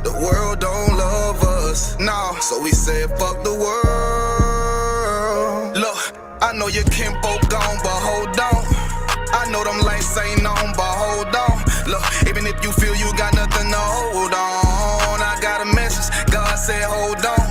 The world don't love us, no. So we said fuck the world. Look, I know your kinfolk gone, but hold on. I know them lights ain't on, but hold on. Look, even if you feel you got nothing to hold on, I got a message. God said hold on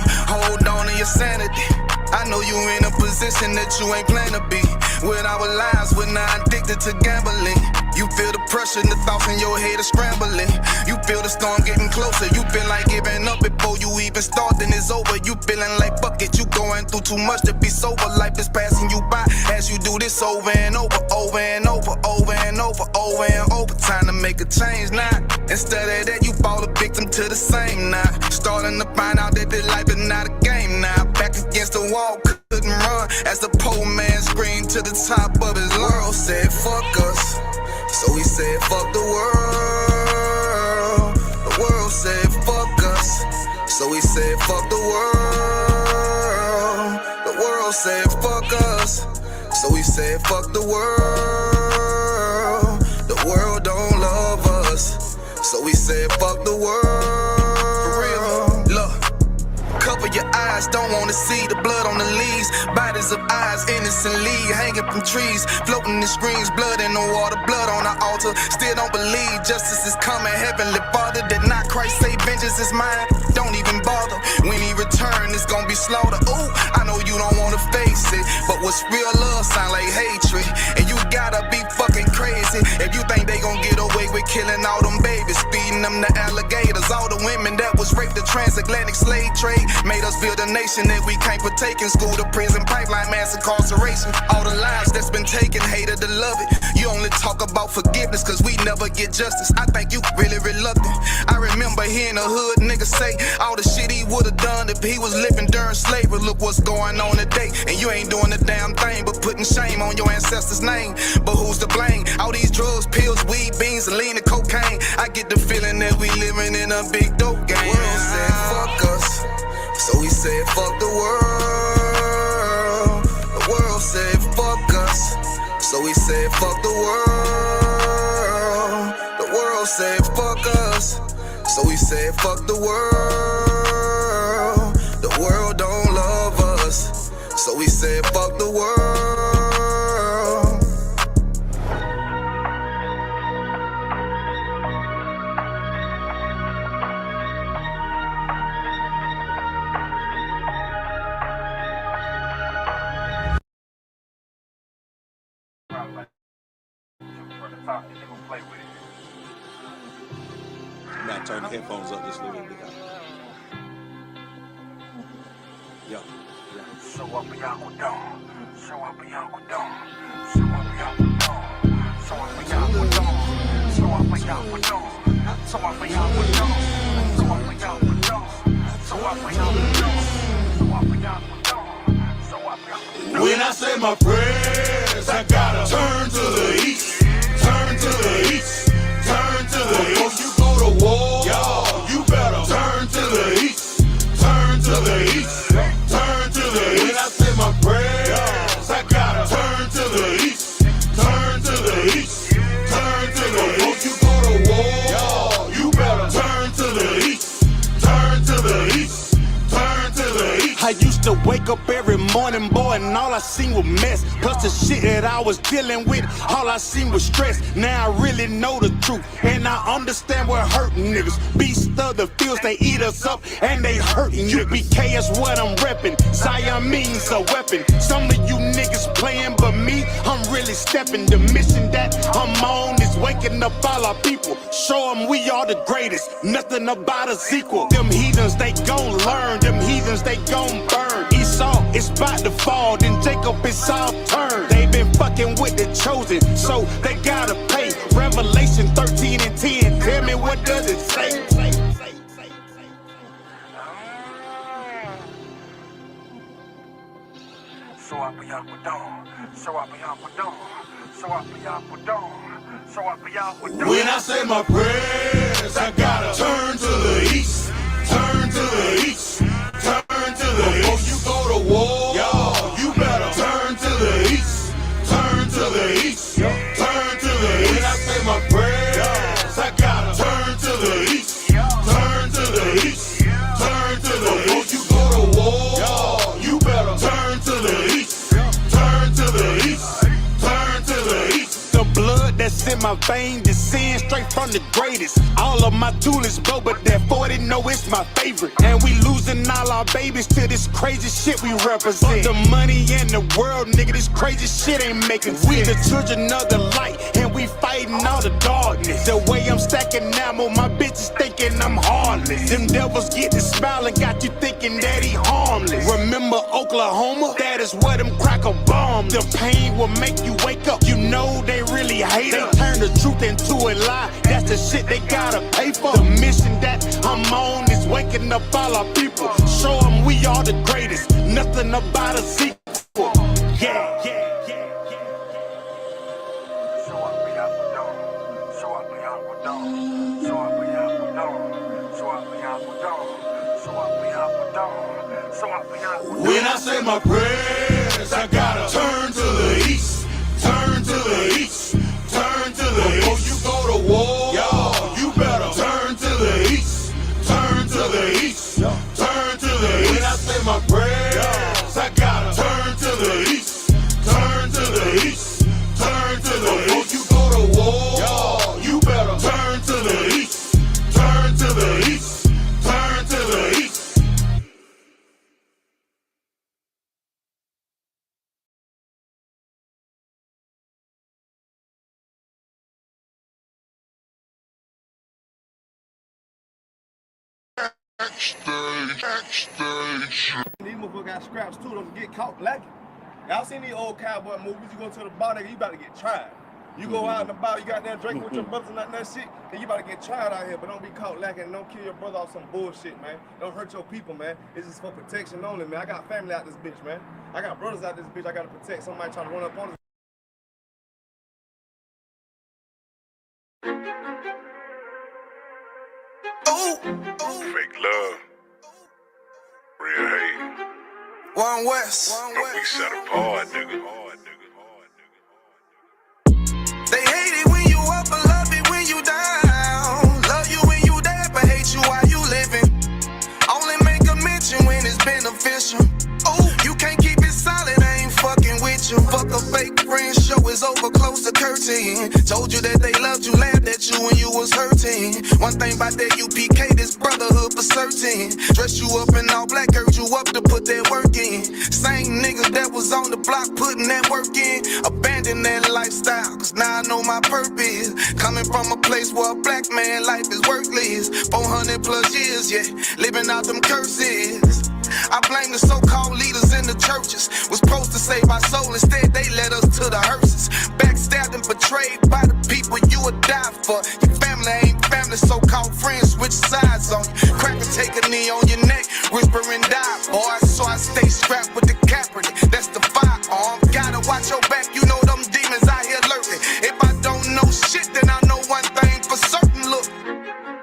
to your sanity. I know you in a position that you ain't planned to be. With our lives, we're not addicted to gambling. You feel the pressure and the thoughts in your head are scrambling. You feel the storm getting closer. You feel like giving up before you even start, then it's over. You feeling like fuck it, you going through too much to be sober. Life is passing you by as you do this over and over, over and over, over and over, over and over. Time to make a change now. Instead of that, you fall a victim to the same now. Starting to find out that this life is not a game now. Back against the wall, couldn't run as the poor man screamed to the top of his lungs. Said fuck us. So we said fuck the world. The world said fuck us. So we said fuck the world. The world said fuck us. So we said fuck the world. The world don't love us. So we said fuck the world. For real. Look. Cover your eyes, don't wanna see the blood on the leaves. Bodies of eyes innocently hanging from trees, floating in screens, blood in the water, blood on the altar. Still don't believe justice is coming. Heavenly Father, did not Christ say vengeance is mine? Don't even bother. When he return, it's gonna be slaughter. Ooh, I know you don't wanna face it, but what's real love sound like hatred. And you gotta be fucking crazy if you think they gon' get away with killing all them babies, feeding them to alligators. All the women that was raped, the transatlantic slave trade made us build a nation that we can't partake in. School to prison, pipeline, mass incarceration. All the lives that's been taken, hated to love it. You only talk about forgiveness cause we never get justice. I think you really reluctant. I remember hearing a hood nigga say all the shit he would've done if he was living during slavery. Look what's going on today, and you ain't doing a damn thing but putting shame on your ancestors' name. But who's to blame? All these drugs, pills, weed, beans, and lean and cocaine. I get the feeling that we living in a big dope game. The world said fuck us. So we said fuck the world. The world said fuck us. So we said fuck the world. The world said fuck us. So we said fuck the world. The world don't love us. So we said fuck the world. Now turn the headphones up just a little bit. Yo. So up and y'all go down. So up and y'all go down. So up and y'all go down. So up and y'all go down. So up and y'all go down. So up and y'all go down. So up and y'all go down. So up and y'all go down. So up and y'all go down. So up and y'all go down. When I say my prayers, I gotta turn to the east. Turn to the east. Turn to the east. Before you go to war, you better turn to the east. Turn to the east. Turn to the east. When I say my prayers, I gotta turn to the east. Turn to the east. Turn to the east. Before you go to war, you better turn to the east. Turn to the east. Turn to the east. I used to wake up every morning, boy, and all I seen was mess. Plus the shit that I was dealing with, all I seen was stress. Now I really know the truth, and I understand what hurting niggas. Beast of the fields, they eat us up, and they hurting you. U.P.K is what I'm reppin'. Zion means a weapon. Some of you niggas playing, but me, I'm really stepping. The mission that I'm on is waking up all our people. Show them we are the greatest. Nothing about us equal. Them heathens, they gon' learn. Them heathens, they gon' burn. Esau is about to fall, then Jacob is all turned. They been fucking with the chosen, so they gotta pay. Revelation 13 and 10, tell me what does it say? So up and y'all go down. So up and y'all go down. So up and y'all go down. So up and y'all go down. When I say my prayers, I gotta turn to the east. Turn to the east. Turn to the east. Before you go to war, you better turn to the east. Turn to the east. Turn to the east. When I say my prayers, I gotta turn to the east. Turn to the my vein, descend straight from the greatest. All of my toolies blow, but that 40 know it's my favorite. And we losing all our babies to this crazy shit we represent. Fuck the money in the world, nigga, this crazy shit ain't making sense. We the children of the light, and we fighting all the darkness. The way I'm stacking ammo, my bitches thinking I'm heartless. Them devils get to smiling, got you thinking that he harmless. Remember Oklahoma? That is where them cracker bombs. The pain will make you wake up. You know they really hate us. They turn the truth into a lie. That's the shit they gotta pay for. The mission that I'm on is waking up all our people. Show them we are the greatest. Nothing about a sequel. Yeah, yeah, yeah. When I say my prayers, I gotta turn to the east, turn to the east, turn to the east. Before you go to war, y'all, you better turn to the east, turn to the east, turn to the east. When I say my prayers, I gotta turn to the east, turn to the east, turn to the east. Before you go to war, y'all, you better turn to the east, turn to the east, turn to the east. These motherfuckers got scraps too, don't get caught lacking. Y'all seen these old cowboy movies, you go to the bar, nigga, you about to get tried. You go out in the bar, you got there drinking with your brothers and that shit, and you about to get tried out here, but don't be caught lacking, don't kill your brother off some bullshit, man. Don't hurt your people, man. It's just for protection only, man. I got family out this bitch, man. I got brothers out this bitch, I gotta protect. Somebody trying to run up on us. Fake love, real hate. One West. But we set apart, nigga. They hate it when you up, but love it when you down. Love you when you dead, but hate you while you living. Only make a mention when it's beneficial. Oh, you can't keep it solid, I ain't fucking with you. Fuck a fake friend, show is over, close the curtain. Told you that they loved you, laughed at you when you was hurting. One thing about that I.S.U.P.K, this brotherhood for certain. Dress you up in all black, urge you up to put that work in. Same niggas that was on the block putting that work in. Abandon that lifestyle, cause now I know my purpose. Coming from a place where a black man life is worthless. 400 plus years, yeah, living out them curses. I blame the so-called leaders in the churches. Was supposed to save our soul, instead they led us to the hearses. Backstabbed and betrayed by the people you would die for. Your family ain't family, so-called friends switch sides on you. Crack and take a knee on your neck, whisper and die, boy. So I stay strapped with the Kaepernick, that's the firearm. Gotta watch your back, you know them demons out here lurking. If I don't know shit, then I know one thing for certain, look.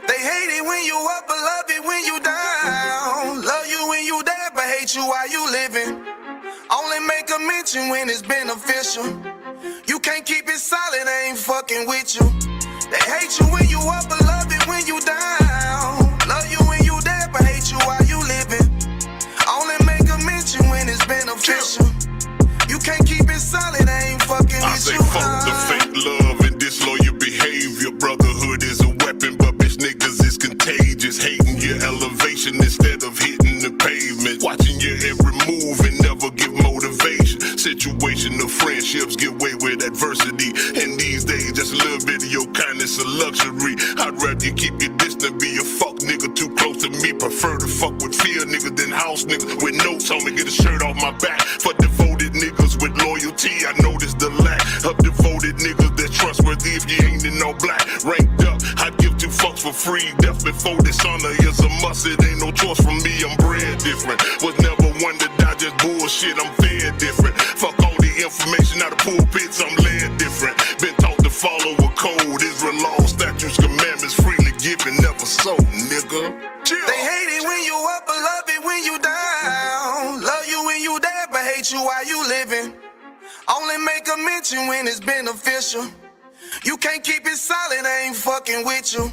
They hate it when you up, but love it when you down. Love you when you dead, but hate you while you living. Only make a mention when it's beneficial. You can't keep it solid, I ain't fucking with you. They hate you when you up, but love it when you down. Love you when you dead, but hate you while you living. Only make a mention when it's beneficial. You can't keep it solid, I ain't fucking I with say you. fuck the fake love and disloyal behavior. Brotherhood is a weapon, but bitch niggas is contagious. Hating your elevation instead of hitting the pavement. Watching your every move and never give motivation. Situational friendships get way with adversity. And these days, just a little bit of your kindness a luxury. I'd rather you keep your distance, be a fuck nigga too close to me. Prefer to fuck with fear niggas than house niggas with notes on me. Get a shirt off my back for devoted niggas with loyalty. I noticed the lack of devoted niggas that's trustworthy if you ain't in all black. Ranked up, I give two fucks for free. Death before dishonor is a must. It ain't no choice from me, I'm bred different. Was never one to die, just bullshit, I'm fed different. Fuck all the information out of pulpits, I'm led different. Been taught to follow a code. Israel law, statutes, commandments, freely given, never sold, nigga. Chill. They hate it when you up, but love it when you down. Love you when you dead, but hate you while you living. Only make a mention when it's beneficial. You can't keep it solid, I ain't fucking with you.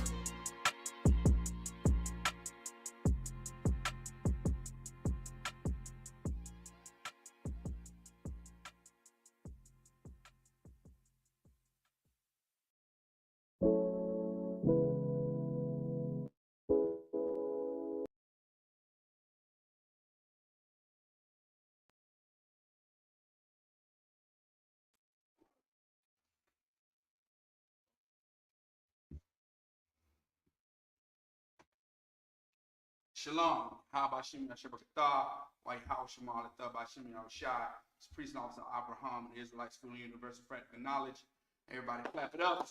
Shalom. How about Shimon Shabbat? Why how Shemal by Shimon Shai? It's priest and officer Abraham, the Israelite School of Universal Practical Knowledge. Everybody clap it up.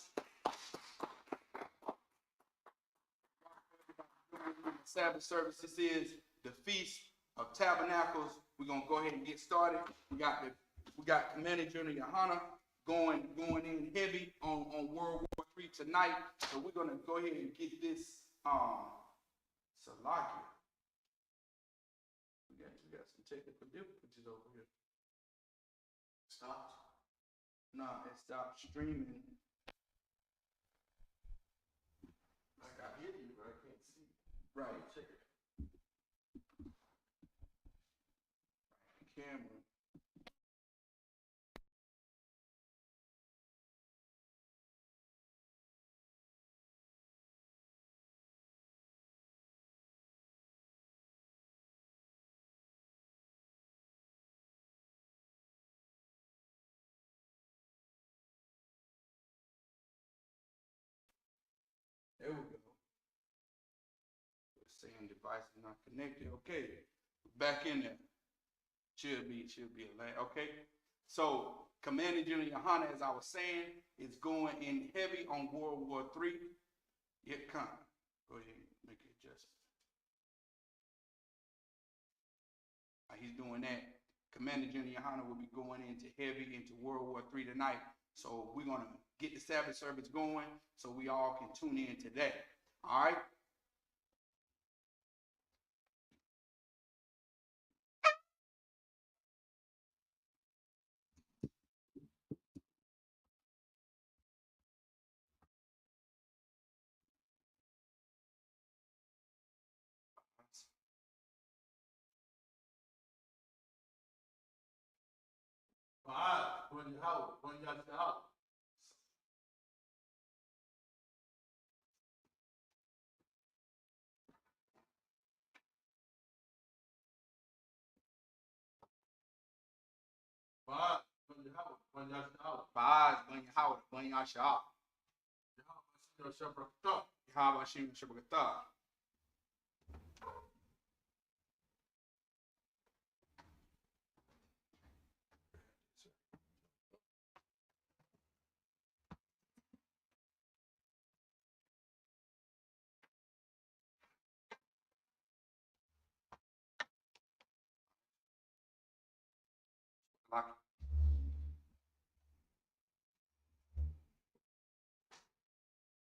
Sabbath service. This is the Feast of Tabernacles. We're gonna go ahead and get started. We got Commander General Yohana going in heavy on World War III tonight. So we're gonna go ahead and get this Salakia. We got some technical difficulties over here. Stopped? No, it stopped streaming. Like I hear you, but I can't see. Right. Check it. Camera. There we go. Saying device is not connected. Okay, back in there. Should be a lag. Okay. So Commander General Yohana, as I was saying, is going in heavy on World War III. Yet come. Go ahead and make it adjustment. He's doing that. Commander General Yohana will be going into heavy into World War III tonight. So we're gonna get the Sabbath service going so we all can tune in to that. All right. Baaz, Bunny Howard, Bunny Ashab. How about Shimon Shabbat?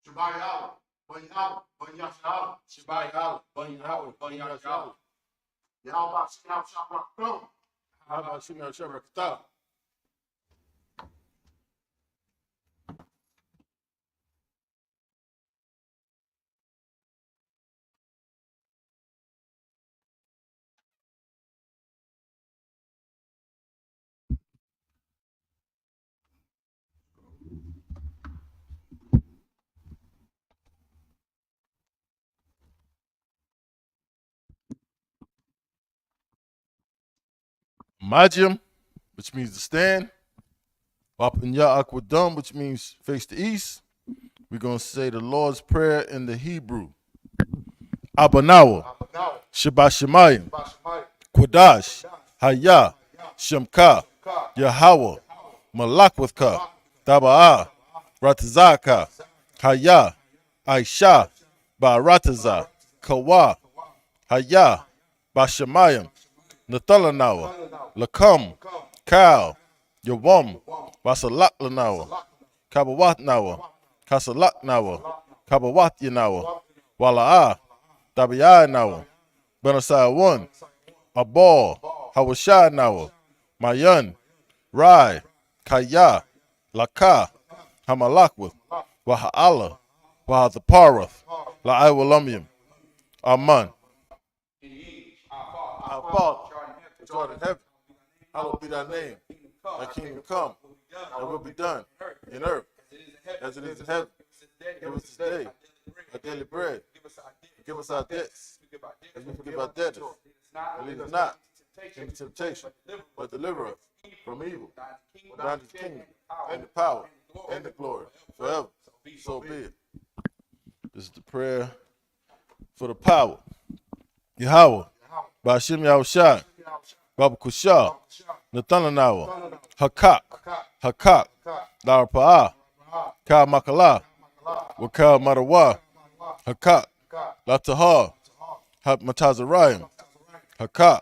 Shabbat Yahweh, Bunny Howard, Bunny Yahweh, Shabbat Yahweh, Bunny Howard, Bunny Yahweh. Yahweh Shabbat Shabbat. How about Shimon Shabbat? Majim, which means to stand. Wapanya Akwadum, which means face the east. We're going to say the Lord's Prayer in the Hebrew. Abanawa, Shabbat Shemayim, Quadash, Hayah, Shemka, Yahweh, Malakwithka, Taba'ah, Ratazaka, Hayah, Aisha, Ba'rataza, Kawa, Hayah, Bashemayim, Nathalanawa, Lakam, Kal, Yawam, Basalak-lanawa, Kabawat-nawa, Kasalak-nawa, Kabawat-yanawa, Wala'ah, Tabi'ah-nawa, Benasai 1, Abal, Hawashai-nawa, Mayan, Rai, Kaya, Laka, Hamalakwith, Waha'ala, Wahazaparath, La'iwalamyam, Aman. Our Father, which art in heaven, hallowed be thy name. Thy kingdom come, thy will be done, in earth, as it is in heaven. Give us this day our daily bread. Give us our debts, as we forgive our debtors. And lead us not into temptation, but deliver us from evil. For thine is the kingdom, and the power, and the glory, forever. So be it. This is the prayer for the power. Yahweh, Bashim Yahushai, Baba Kusha, Nathananawa, Hakak, Darpa'a, Ka Makala, Wakal Marawa, Hakak, Latahar, Matazarayim, Hakak,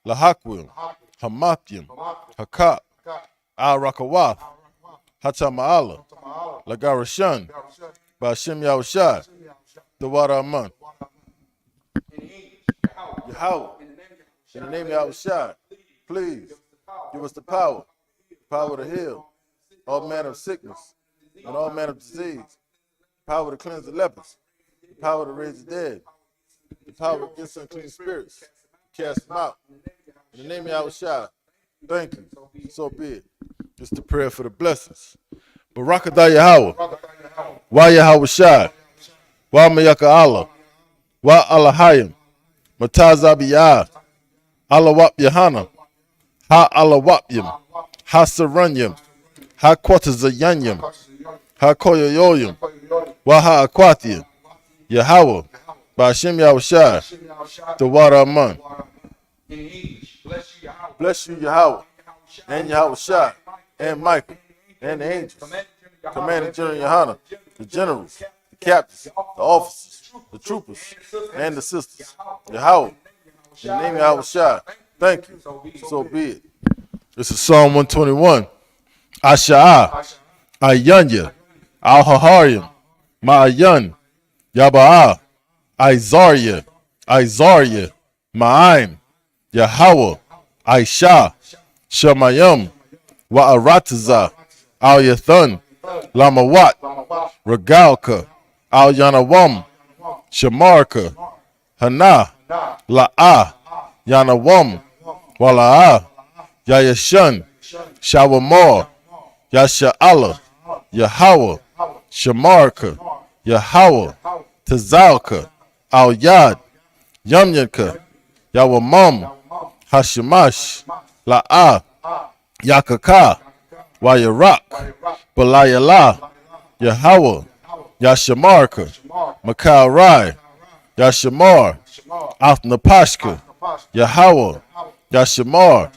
Lahakwim, Hamathim, Hakak, Al Rakawath, Hatama'ala, Lagarashan, Bashim Yahushai, the water Aman. Yahweh, in the name of Yahushai, please give us the power to heal all manner of sickness and all manner of disease, power to cleanse the lepers, the power to raise the dead, the power against unclean spirits, cast them out. In the name of Yahushua, thank you. So be it. Just a prayer for the blessings. Barakatah Yahweh, Wa Yahushua, Wa Mayaka Allah, Wa Allahayim, Matazabiyah, Alawap Yahana, Ha Alawapyim, Ha Saranyim, Ha Quatazayanyim, Ha Koyoyoyim, Wa Ha Aquathiyim, Yahweh, Bashim Yahushua, the water Aman. Bless you, Yahweh, and Yahushua, and Michael, and the angels, Commander General Yohana, the generals, the captains, the officers, the troopers, and the sisters. Yahweh, in the name of Yahushua, thank you. So be it. This is Psalm 121. Asha'ah, Ayanya, Al-Haharyim, Ma'ayan, Yaba'ah, Izariah, Ma'aim, Yahweh, Aisha, Shemayim, Wa'arataza, Al-Yathan, Lamawat, Regalka, Al-Yanawam, Shamarka, Hana, La'ah, Yanawam, Wala'ah, Yayashan, Shawamar, Yasha'ala, Yahweh, Shamarka, Yahweh, Tazalka, Al-Yad, Yamyanka, Yawamam, Hashemash, La'ah, Yakaka, Wayarak, Balayala, Yahweh, Yashamarka, Makal Rai, Yashamar, Athnapashka, Yahweh, Yashamar,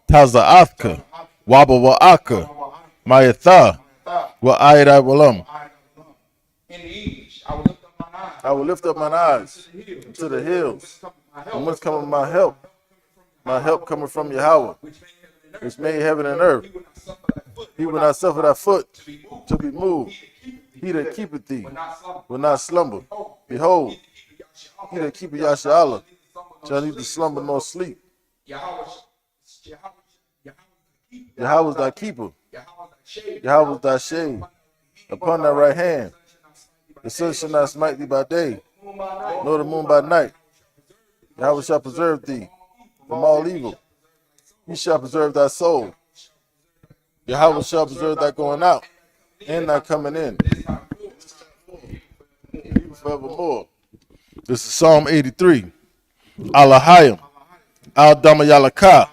Taza'athka, Wabawa'aka, Mayatha, Wa'ayda Walam. I will lift up mine eyes to the hills. From whence cometh my help? My help coming from Yahweh, which made heaven and earth. He will not suffer thy foot to be moved. He that keepeth thee will not slumber. Behold, he that keepeth Yasha'Allah shall neither slumber nor sleep. Yahweh is thy keeper. Yahweh is thy shade upon thy right hand. The sun shall not smite thee by day, nor the moon by night. Yahweh shall preserve thee from all evil. He shall preserve thy soul. Yahweh shall preserve thy going out and thy coming in, even forevermore. This is Psalm 83. Alahayim, Al Damayalaka,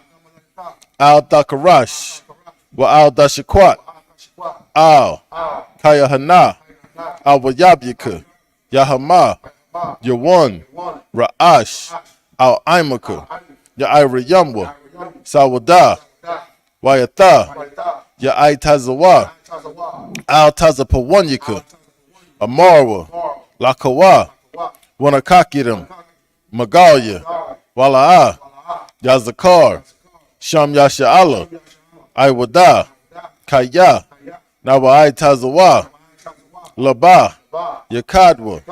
Al Dakarash, Wa Al Dashakwat, Al Kayahana, Al Wayabyaka, Yahama, Yawan, Ra'ash, Al Imaka, Ya'ira Yamwa, Sawada, Wayatha, Ya'ai Tazawa, Al Tazapawanyaka, Amarwa, Lakawa, Wanakakiram, Magalia, Wala'ah, Yazakar, Sham Yasha'Allah, Iwada, Kaya, Nawa'ai Tazawa, Laba, Yakadwa,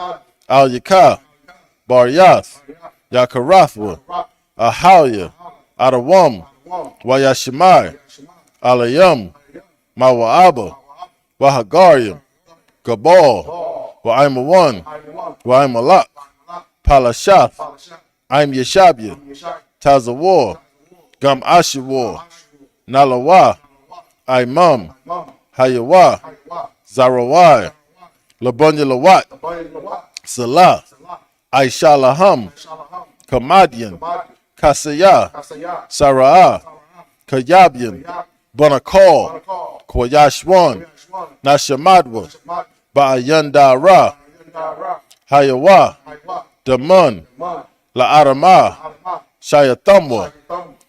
Al Yaka, Baryath, Yakarathwa, Ahalia, Adawam, Wayashimai, Alayam, Mawa'aba, Wahagariam, Gabal, Wa'aimawan, Wa'aimalak, Palashath, Aim Yeshabia, Tazawar, Gam Ashiwar, Nalawa, Aimam, Hayawa, Zarawai, Labunya Lawat, Salah, Aisha Laham, Kamadian, Kasaya, Sara'ah, Kayabian, Bonakal, Kwayashwan, Nashamadwa, Ba'ayandara, Hayawa, Daman, La Adama, Shayathamwa,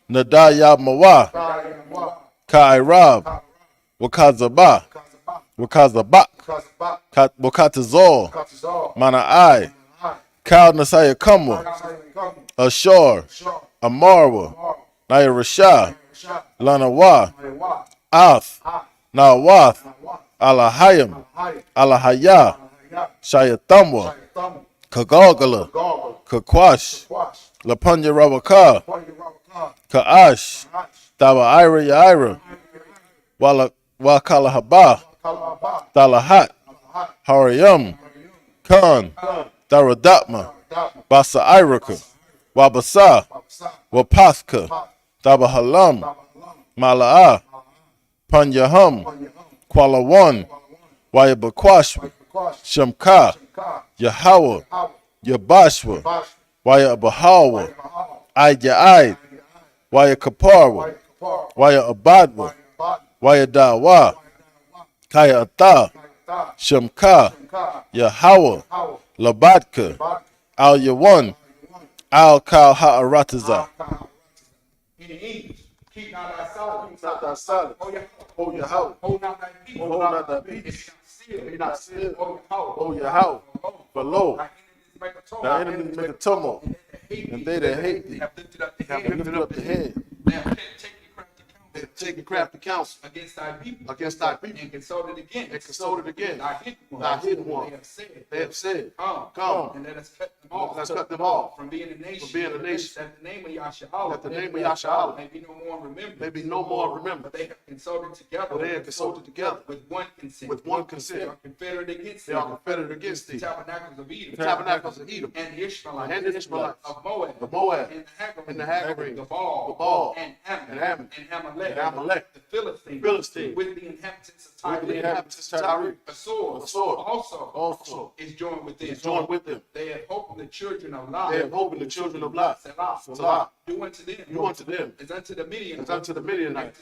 Nadaya Mawa, Kairab, Wakazaba, Wakazabak, Wakatazor, Manai, Kal Nasaya Kamwa, Ashor, Amarwa, Naya Rasha, Lanawa, Ath, Nawath, Alahayim, Alahaya, Shayathamwa, Kagogala, Kakwash, Lapunya Rawaka, Kaash, Dawa Ira Yaira, Wakalahaba, Dalahat, Harayam, Khan, Daradatma, Basa Iraka, Wabasa, Wapaska, Dabahalam, Mala'a, Panyahum, Kuala Wayabakwash, Shamka, Yahawa, Yabashwa, Waya Abahawa, Ayya Waya Kaparwa, Waya Abadwa, Waya Dawa, Kaya Ata, Shamka, Yahawa, Labatka, Al Yawan, Al Kal Ha'arataza. In English, keep not thy silence. Hold your house. Hold not thy peace. Hold not thy peace. Be not still. Hold your house. Below. Thy Thy enemies make a tumult, and they that hate thee have lifted up the have head. lifted up the head. They have Taking crafty counsel against thy people. against thy people, And consulted again. Thy hidden one. They have said, Come, and let us cut them off. let's cut them off From being a nation. That the name of Yahshua. That the name of Yahshua may be no more remembered. may be no more remembered. But they have consulted together. For they have consulted together with one consent. with one consent. They are confederate against They are confederate against the thee. tabernacles of Edom. The tabernacles of Edom, And the Ishmaelites. and the Ishmaelites, of Moab. of Moab, And the Hagarenes. and the Hagarenes, The Baal. the Baal, And Ammon. and Ammon, And Amalek. and Amalek, The Philistines. Philistines, With the inhabitants of with the Tyre. inhabitants of Tyre. A sword. A sword. Also is joined with them. is joined with them. They had hope in the children of Lot. They have hope in the children of Lot. Selah. Do unto them. Do unto them As unto the Midianites. as unto the Midianites,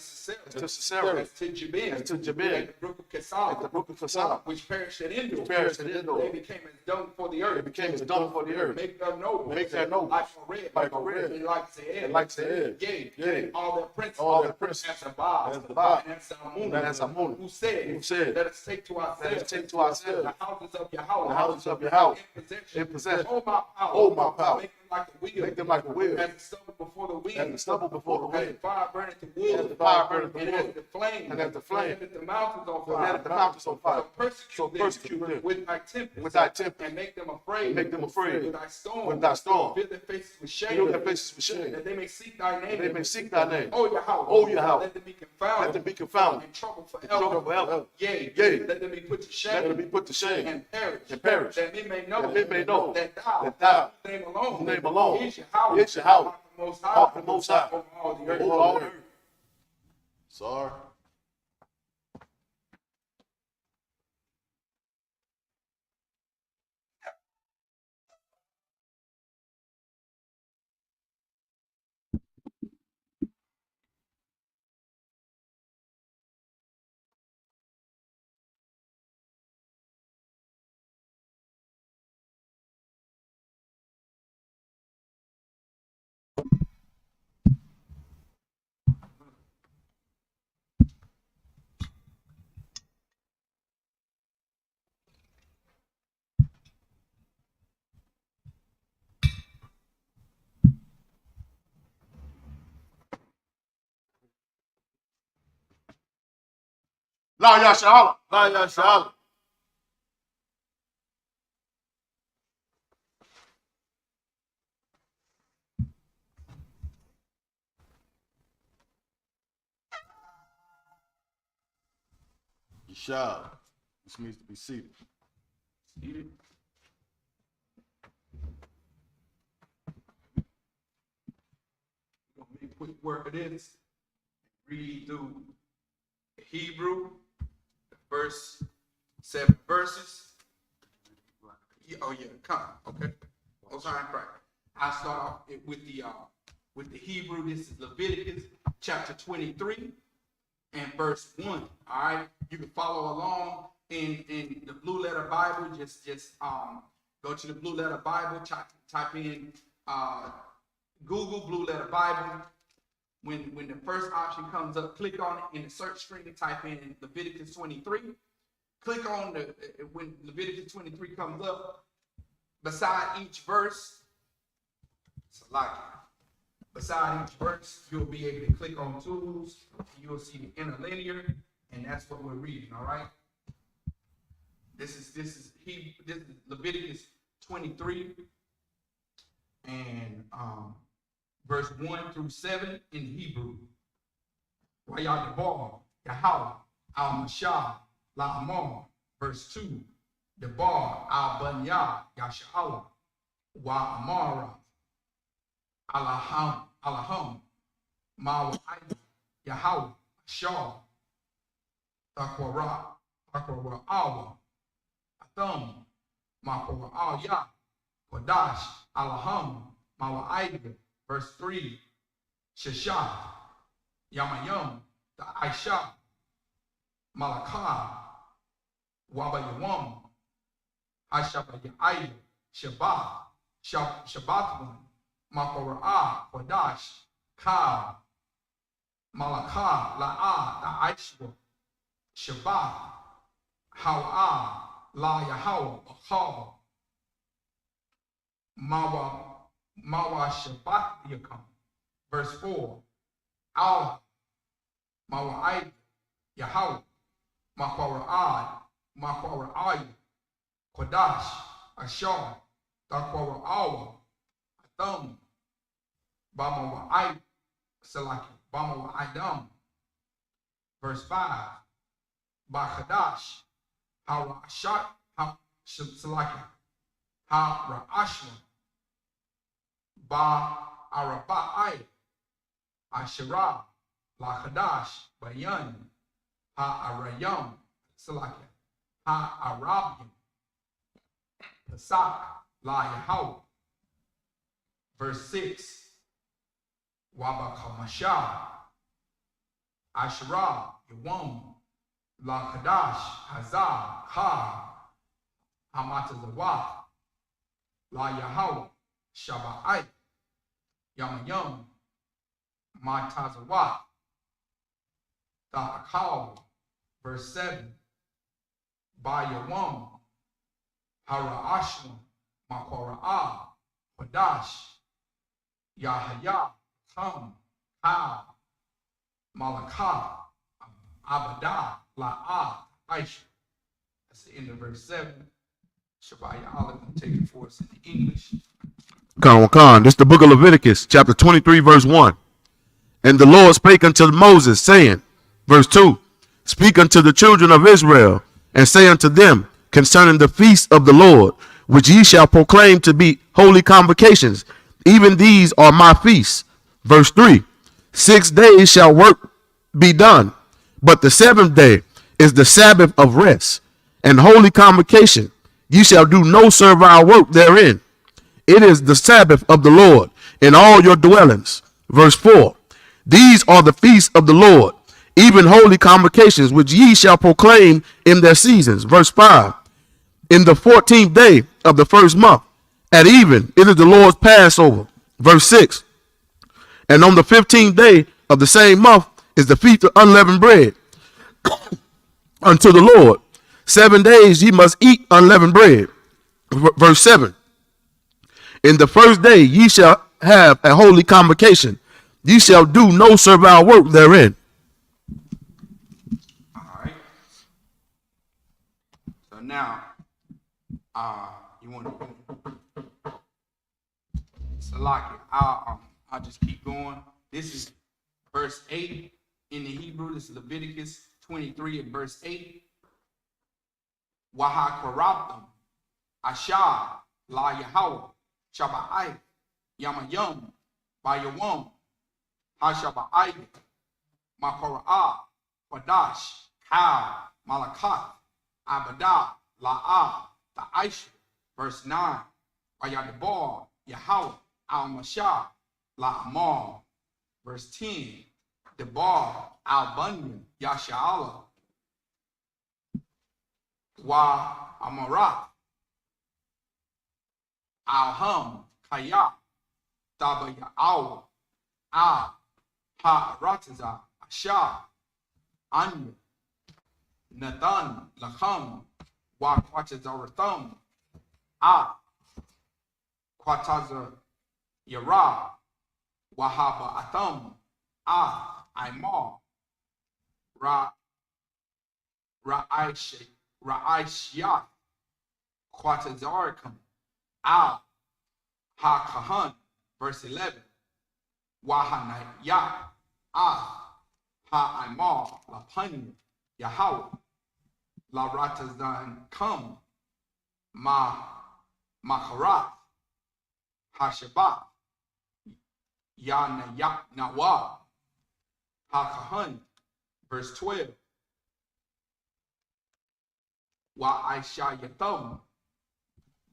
As to Sisera, As to Jabin. as to Jabin, At the brook of Kessal. at the brook of Fasal, Which perished at Endor. which perished at Endor. They became as dung for the earth. They became as dung for the earth. Make their noble. Make their noble. Like a red. Like a red. And like Zeed. And like Zeed. Yea. Yea. All their princes. All their princes. As Abad. As Abad. And as Salmon. And as Salmon. Who said. Let us take to ourselves. Let us take to ourselves The houses of Yahweh. the houses of your house In in possession. Oh my power. Oh, my power. Make them like a wheel. Make them like a wheel. As the stubble before the wind. As the stubble before the As wind. the fire burneth the wood. As the fire burneth the And wood. as the flame. And as the flame. Set the mountains on So fire. let the mountains on fire. So persecute them with thy tempest. With thy tempest. And make them afraid. And make them afraid. With thy storm. With thy storm. Fill their faces with shame. Fill their faces with shame. That they may seek thy name. They may seek thy name. Oh Yahweh. Oh, Yahweh. Let them be confounded. Let them be confounded. In trouble forever. trouble forever. Yea. Yea. Let them be put to shame. Let them be put to shame. And perish. And perish. That men may know. That men may know. That thou. That thou. Whose name alone. Whose name alone. Is Yahweh. Is Yahweh. art the Most High. Art the Most High. Over all the earth. Over all the earth. Sorry. La Yashala. La Yashala. Yashal. This means to be seated. Seated. We're gonna make quick work of this. Read through the Hebrew, the first 7 verses. Yeah, oh yeah, come, okay. Oh, sorry, right. I start off with the Hebrew. This is Leviticus chapter 23 and verse 1. All right, you can follow along in the Blue Letter Bible. Just go to the Blue Letter Bible, type in Google Blue Letter Bible. When the first option comes up, click on it in the search screen and type in Leviticus 23. Click on when Leviticus 23 comes up, beside each verse, beside each verse, you'll be able to click on tools. You'll see the interlinear, and that's what we're reading. All right. This is Leviticus 23 and verse 1 through 7 in Hebrew. Wayadabar, Yahweh, al-Mashah, La'amon, verse 2. Debar, al-Banya, Yasha'ala, Wa'amara, Alaham, Ma'wa'ayim, Yahweh, Shah, Takwara, Awa, Atham, Ma'kwara, Kodash, Alaham, Ma'wa'ayim, verse 3, Sheshach, Yamayam, the I.S.U.P.K, Malakah, Wabayawam, Hashabayayim, Shabbatwan, Makorah, Kodash, Ka, Malakah, La'ah, the I.S.U.P.K, Shabbat, Hawa'ah, La Yahweh, Achal, Mawa Shabbat Yakam, verse 4, Al Mawa'id Yahweh, Makwara'ad, Kodash, Ashar, Takwara'awa, Atham, Bamawa'id, Salaki, Bamawa'idam, verse 5, Bachadash, Hawa'ashat, Salaki, Ha'ra'ashma, Ba Araba'ai, Asherah, Lachadash, Bayan, Ha'arayam, Salakia, Ha'arabim, Pesach, La Yahweh. Verse 6, Wabakamashah, Asherah, Yawam, Lachadash, Hazah, Ha, Hamatazawah, La Yahweh, Shabba'ai, Yamayam, Matazawah, Ta'akal, verse 7, Bayawam, Hara'ashwan, Makora'ah, Kodash, Yahaya, Tam, Ha, Malakah, Abadah, La'ah, Aisha. That's the end of verse 7. Shabbat Allah can take it for us in English. Khan. This is the book of Leviticus, chapter 23, verse 1. And the Lord spake unto Moses, saying, verse 2, Speak unto the children of Israel, and say unto them concerning the feasts of the Lord, which ye shall proclaim to be holy convocations. Even these are my feasts. Verse 3, 6 days shall work be done, but the 7th day is the Sabbath of rest and holy convocation. Ye shall do no servile work therein. It is the Sabbath of the Lord in all your dwellings. Verse 4, These are the feasts of the Lord, even holy convocations, which ye shall proclaim in their seasons. Verse 5, In the 14th day of the first month, at even, it is the Lord's Passover. Verse 6, And on the 15th day of the same month is the feast of unleavened bread unto the Lord. 7 days ye must eat unleavened bread. Verse 7, In the first day ye shall have a holy convocation. Ye shall do no servile work therein. All right. So now, you want to Salaki. I'll just keep going. This is verse 8 in the Hebrew. This is Leviticus 23 and verse 8. Wahakarabtam, Ashah, La Yahweh, Shabba'ai, Yamayam, Bayawam, Hashabba'ai, Makora'ah, Kodash, Ka, Malakat, Abadah, La'ah, the Aisha. Verse 9, Wayadabar, Yahweh, Al-Mashah, La'amar. Verse 10, Debar, Al-Bunyan, Yasha'ala, Wa Amarat, Alham, Kaya, Taba Ya'aw, Ah, Ha Rataza, Asha, Anya, Nathan, Lacham, Wa Quatazaраtham, Ah, Quataza Yara, Wahaba Atham, Ah, Imar, Ra'aishya, Quatazarikam, Ah, Ha Kahan, verse 11, Wahanaya, Ah, Ha Imar, La Panya, Yahweh, La Ratazan Kam, Makarat, Hashabat, Nawa, Ha-Kahan, verse 12, Wa-Aisha-Yatham,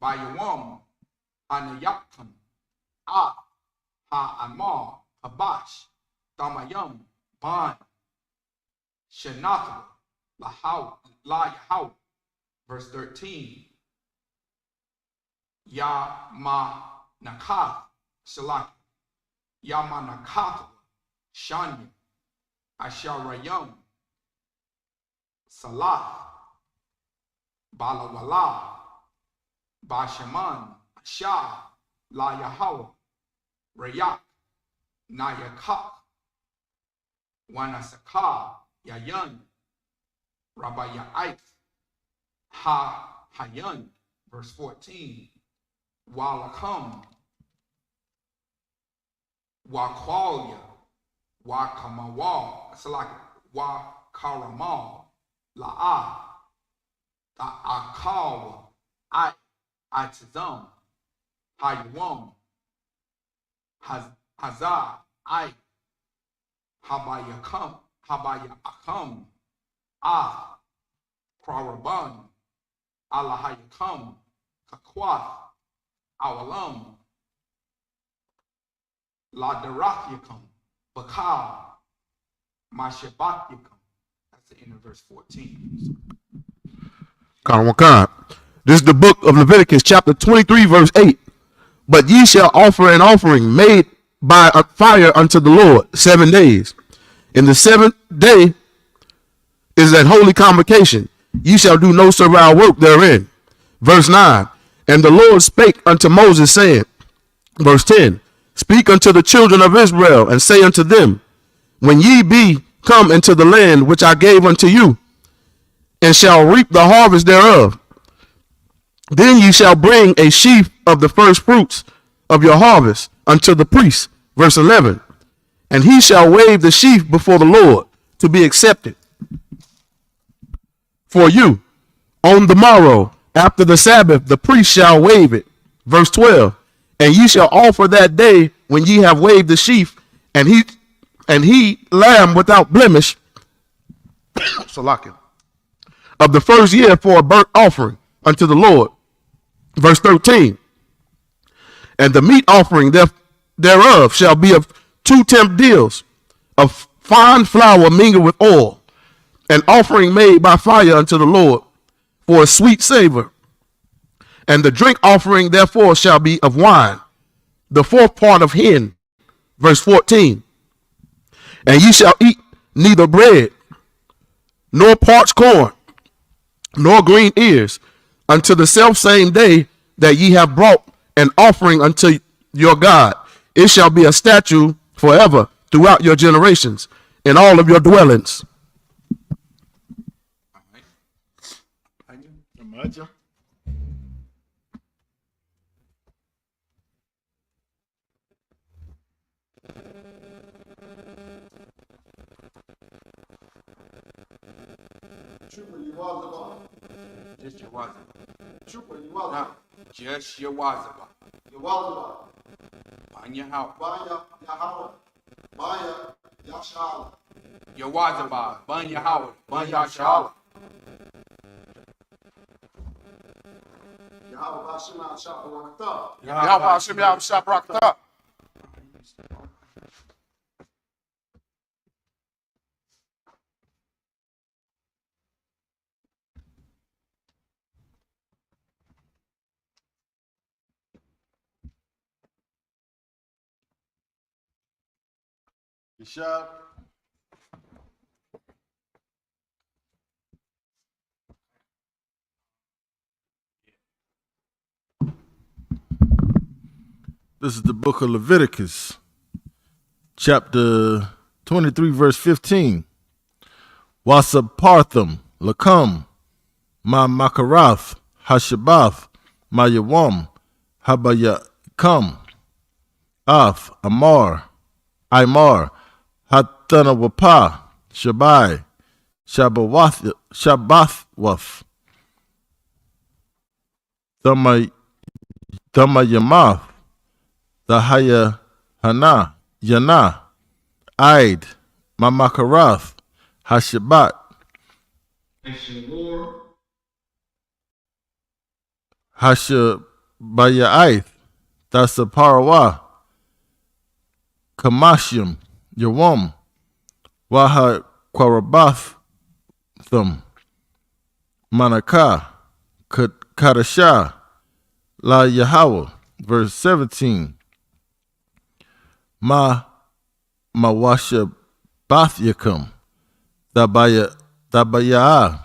Bayawam, Anayakam, Ah, Ha-Amar, Habash, Tamayam, Ban, Shanathra, La-Yahaw, verse 13, Ya-Ma-Nakath, Shalak, Ya-Ma-Nakath, Shanya, Asharayam, Salah, Balawala, Bashaman, Shah, La Yahweh, Rayak, Nayakak, Wanasaka, Yayan, Rabbi Ya'ith, Ha Hayan, verse 14, Walakam, Wakwalya, Wakamawa, it's like Wakaramal, La'ah, Ta'akawa, Itizam, Hayawam, Hazah, Habayakam, Ah, Kwaraban, Allahayakam, Kakwath, Awalam, Ladarathyakam, Bakal, Mashabatyakam. That's the end of verse 14. Con. This is the book of Leviticus, chapter 23, verse 8. But ye shall offer an offering made by a fire unto the Lord 7 days. In the seventh day is that holy convocation. Ye shall do no servile work therein. Verse 9. And the Lord spake unto Moses, saying, verse 10, speak unto the children of Israel, and say unto them, when ye be come into the land which I gave unto you, and shall reap the harvest thereof, then ye shall bring a sheaf of the first fruits of your harvest unto the priest. Verse 11. And he shall wave the sheaf before the Lord to be accepted for you. On the morrow, after the Sabbath, the priest shall wave it. Verse 12. And ye shall offer that day when ye have waved the sheaf, and he lamb without blemish, of the first year for a burnt offering unto the Lord. Verse 13. And the meat offering thereof shall be of 2 deals of fine flour mingled with oil, an offering made by fire unto the Lord for a sweet savor. And the drink offering therefore shall be of wine, the fourth part of hin. Verse 14. And ye shall eat neither bread, nor parched corn, nor green ears, until the selfsame day that ye have brought an offering unto your God. It shall be a statute forever throughout your generations in all of your dwellings. Just your wazaba. Trooper, you welcome. Just your wazaba. You welcome. Banya how? Baya Yahweh. Baya Yashala. Your wazaba. Banya Howard. Banya Shala. Yahweh Bashim Al Shah. Yahweh Hashem Yahweh Shabrakatah. I.S.U.P.K. This is the book of Leviticus, chapter 23, verse 15. Wasapartham, Lakam, Ma Makarath, Hashabath, Ma Yawam, Habayakam, Af, Amar, Imar, Hatanawapa, Shabai, Shabathwath, Thamayamath, Thahaya Hana, Yana, Aid, Mamakarath, Hashabat, Hashabayaith, Thasaparawa, Kamashim, Yawam, Waha Kwarabatham, Manakah, Kadashah, La Yahweh. Verse 17. Mawasha Bathyakam, Dabaya, Dabayaawa,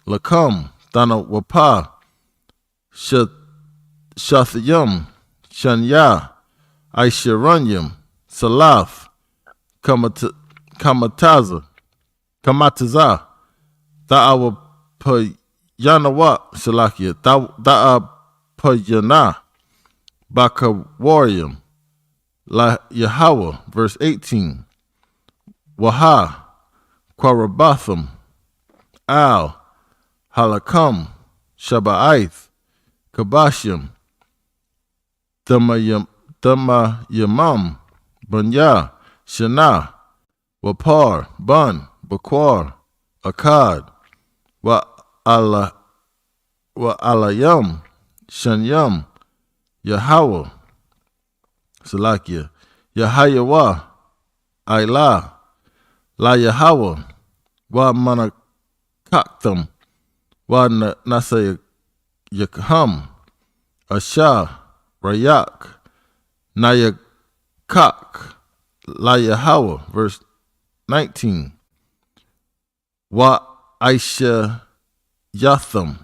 Lakam, Dana Wapa, Shathayam, Shanya, Aishiranyam, Salaf, Kamataza, Da'awa Payanawa, Shalakia, Da'a Payana, Baka Warrium, La Yahweh, verse 18. Waha, Kwarabatham, Al, Halakam, Shaba'ith, Kabashim, Damayamam, Bunya, Shana, Wapar, Bun, Bakwar, Akkad, Alayam, Shanyam, Yahweh, Salakia, Yahayawa, Ailah, La Yahweh, Wa Manakaktam, Wa Nasa Yakham, Asha, Rayak, Nayakak, La Yahweh, verse 19. Wa Aisha Yatham,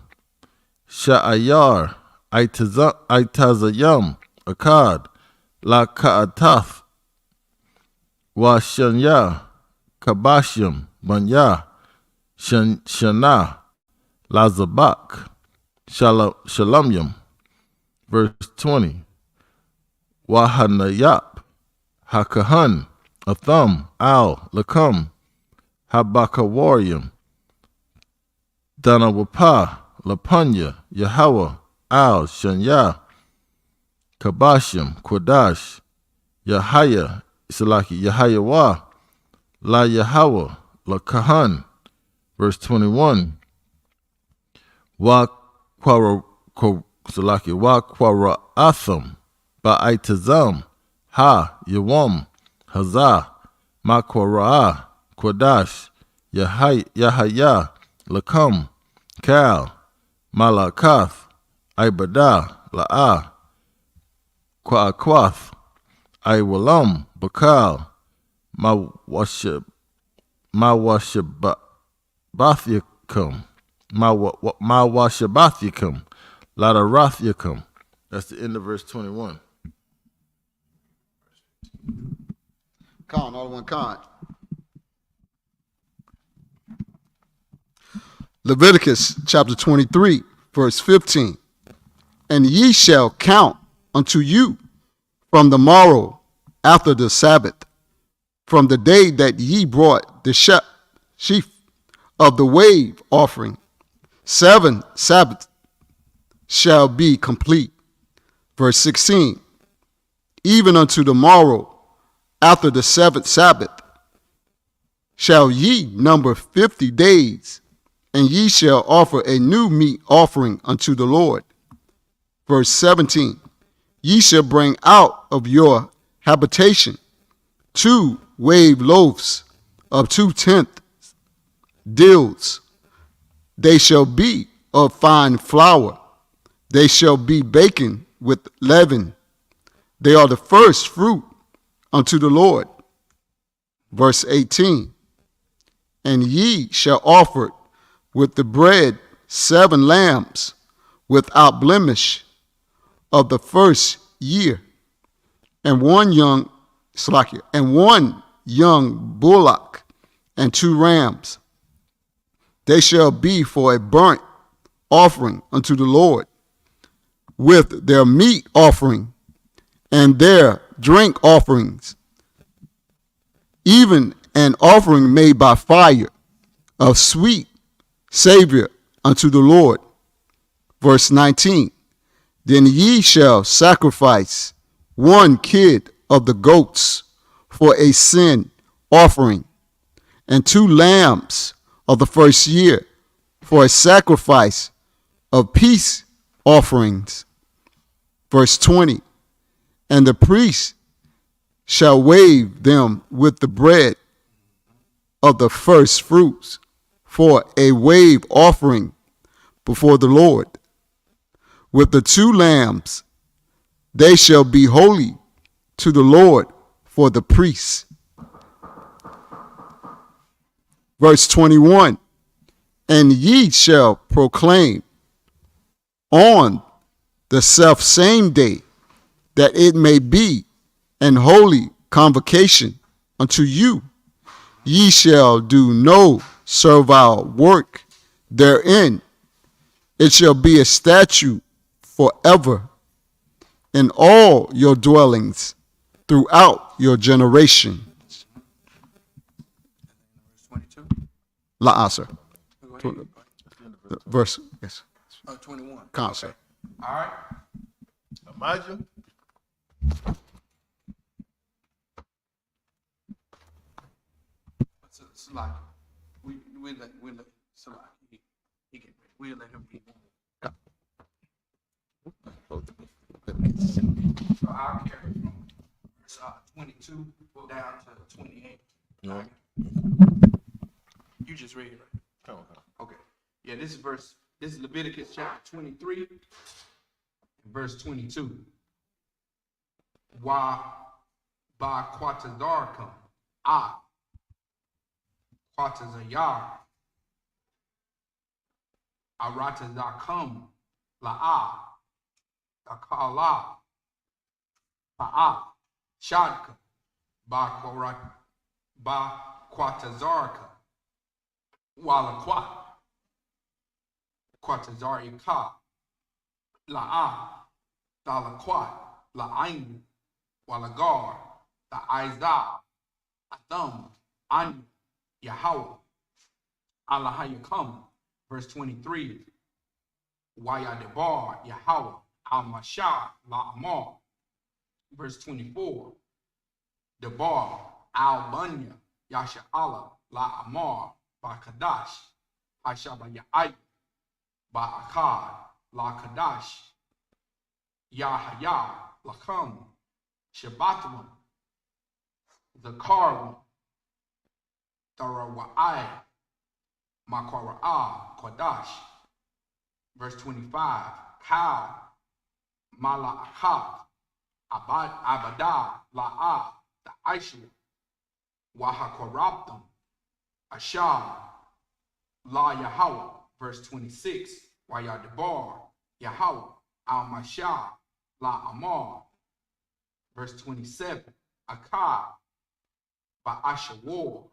Sha'ayar, Aitazayam, Akkad, La Ka'atath, Wa Shanya, Kabashim, Banya, Shana, La Zabak, Shalamyam, verse 20. Wa Hanayap, Hakahan, Atham, Al, Lakam, Habakawarium, Danawapa, Lapanya, Yahweh, Al, Shanya, Kabashim, Kodash, Yahaya, Salaki, Yahayawa, La Yahweh, La Kahan, verse 21. Wa Kwara Atham, Ba'aitazam, Ha, Yawam, Hazah, Makwara, Kodash, Yahaya, Lakam, Kal, Malakath, Ibadah, La'ah, Kwa'akwath, Iwalam, Bakal, Mawashabathyakum, Mawashabathyakum, Ladarathyakum. That's the end of verse 21. Con, all one con. Leviticus chapter 23, verse 15. And ye shall count unto you from the morrow after the Sabbath, from the day that ye brought the sheaf of the wave offering. 7 Sabbaths shall be complete. Verse 16. Even unto the morrow after the 7th Sabbath shall ye number 50 days, and ye shall offer a new meat offering unto the Lord. Verse 17. Ye shall bring out of your habitation 2 wave loaves of 2/10 dills. They shall be of fine flour. They shall be baken with leaven. They are the first fruit unto the Lord. Verse 18, and ye shall offer with the bread 7 lambs without blemish of the first year, and one young bullock, and 2 rams. They shall be for a burnt offering unto the Lord, with their meat offering and their drink offerings, even an offering made by fire of sweet savor unto the Lord. Verse 19, then ye shall sacrifice 1 kid of the goats for a sin offering, and 2 lambs of the first year for a sacrifice of peace offerings. Verse 20, and the priest shall wave them with the bread of the first fruits for a wave offering before the Lord. With the 2 lambs, they shall be holy to the Lord for the priests. Verse 21, and ye shall proclaim on the selfsame day that it may be an holy convocation unto you. Ye shall do no servile work therein. It shall be a statute forever in all your dwellings throughout your generations. Verse 22. Sir. Go ahead. Verse, yes. 21. Come, sir. All right. Elijah. So like, we'll let so like, he can, we'll let him be. So I'll carry from verse 22 down to 28. No. You just read it, right? Come on. Okay. Yeah, this is Leviticus chapter 23, verse 22. Why by Quatadarkum, Quatazayar, Aratazakam, La'a, Akala, Ba'a, Shadka, Ba Quatazarka, Walaquat, Quatazarika, La'a, Dalaquat, La'ain, Walagar, the Aiza, Atham, An, Yahweh, Allahayakam, verse 23, Wayadebar, Yahweh, Al-Mashah, La'amar, verse 24, Debar, Al-Banya, Yasha'Allah, La'amar, Ba-Kadash, Hashaba Ya'ay, Ba-Akkad, La-Kadash, Yahaya, Lakam, Shabbatwan, Zakarwan, Tarawa'ai, Makwara'a, Kodash. Verse 25, Kal, Mala'akah, Abadah, La'a, the I.S.U.P.K, Wahakorabtam, Ashar, La Yahweh. Verse 26, Wayadabar, Yahweh, Al-Mashah, La Amar. Verse 27, Akkad, Ba'ashawar,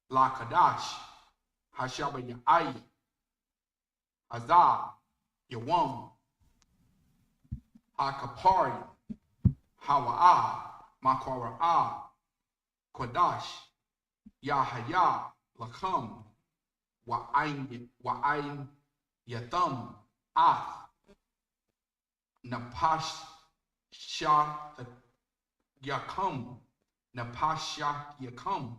La Kadash, Hashaba Ya'ay, Hazar, Yawam, Hakapari, Hawa'ah, Makwara'a, Kodash, Yahaya, Lakam, Wa'ain Yatham, Ath, Napash Shah Yakam, Napasha Yakam,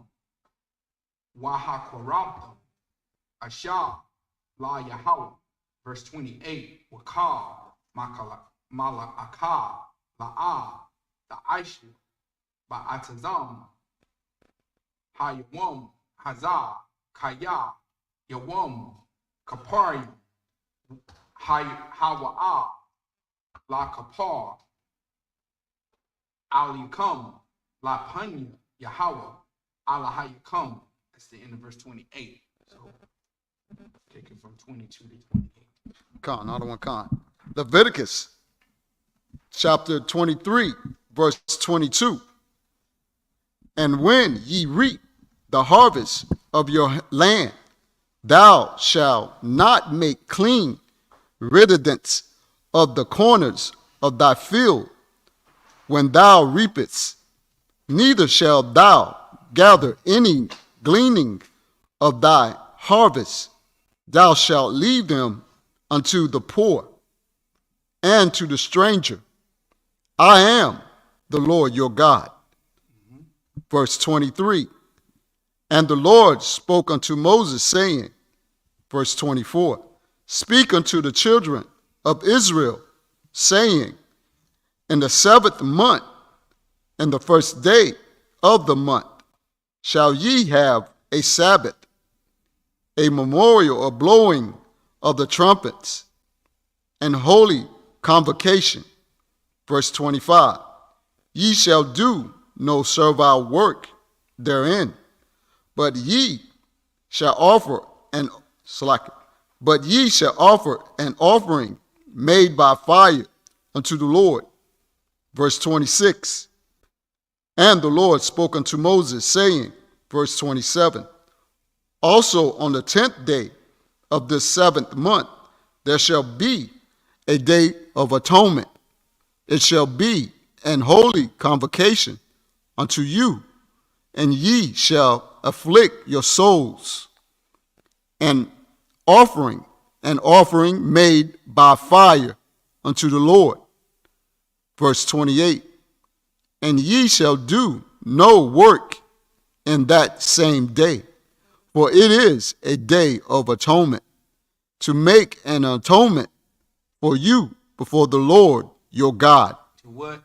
Wahakwarabtam, Ashah, La Yahweh. Verse 28, Wakal, Mala'akah, La'a, the I.S.U.P.K, Ba'atazam, Hayawam, Hazar, Kaya, Yawam, Kapari, Hawa'ah, La Kapar, I.S.U.P.K, Lapanya, Yahweh, I.S.U.P.K. That's the end of verse 28. So take it from 22 to 28. Another one. Leviticus chapter 23, verse 22. And when ye reap the harvest of your land, thou shalt not make clean residence of the corners of thy field when thou reapest, neither shalt thou gather any gleaning of thy harvest. Thou shalt leave them unto the poor and to the stranger. I am the Lord your God. Verse 23. And the Lord spoke unto Moses, saying, verse 24, speak unto the children of Israel, saying, in the 7th month, in the 1st day of the month, shall ye have a Sabbath, a memorial of blowing of the trumpets, and holy convocation. Verse 25, ye shall do no servile work therein, but ye shall offer an offering made by fire unto the Lord. Verse 26, and the Lord spoke unto Moses, saying, verse 27, also on the 10th day of this 7th month there shall be a day of atonement. It shall be an holy convocation unto you, and ye shall afflict your souls. An offering made by fire unto the Lord. Verse 28, and ye shall do no work in that same day, for it is a day of atonement, to make an atonement for you before the Lord your God. To what?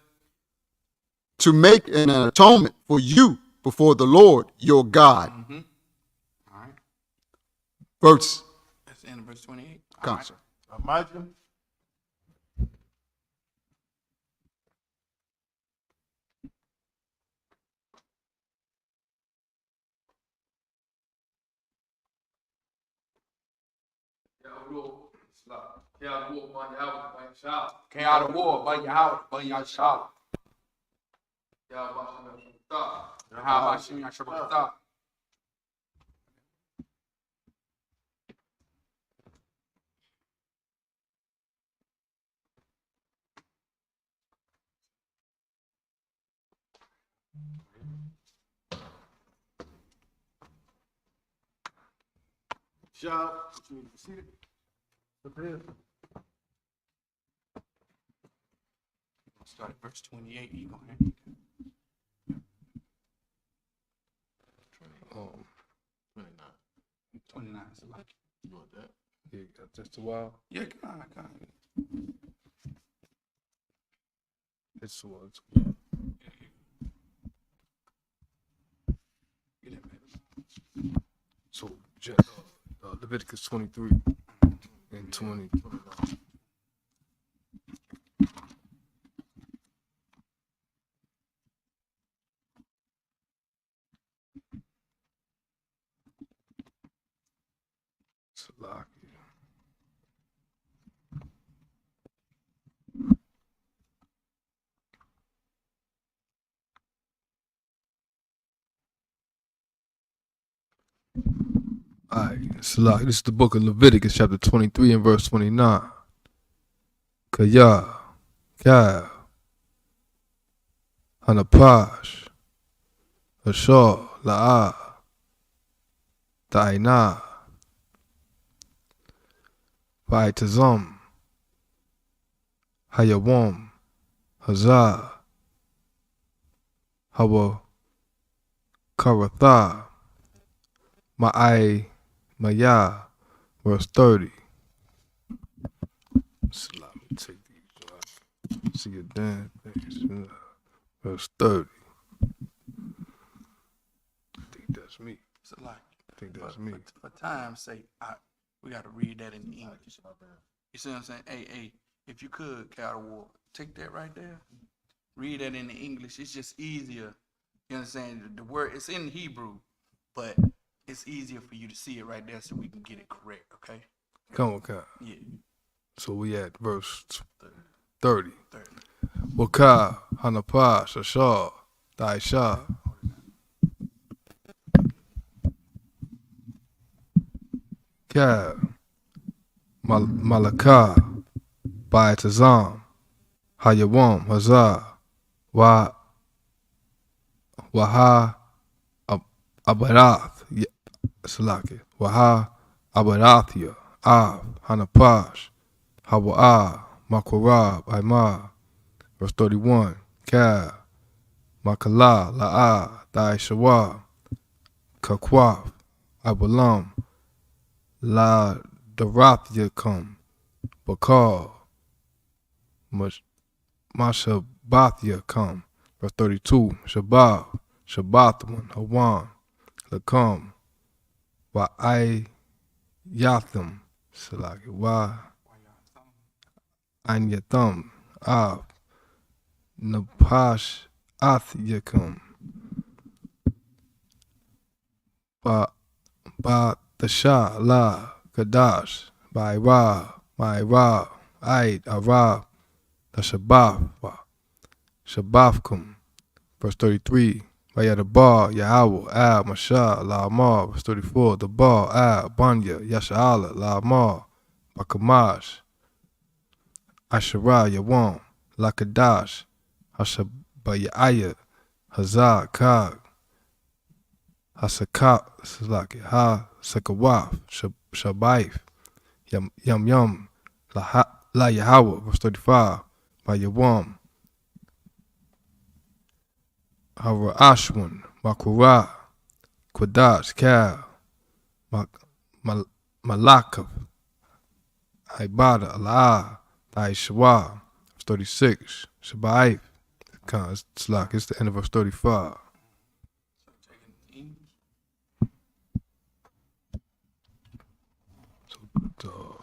To make an atonement for you before the Lord your God. Mm-hmm. All right. Verse. That's the end of verse 28. Right. Imagine. Came out of war, but Yahweh, but Yahshua. How about you, Yahshua? Shop. See it? Up here. Start at verse 28. You go ahead. 29. 29. So like, You want that? Yeah, just a while. yeah, come on. It's a while. Get it, baby. So, Leviticus 23 and 20. Salakia. All right, Salakia. This is the book of Leviticus, chapter 23 and verse 29. Kaya, Kal, Hanapash, Ashar, La'a, Ta'ina, Va'itazam, Hayawam, Hazah, Hawa, Karatha, Ma'ai, Maya, verse 30. So let me take these. See your damn things. Verse 30. I think that's me. So like, I think that's me. For time's sake, we got to read that in English. You see what I'm saying? Hey, if you could, Cattle War, take that right there. read that in the English. It's just easier. You understand? The word, it's in Hebrew, but it's easier for you to see it right there so we can get it correct, okay? Come on, Kai. Yeah. So we at verse 30. 30. Waka, Hanapa, Shashar, Daisha. Ka, Malaka, Baitazam, Hayawam, Hazar, Waha, Abarath, Salaki, Waha, Abarathia, Av, Hanapash, Hawa'a, Makorab, Aimar. Verse 31, Ka, Makala, La'a, Daishawa, Kakwaf, Abalam, La Darathiakum, Bakar, Mashabathiakum. Verse 32, Shabab, Shabathman, Hawan, Lakam, Wa'ai Yatham, Salaki, Wa Anyatham, Av, Napash Athyakum, Ba Tasha La Kadash, Baira, Aid, Arab, the Shabafkum. Verse 33, Vayadabar, Yahweh, Ab, Mashah, La Amar. Verse 34, the Bar, Ab, Banya, Yasha'ala, La Amar, Bakamash, Asherah, Yawam, La Kadash, Hashabayaya, Hazar, Kag, Hasakak, Ha Sakawaf, Shabaif, Yam, La Yahweh. Verse 35, by Yawam, Hara Ashwan, Makura, Quadash, Kal, Malakav, Ibada, Allah, Daishwa. Verse 36, Shabaif. It's the end of verse 35. So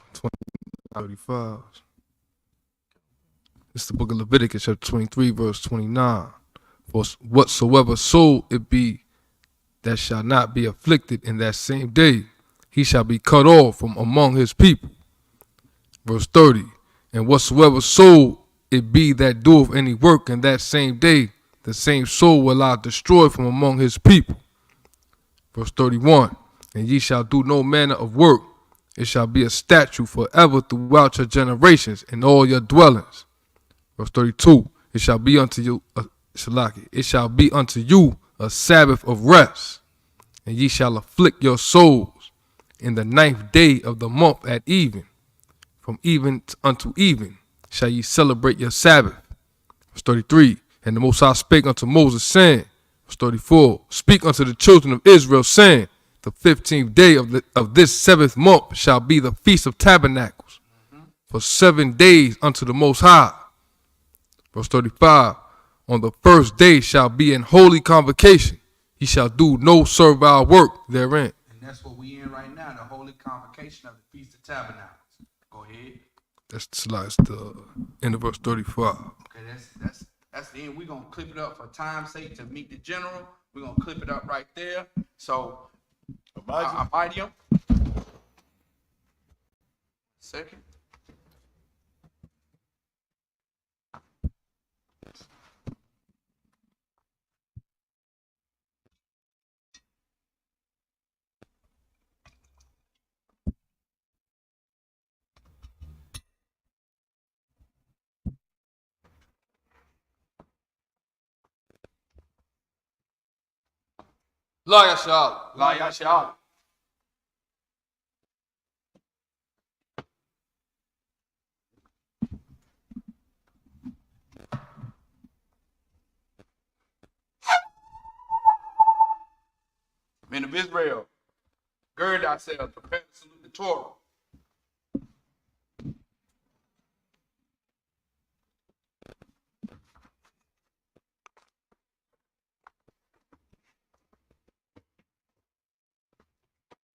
35. It's the book of Leviticus, chapter 23, verse 29. For whatsoever soul it be that shall not be afflicted in that same day, he shall be cut off from among his people. Verse 30. And whatsoever soul it be that doeth any work in that same day, the same soul will I destroy from among his people. Verse 31. And ye shall do no manner of work. It shall be a statute forever throughout your generations in all your dwellings. Verse 32. It shall be unto you, it shall be unto you a Sabbath of rest, and ye shall afflict your souls in the 9th day of the month at even. From even unto even shall ye celebrate your Sabbath. Verse 33. And the Most High spake unto Moses, saying, verse 34, speak unto the children of Israel, saying, the 15th day of this 7th month shall be the Feast of Tabernacles, for 7 days unto the Most High. Verse 35, on the first day shall be an holy convocation. He shall do no servile work therein. And that's what we in right now, the holy convocation of the Feast of Tabernacles. Go ahead. That's the end of verse 35. Okay, that's the end. We're going to clip it up for time's sake to meet the general. We're going to clip it up right there. So, Abadium. Second. La Yashal. La Yashal. Men of Israel, gird thyself, prepare to salute the Torah.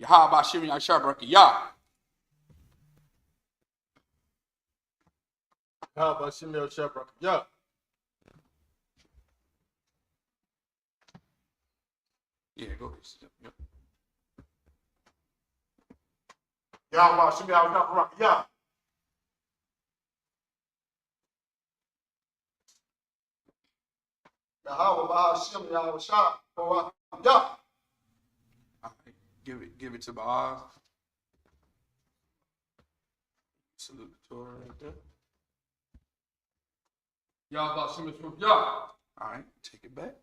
Yahweh Shimon Yahshua Yah. How about Shimei Shepherd? Yeah. Yeah, go ahead. Yep. Y'all should be out not rock. Yeah. I.S.U.P.K, yeah. All right. Give it to Baal. Salute the Torah right there. Yeah. All right, take it back.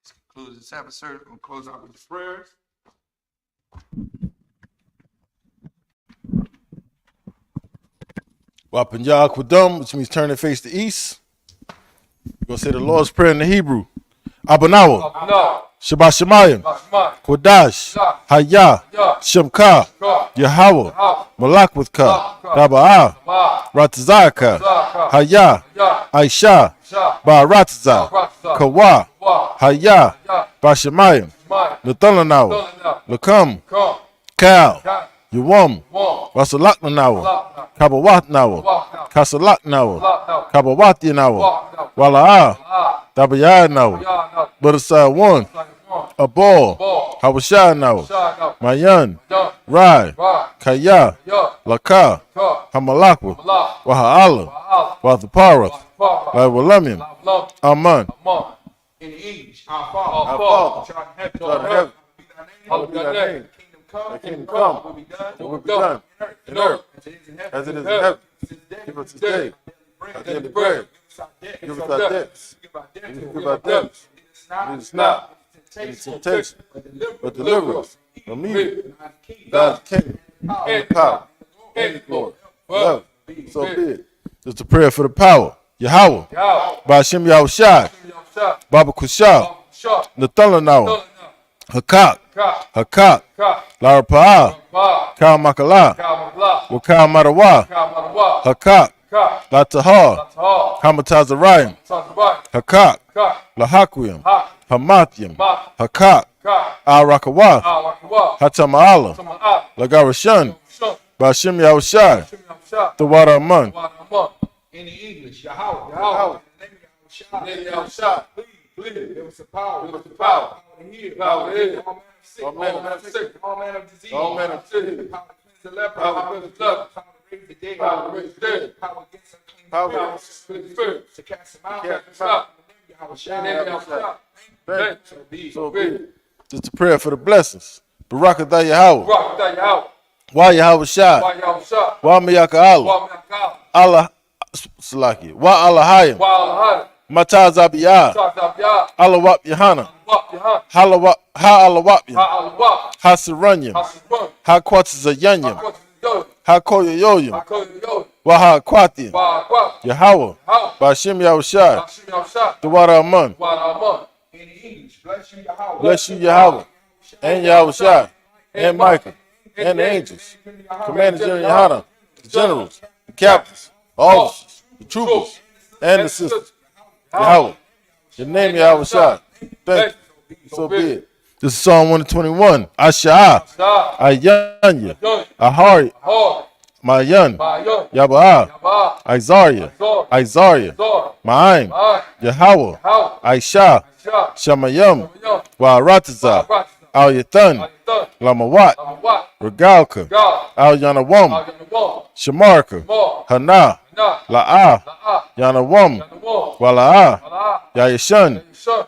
This concludes the Sabbath service. We'll close out with the prayers. Wapin Yahweh, which means turn and face the east. We're going to say the Lord's Prayer in the Hebrew. Abanawa, Shabbat Shemayim, Kodash, Hayah, Shemka, Yahweh, Malak with Ka, Daba'ah, Ratazaka, Hayah, Aisha, Ba'aratza, Kawa, Hayah, Bashemayim, Nathalanawa, Lakam, Kal, Yawam, Wasalaknanawa, Kabawatnawa, Kasalaknawa, Kabawatinawa, Wala'ah, Dabayanawa, Budasai one, a ball, Hawashanawa, Mayan, Rai, Kaya, Laka, Hamalakwa, Waha'ala, Wathaparath, Laiwalamim, Aman. In English, our Father, which art in heaven, hallowed be thy name. Thy kingdom come, will be done in earth as it is in heaven. Give us this day our daily bread. Give us our debts. Give our debts. Lead us not into temptation, but deliver us from evil. Thy is the kingdom, and the power, and the glory. Love. So be it. It's a prayer for the power. Yahweh, Ba'ashem Yahushai, Baba Kushah, Nathalanawa, Hakak, Lara Pa'ah, Kal Makala, Wakal Marawa, Hakak, La Tahar, Hamatazarayim, Hakak, Lahakwim, Hamathim, Hakak, Al Rakawa, Hatama'ala, Lagarashan, Ba'ashem Yahushai, the water among. In the English, Yahweh, name Yahushai, please, give us the power, power to heal, power to heal, all manner of sick, all manner of disease, all manner of disease, power to cleanse the leper, power to cleanse the blood, power to raise the dead, power to raise the dead, power against unclean spirits, to cast them out, Yahushai, So be it. Just a prayer for the blessings. Barakatah Yahweh. Wa Yahweh Shai. Wa Miyaka Allah. Allah Salaki. Wa Allahayim. Mataz Abiyah. Allah Wap Yahana. Ha Allah Wap Yam. Ha Saranyam. Ha Kwatzayanyam. Ha Koyoyoyam. Wa Ha Kwatim. Yahweh. Ba'ashem Yahushai. The water among. In English, bless you, Yahweh. Bless you, Yahweh. And Yahushai. And Michael. And the angels. Commander General Yohana. The generals. The captains. Officers. The troopers. And the sisters. Yahweh. Your name Yahushai. Thank you. So be it. This is Psalm 121. Asha'ah. Ayanya. Ahari. Mayan. Yaba'ah. Isaiah. Ma'aim. Yahweh. Aisha. Shamayam. Wa'arataza. Al Yathan. Lamawat. Regalka. Al Yanawam. Shamarka. Hana. La'ah. Yanawam. Wala'ah. Yayashan.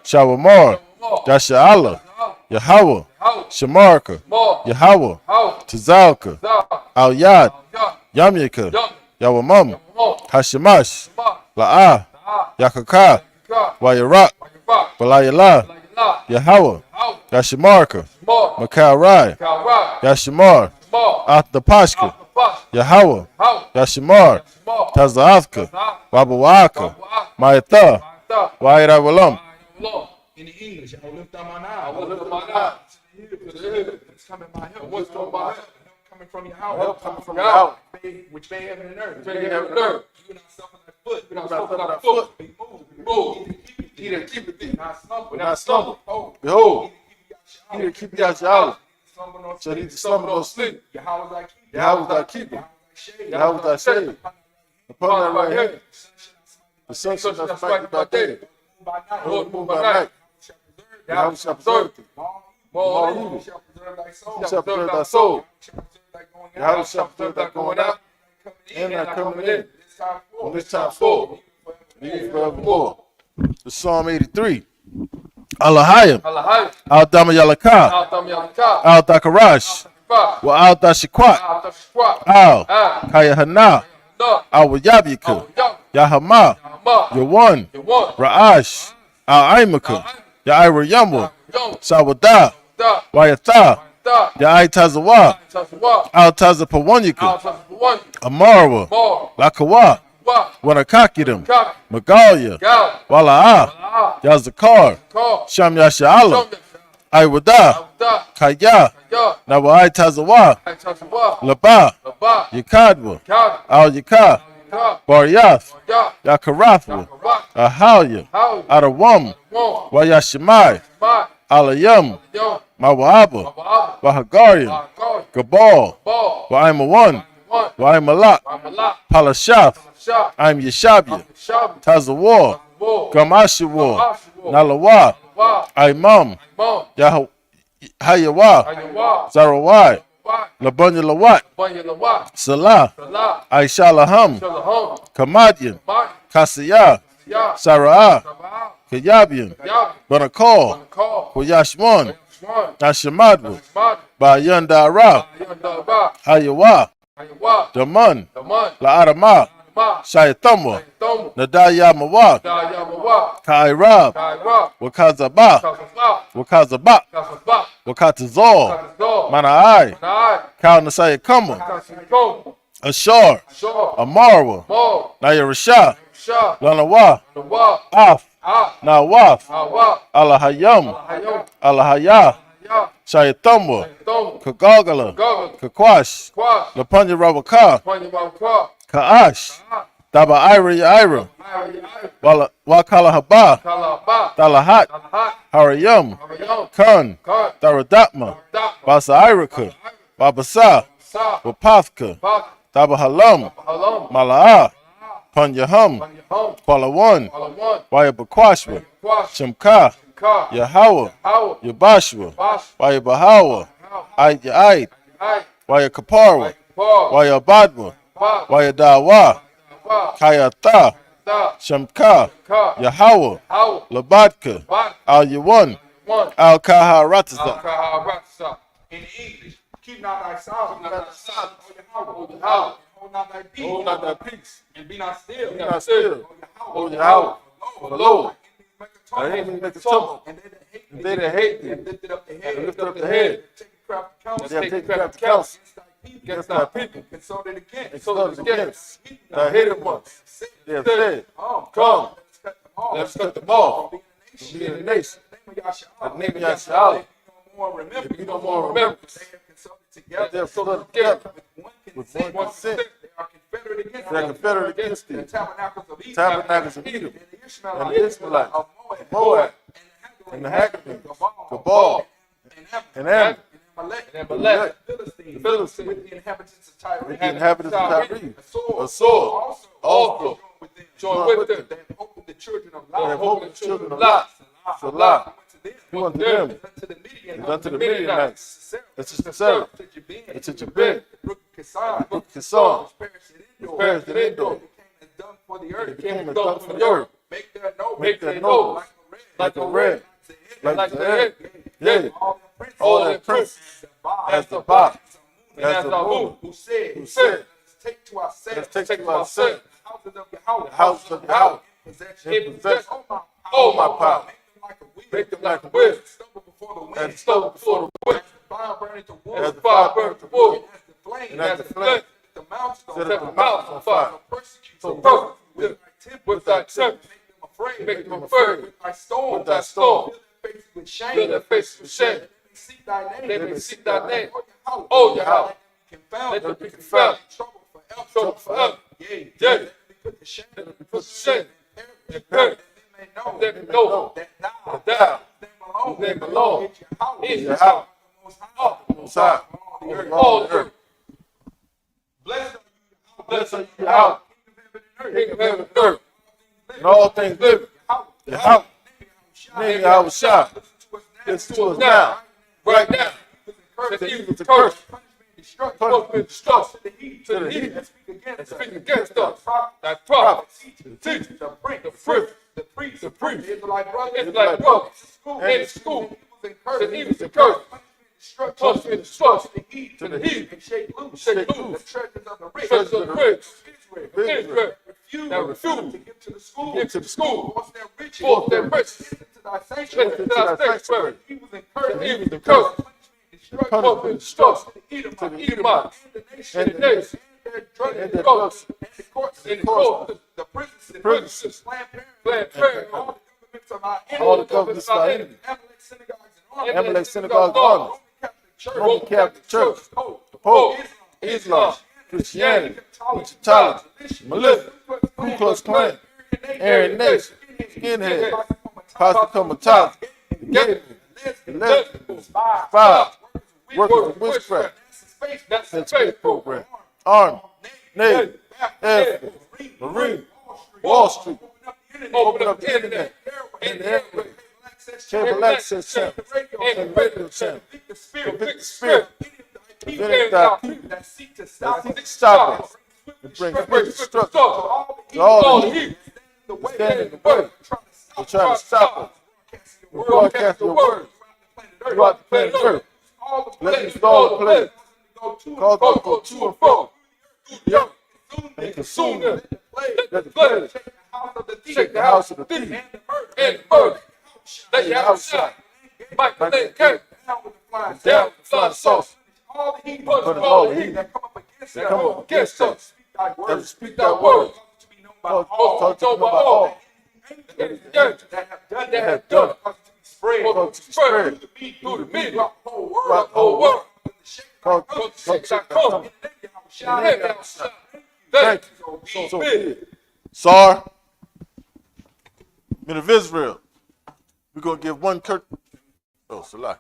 Shawamar. Yasha'ala. Yahweh. Shamarka. Yahweh. Tazalka. Al Yad. Yamyaka. Yawamam. Hashemash. La'ah. Yakaka. Wayarak. Balayala. Yahweh. Yashamarka. Makal Rai. Yashamar. Athapashka. Yahweh. Yashamar. Tazaathka. Wabawaka. Mayatha. Wayarawalam. In the English, I will lift up mine eye. I will lift up mine eye. It's coming my help. What's coming my help? Coming from your house. Help coming from your house. Which made heaven and earth. You not stuffing that foot. You not stuffing that foot. Be moved. He that keepeth thee. Not stumble. Behold, he that keep you out your house shall neither slumber nor sleep. Yahweh thy keeper. Yahweh thy shade. Upon thy right hand. The sun shall not smite thee by day, nor the moon by night. Yahweh shall preserve thee. From all evil. He shall preserve thy soul. Yahweh shall preserve thy going out and thy coming in. From this time forward, and even forevermore. The Psalm 83. Alahayim. Al Dama Yalaka. Al Dakarash. Wa Al Dashikwat. Al Kayahana. Al Wayabika. Yahama. Yawan. Ra'ash. Al Aimaka. Ya'ira Yamwa. Sawada. Wayatha. Ya'ai Tazawa. Al Tazapawanyika. Amarwa. Lakawa. Wanakakidam. Magalia. Wala'ah. Yazakar. Sham Yasha'ala. Aiwada. Kaya. Nawa'ai Tazawa. Laba. Yakadwa. Al Yaka. Baryath. Yakarathwa. Ahalia. Adawam. Wayashimai. Alayam. Mawaba. Wahagarian. Gabal. Wa'aimawan. Wa'aimalak. Palashath. I'm Yeshabia. Tazawar. Gamashiwar. Nalawa. Imam. Hayawa. Zarawai. Labunya Lawat. Salah. Aishalaham. Kamadian. Kasiyah. Sara'ah. Kayabian. Banakal. Koyashwan. Nashamadwa. Bayandara. Hayawa. Daman. La'adama. Shaitamwa. Nadaya Mawad. Kairab. Wakazaba. Wakazaba. Wakatazor. Manai. Kal Nasaya Kama. Ashar. Amarwa. Nayarasha. Lanawa. Af. Nawaf. Alahayam. Alahaya. Shaitamwa. Kagagala. Kakwash. Lapanya Rawaka. Ka'ash. Daba Ira. Wakala Haba. Dalahat. Harayam. Kun. Daradatma. Basa Iraka. Babasa. Wapathka. Daba Halam. Mala'a. Panyaham. Kwalawan. Wayabakwashwa. Shimka. Yahawa. Yabashwa. Wayabahawa. Ayat. Wayakaparwa. Wayabadwa. Wayadawa. Kayata. Shemka. Yahawa. Labadka. Al Yawan. Al Kaharatza. In English, keep not thy silence, hold not thy peace. Hold not thy peace. And be not still. Be not still. O Yahweh. For Lord. Thy enemies make a tumult. And And they that hate thee. have lifted up the head. And lift up the head. Take They have taken crafty counsel against thy people. consulted against. Exalted against thy hated ones. They have said, Come, let us cut them off from being a nation. At the name of Yahshua. If you no more remember, that they have consulted together with one consent. They are confederate against thee. The Tabernacles of Edom, and the Ishmaelites, Moab, and the Haggadah, Gabal, and Ammon, and Amalek, the Philistines, with the inhabitants of Tyre, with the inhabitants of Tyre, a sword, also, join with them. They have opened the children of They Lot. have opened the children of Lot. Salah, who unto them, and unto the Midianites, and to Sarah, and to Jabin, Kisan, perished in Endor. It became a dung for the earth. Make their nose like a red, like the head. Yea, all their princes, as the body, as the woman, who said, Let's take to let's take ourselves to ourselves the houses of Yahweh. the house of Yahweh, and possess all my power. Make them like a wheel, and stumble before the wind, as the fire burns the wood, and as the flame set up the mountains on fire. So perfect with thy temper, make them afraid with thy storm. Fill their faces with shame. They may seek thy name. Oh, Yahweh, let them be confounded. Trouble forever. Yea, let them be put to shame. And perish. They may know that thou, His name alone is your house. Most high. over all the earth. Blessed are you, out. King of heaven and earth. And all things living. Your house. Name I.S.U.P.K. Listen to us now. Right now. That he was the curse. Punishment, destruction to the heathen and speak against us. Thy prophets, the teachers, the priests, the priests, Israelite brothers, in the school, that he was the curse. Punishment, destruction to the heathen, shake loose the treasures of the rich, Israel, that refused to give to the school, force their riches into thy sanctuary. He was the curse. Punishment, destruction to the Edomites and the nation, and the drugs, and the courts, the prisons, Planned Parenthood, all the governments of our enemies, Amalek synagogues, armies, Roman Catholic Church, the Pope, Islam, Christianity, Egyptology, Melissa, Ku Klux Klan, Aryan Nation, Skinhead, Pasta Comatology, the lesbians, spies, workers of witchcraft, that's the space program, Army, Navy, Air Force, Marine, Wall Street, open up the internet, and the airway, cable access channel, and radio channel, convict the spirit, prevent thy people that seek to stop us, and bring swift destruction to all the heathens that stand in the way, to try to stop us, and broadcast your word throughout the planet Earth. Let us all the places, cause them to go to and fro, and consume them. Let the plague shake the house of the thief and the murder. Let your house shine. Michael Lane came down with the flying sauce. Punish all the heathen that come up against us. That speak thy word. Talk to know by all. That have done it. Spread through the media, throughout the whole world. Thank you. So big. Sar, men of Israel, we're going to give one Oh, Salah.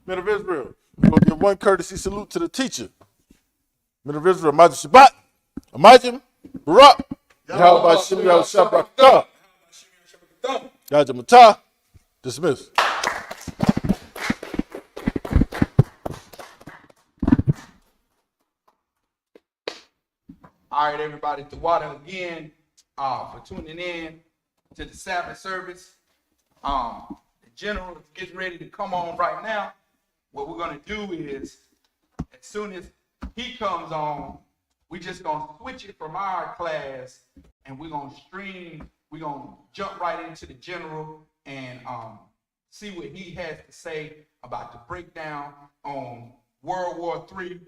Men of Israel, we're going to give one courtesy salute to the teacher. Men of Israel, Majid Shabbat, Amajim, Barak, Yahweh Shem Yahweh Shabbat, Yahweh Matah, dismiss. All right, everybody, to water again for tuning in to the Sabbath service. The general is getting ready to come on right now. What we're going to do is, as soon as he comes on, we just going to switch it from our class, and we're going to stream, we're going to jump right into the general and see what he has to say about the breakdown on World War III.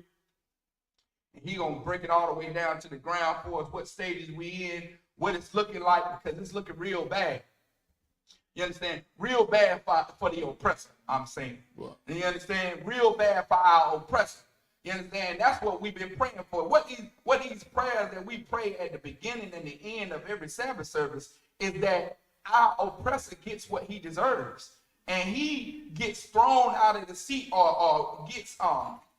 And he gonna break it all the way down to the ground for us, what stages we in, what it's looking like, because it's looking real bad. You understand? Real bad for the oppressor, I'm saying. What? And you understand? Real bad for our oppressor. You understand? That's what we've been praying for. What these prayers that we pray at the beginning and the end of every Sabbath service is that our oppressor gets what he deserves. And he gets thrown out of the seat or gets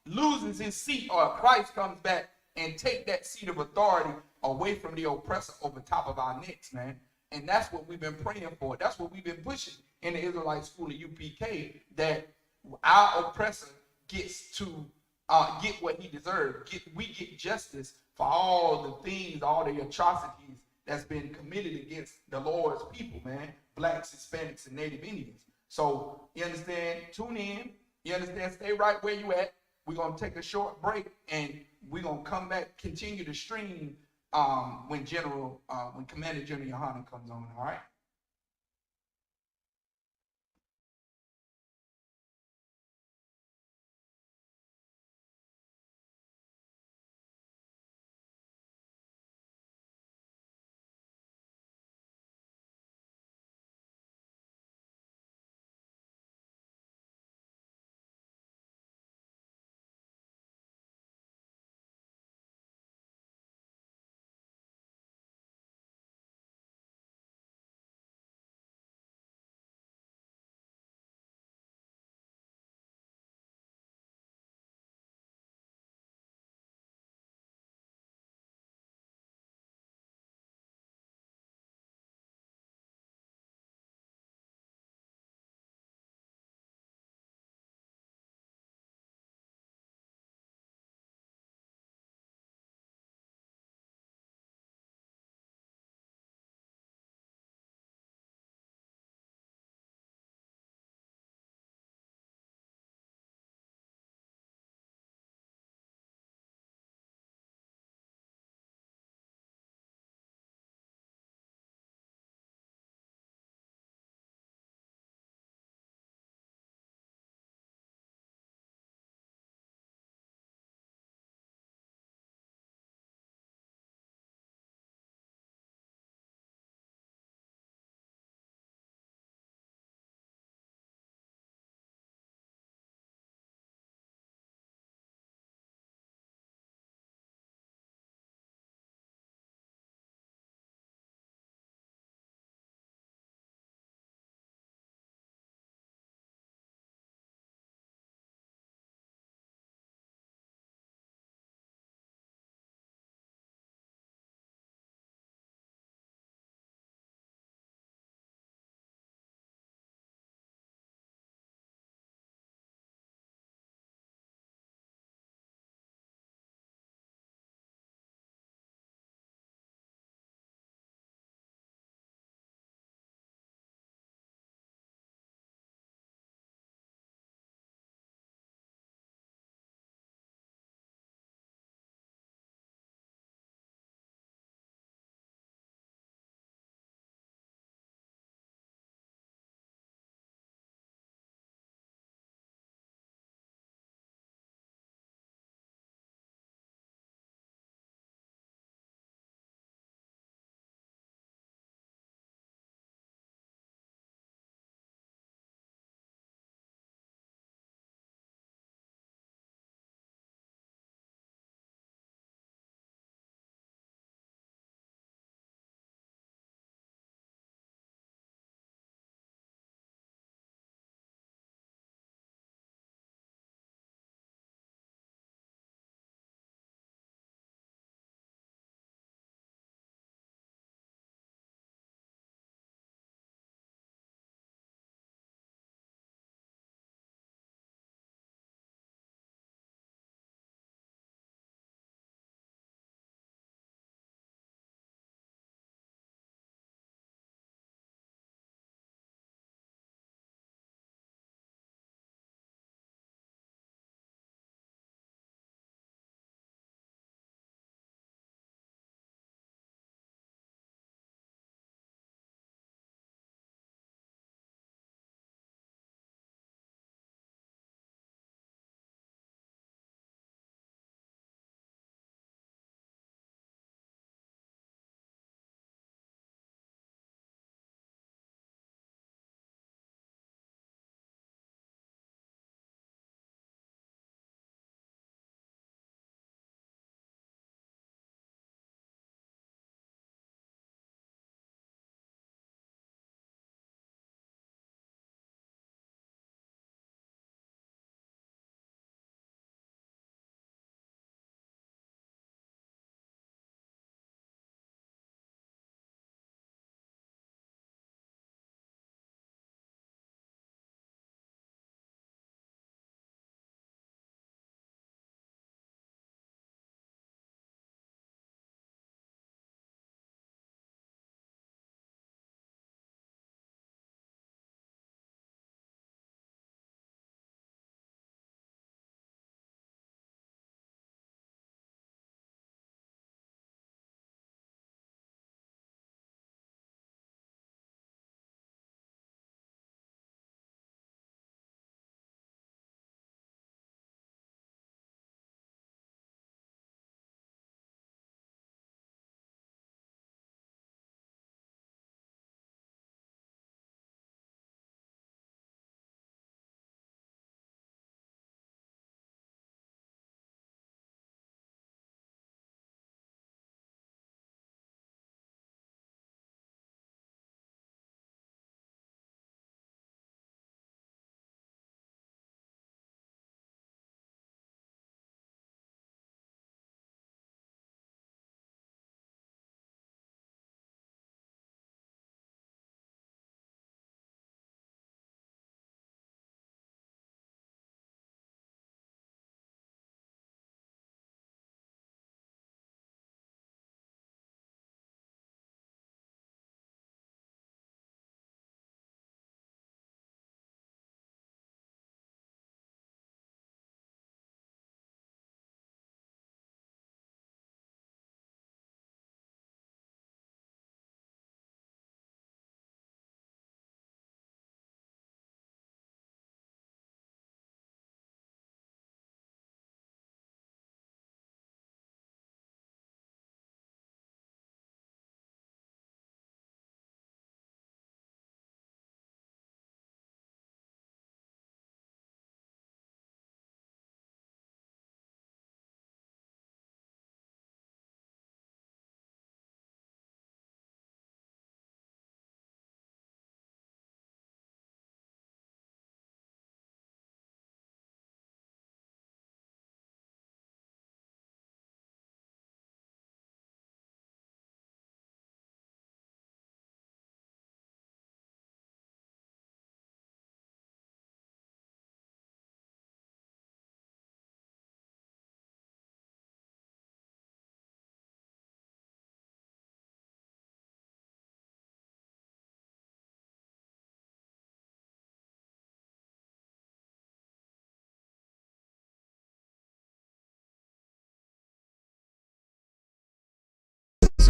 loses his seat, or Christ comes back and take that seat of authority away from the oppressor over top of our necks, man. And that's what we've been praying for. That's what we've been pushing in the Israelite school of I.S.U.P.K, that our oppressor gets to get what he deserves. We get justice for all the things, all the atrocities that's been committed against the Lord's people, man. Blacks, Hispanics, and Native Indians. So, you understand? Tune in. You understand? Stay right where you at. We're going to take a short break, and we're going to come back, continue to stream when Commander General Yohanan comes on, all right?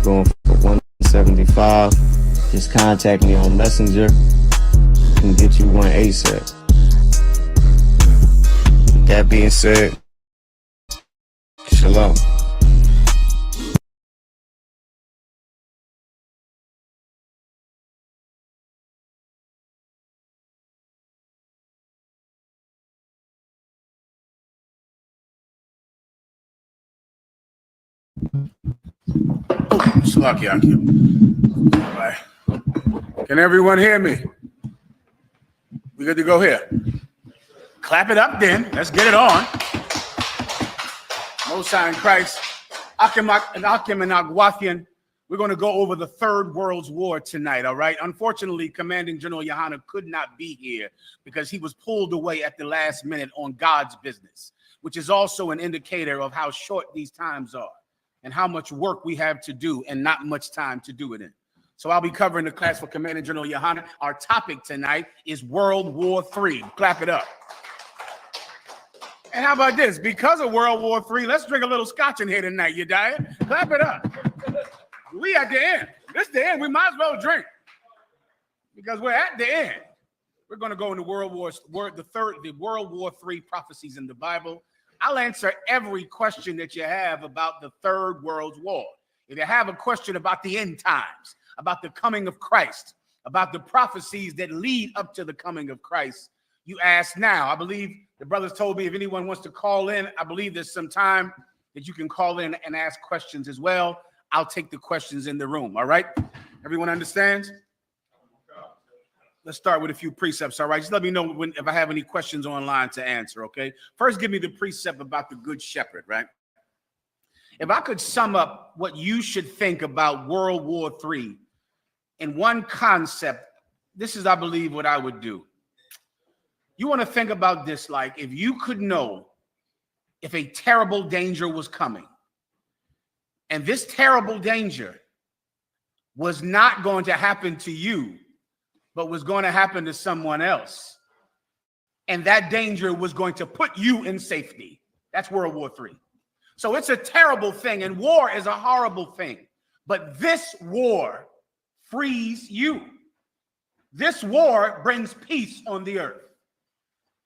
going for 175. Just contact me on Messenger. I can get you one ASAP. That being said, shalom. Right. Can everyone hear me? We good to go here? Clap it up then. Let's get it on. Most High in Christ. Akim and Agwathian. We're going to go over the Third World War tonight, all right? Unfortunately, Commanding General Yohana could not be here because he was pulled away at the last minute on God's business, which is also an indicator of how short these times are and how much work we have to do and not much time to do it in. So I'll be covering the class for Commanding General Yohana. Our topic tonight is World War III. Clap it up. And how about this? Because of World War III, let's drink a little scotch in here tonight, you diet. Clap it up. We at the end. This the end. We might as well drink because we're at the end. We're going to go into World War III prophecies in the Bible. I'll answer every question that you have about the Third World War. If you have a question about the end times, about the coming of Christ, about the prophecies that lead up to the coming of Christ, you ask now. I believe the brothers told me if anyone wants to call in, I believe there's some time that you can call in and ask questions as well. I'll take the questions in the room, all right? Everyone understands? Let's start with a few precepts, all right? Just let me know if I have any questions online to answer, okay? First, give me the precept about the Good Shepherd, right? If I could sum up what you should think about World War III in one concept, this is, I believe, what I would do. You want to think about this like if you could know if a terrible danger was coming, and this terrible danger was not going to happen to you, but was going to happen to someone else, and that danger was going to put you in safety. That's World War III. So it's a terrible thing, and war is a horrible thing. But this war frees you. This war brings peace on the earth.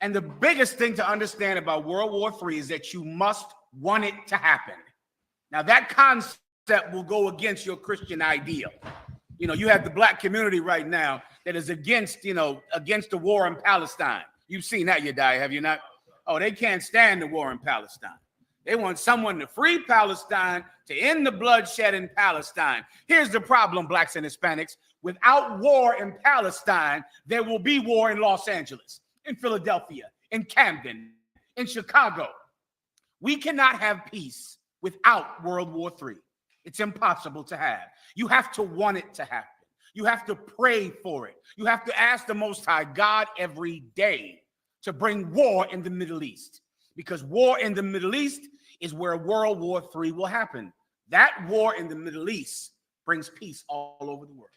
And the biggest thing to understand about World War III is that you must want it to happen. Now, that concept will go against your Christian ideal. You know, you have the black community right now that is against the war in Palestine. You've seen that, Yedai, have you not? Oh, they can't stand the war in Palestine. They want someone to free Palestine, to end the bloodshed in Palestine. Here's the problem, blacks and Hispanics. Without war in Palestine, there will be war in Los Angeles, in Philadelphia, in Camden, in Chicago. We cannot have peace without World War III. It's impossible to have. You have to want it to happen. You have to pray for it. You have to ask the Most High God every day to bring war in the Middle East, because war in the Middle East is where World War III will happen. That war in the Middle East brings peace all over the world.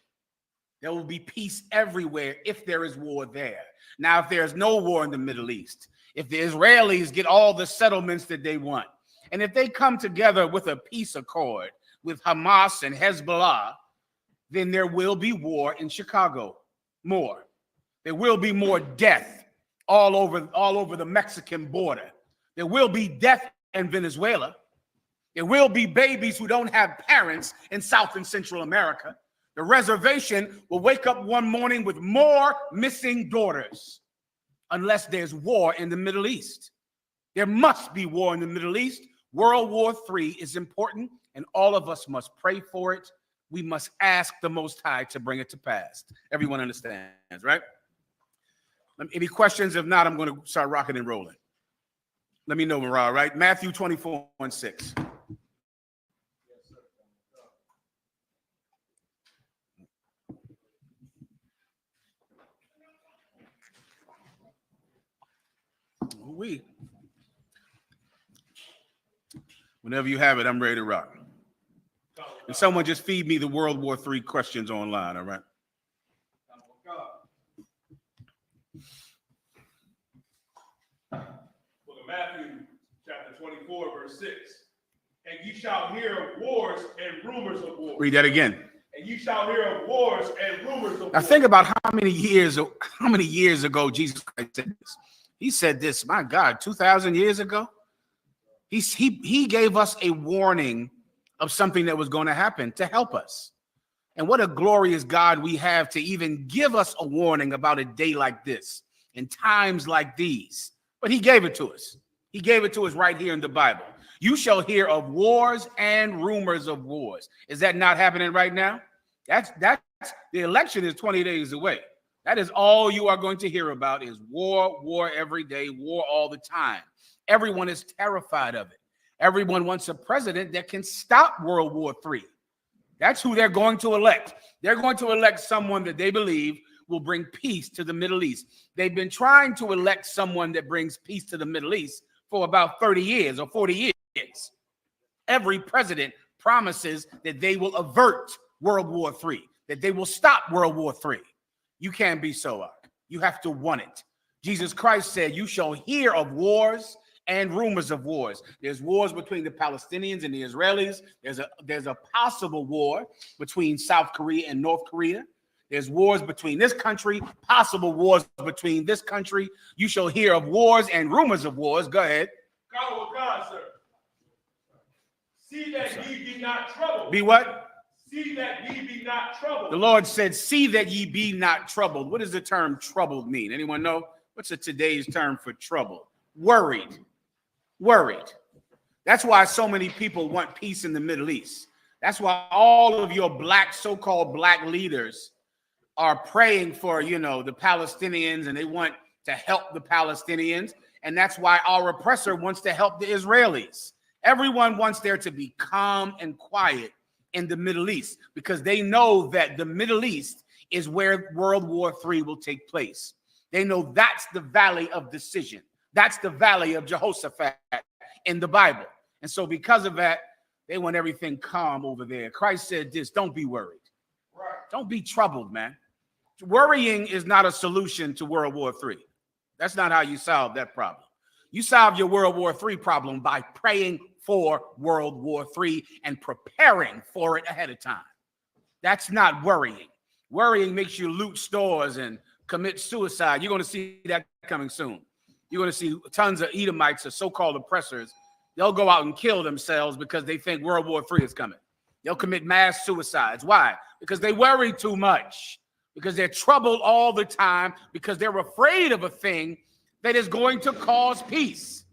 There will be peace everywhere if there is war there. Now, if there's no war in the Middle East, if the Israelis get all the settlements that they want, and if they come together with a peace accord with Hamas and Hezbollah, then there will be war in Chicago. More. There will be more death all over the Mexican border. There will be death in Venezuela. There will be babies who don't have parents in South and Central America. The reservation will wake up one morning with more missing daughters unless there's war in the Middle East. There must be war in the Middle East. World War III is important, and all of us must pray for it. We must ask the Most High to bring it to pass. Everyone understands, right? Any questions? If not, I'm going to start rocking and rolling. Let me know, Marah, right? Matthew 24:6. Whenever you have it, I'm ready to rock. And someone just feed me the World War III questions online, all right? Book of Matthew, chapter 24, verse 6. And you shall hear of wars and rumors of wars. Read that again. And you shall hear of wars and rumors of Now wars. think about how many years ago Jesus Christ said this. He said this, my God, 2,000 years ago. He gave us a warning of something that was going to happen to help us. And what a glorious God we have to even give us a warning about a day like this and times like these. But he gave it to us. He gave it to us right here in the Bible. You shall hear of wars and rumors of wars. Is that not happening right now? That's the election is 20 days away. That is all you are going to hear about is war every day, war all the time. Everyone is terrified of it. Everyone wants a president that can stop World War III. That's who they're going to elect. They're going to elect someone that they believe will bring peace to the Middle East. They've been trying to elect someone that brings peace to the Middle East for about 30 years or 40 years. Every president promises that they will avert World War III, that they will stop World War III. You can't be so up. You have to want it. Jesus Christ said, you shall hear of wars and rumors of wars. There's wars between the Palestinians and the Israelis. There's a possible war between South Korea and North Korea. There's wars between this country, possible wars between this country. You shall hear of wars and rumors of wars. Go ahead. God, sir. See that ye be not troubled. Be what? See that ye be not troubled. The Lord said, see that ye be not troubled. What does the term troubled mean? Anyone know? What's today's term for trouble? Worried. Worried. That's why so many people want peace in the Middle East. That's why all of your so-called black leaders are praying for, the Palestinians, and they want to help the Palestinians. And that's why our oppressor wants to help the Israelis. Everyone wants there to be calm and quiet in the Middle East because they know that the Middle East is where World War III will take place. They know that's the valley of decision. That's the valley of Jehoshaphat in the Bible. And so because of that, they want everything calm over there. Christ said this, don't be worried. Right. Don't be troubled, man. Worrying is not a solution to World War III. That's not how you solve that problem. You solve your World War III problem by praying for World War III and preparing for it ahead of time. That's not worrying. Worrying makes you loot stores and commit suicide. You're going to see that coming soon. You're going to see tons of Edomites or so-called oppressors. They'll go out and kill themselves because they think World War III is coming. They'll commit mass suicides. Why? Because they worry too much. Because they're troubled all the time. Because they're afraid of a thing that is going to cause peace.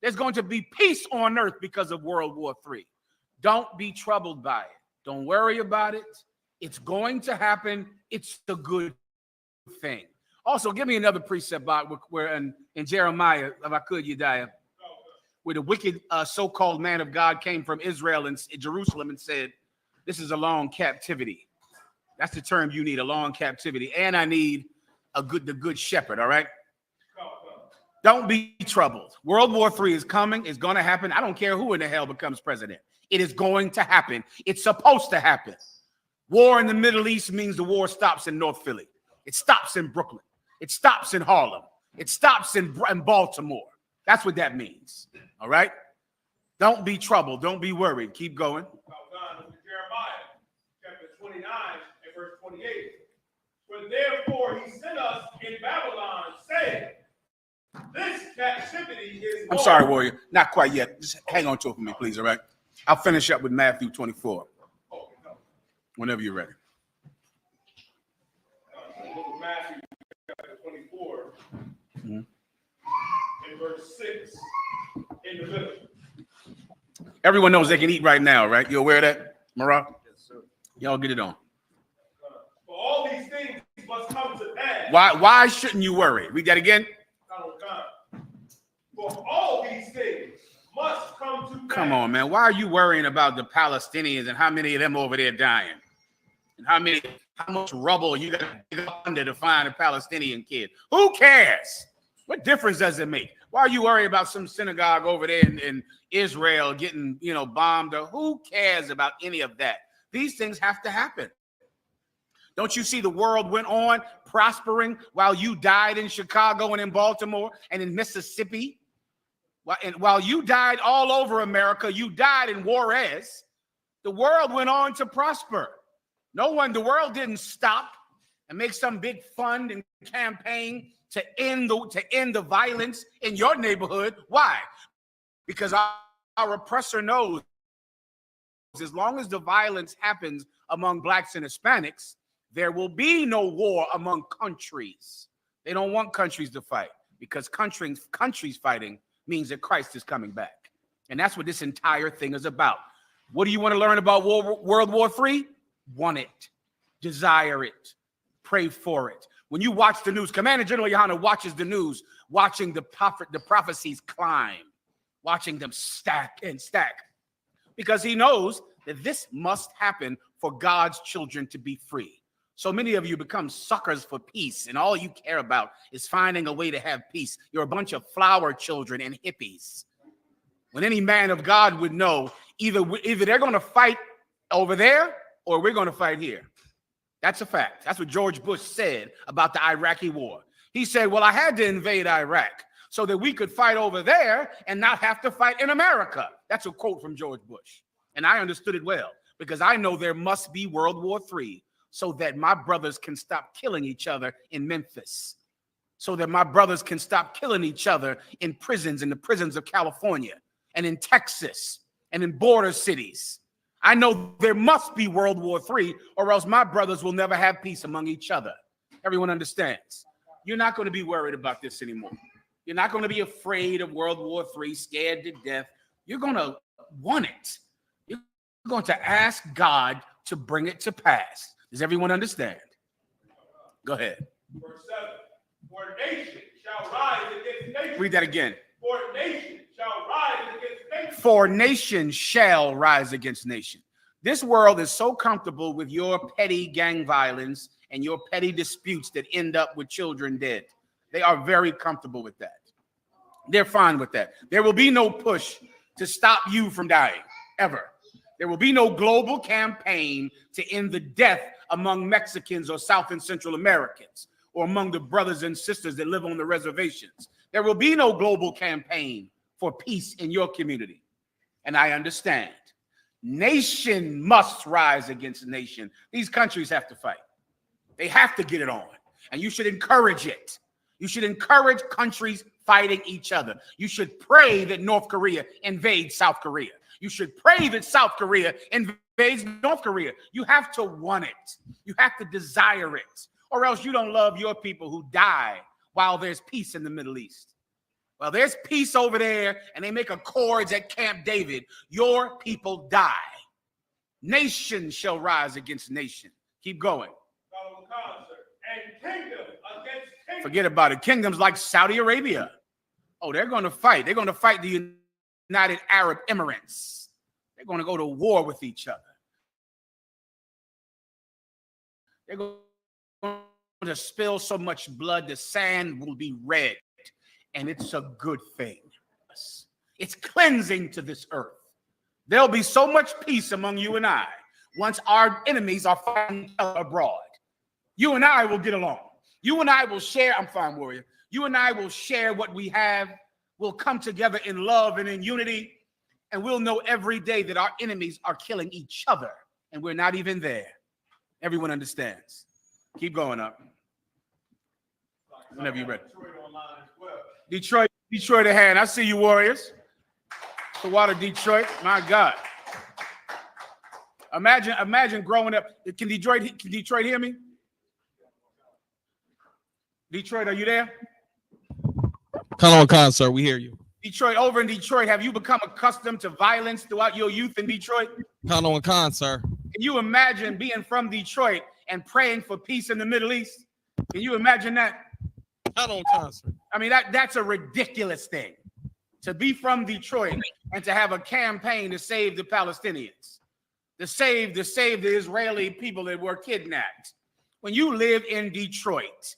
There's going to be peace on earth because of World War III. Don't be troubled by it. Don't worry about it. It's going to happen. It's a good thing. Also, give me another precept, Bob, where in Jeremiah, if I could, Yediah, where the wicked so-called man of God came from Israel and Jerusalem and said, this is a long captivity. That's the term you need, a long captivity. And I need the good shepherd, all right? Don't be troubled. World War III is coming. It's going to happen. I don't care who in the hell becomes president. It is going to happen. It's supposed to happen. War in the Middle East means the war stops in North Philly. It stops in Brooklyn. It stops in Harlem. It stops in Baltimore. That's what that means. All right? Don't be troubled. Don't be worried. Keep going. Jeremiah chapter 29 and verse 28. For therefore he sent us in Babylon, saying, this captivity is I'm sorry, Warrior. Not quite yet. Just hang on to it for me, please. All right? I'll finish up with Matthew 24. Whenever you're ready. Matthew chapter 24 and verse 6 in the middle. Everyone knows they can eat right now, right? You aware of that, Marah? Yes, sir. Y'all get it on. For all these things must come to pass. Why shouldn't you worry? Read that again. For all these things must come to pass. Come on, man. Why are you worrying about the Palestinians and how many of them over there dying? And how much rubble you got to dig up under to find a Palestinian kid? Who cares? What difference does it make? Why are you worried about some synagogue over there in Israel getting, bombed? Or who cares about any of that? These things have to happen. Don't you see the world went on prospering while you died in Chicago and in Baltimore and in Mississippi? While you died all over America, you died in Juarez, the world went on to prosper. The world didn't stop and make some big fund and campaign to end the violence in your neighborhood. Why? Because our oppressor knows as long as the violence happens among blacks and Hispanics, there will be no war among countries. They don't want countries to fight, because countries fighting means that Christ is coming back. And that's what this entire thing is about. What do you want to learn about World War III? Want it, desire it, pray for it. When you watch the news, Commander General Yohana watches the news, watching the prophecies climb, watching them stack and stack, because he knows that this must happen for God's children to be free. So many of you become suckers for peace, and all you care about is finding a way to have peace. You're a bunch of flower children and hippies. When any man of God would know, either they're going to fight over there or we're going to fight here. That's a fact. That's what George Bush said about the Iraqi war. He said, well, I had to invade Iraq so that we could fight over there and not have to fight in America. That's a quote from George Bush. And I understood it well, because I know there must be World War III so that my brothers can stop killing each other in Memphis, so that my brothers can stop killing each other in prisons, in the prisons of California and in Texas and in border cities. I know there must be World War III, or else my brothers will never have peace among each other. Everyone understands. You're not going to be worried about this anymore. You're not going to be afraid of World War III, scared to death. You're going to want it. You're going to ask God to bring it to pass. Does everyone understand? Go ahead. Verse 7. For nation shall rise against nation. Read that again. For nation shall rise against nation. For nation shall rise against nation. This world is so comfortable with your petty gang violence and your petty disputes that end up with children dead. They are very comfortable with that. They're fine with that. There will be no push to stop you from dying, ever. There will be no global campaign to end the death among Mexicans or South and Central Americans, or among the brothers and sisters that live on the reservations. There will be no global campaign for peace in your community. And I understand. Nation must rise against nation. These countries have to fight. They have to get it on. And you should encourage it. You should encourage countries fighting each other. You should pray that North Korea invades South Korea. You should pray that South Korea invades North Korea. You have to want it. You have to desire it. Or else you don't love your people who die while there's peace in the Middle East. Well, there's peace over there, and they make accords at Camp David. Your people die. Nation shall rise against nation. Keep going. And kingdom against kingdom. Forget about it. Kingdoms like Saudi Arabia. Oh, they're going to fight. They're going to fight the United Arab Emirates. They're going to go to war with each other. They're going to spill so much blood, the sand will be red. And it's a good thing. It's cleansing to this earth. There'll be so much peace among you and I once our enemies are fighting abroad. You and I will get along. You and I will share. I'm fine, warrior. You and I will share what we have. We'll come together in love and in unity. And we'll know every day that our enemies are killing each other. And we're not even there. Everyone understands. Keep going up. Whenever you're ready. Detroit ahead. I see you, warriors. The water, Detroit. My God. Imagine growing up. Can Detroit hear me? Detroit, are you there? Con, sir, we hear you. Detroit, over in Detroit, have you become accustomed to violence throughout your youth in Detroit? Con, sir. Can you imagine being from Detroit and praying for peace in the Middle East? Can you imagine that? Con, sir. I mean, that's a ridiculous thing. To be from Detroit and to have a campaign to save the Palestinians, to save the Israeli people that were kidnapped. When you live in Detroit,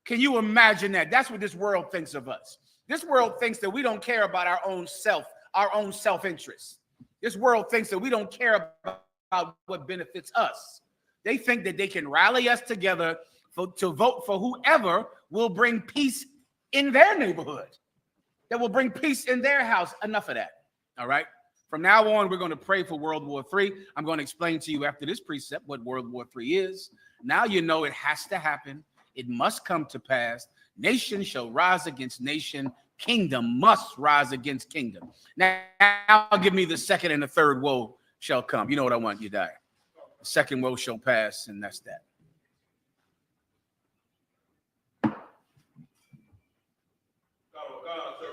can you imagine that? That's what this world thinks of us. This world thinks that we don't care about our own self-interest. This world thinks that we don't care about what benefits us. They think that they can rally us together to vote for whoever will bring peace in their neighborhood. that will bring peace in their house. Enough of that. All right. From now on, we're going to pray for World War III. I'm going to explain to you after this precept what World War III is. Now you know it has to happen. It must come to pass. Nation shall rise against nation. Kingdom must rise against kingdom. Now give me the second and the third woe shall come. You know what I want, you die. The second woe shall pass, and that's that. So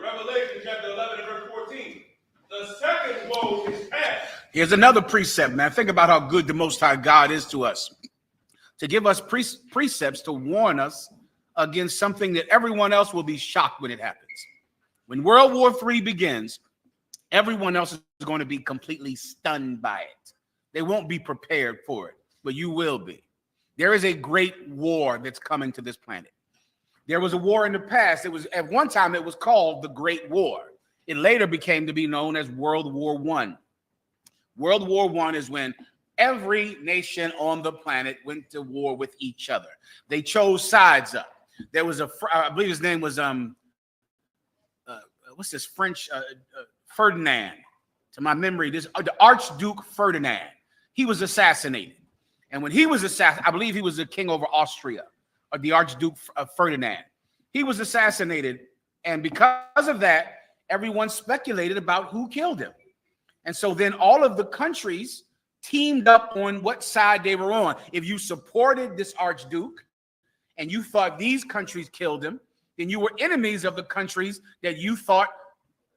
Revelation chapter 11 and verse 14. The second woe is past. Here's another precept, man. Think about how good the Most High God is to us. To give us precepts to warn us against something that everyone else will be shocked when it happens. When World War III begins, everyone else is going to be completely stunned by it. They won't be prepared for it, but you will be. There is a great war that's coming to this planet. There was a war in the past. It was at one time it was called the Great War. It later became to be known as World War I. World War I is when every nation on the planet went to war with each other. They chose sides up. There was I believe his name was what's this French Ferdinand. To my memory, the Archduke Ferdinand. He was assassinated, and when he was assassinated, I believe he was the king over Austria, or the Archduke Ferdinand. He was assassinated, and because of that, everyone speculated about who killed him. And so then all of the countries teamed up on what side they were on. If you supported this Archduke and you thought these countries killed him, then you were enemies of the countries that you thought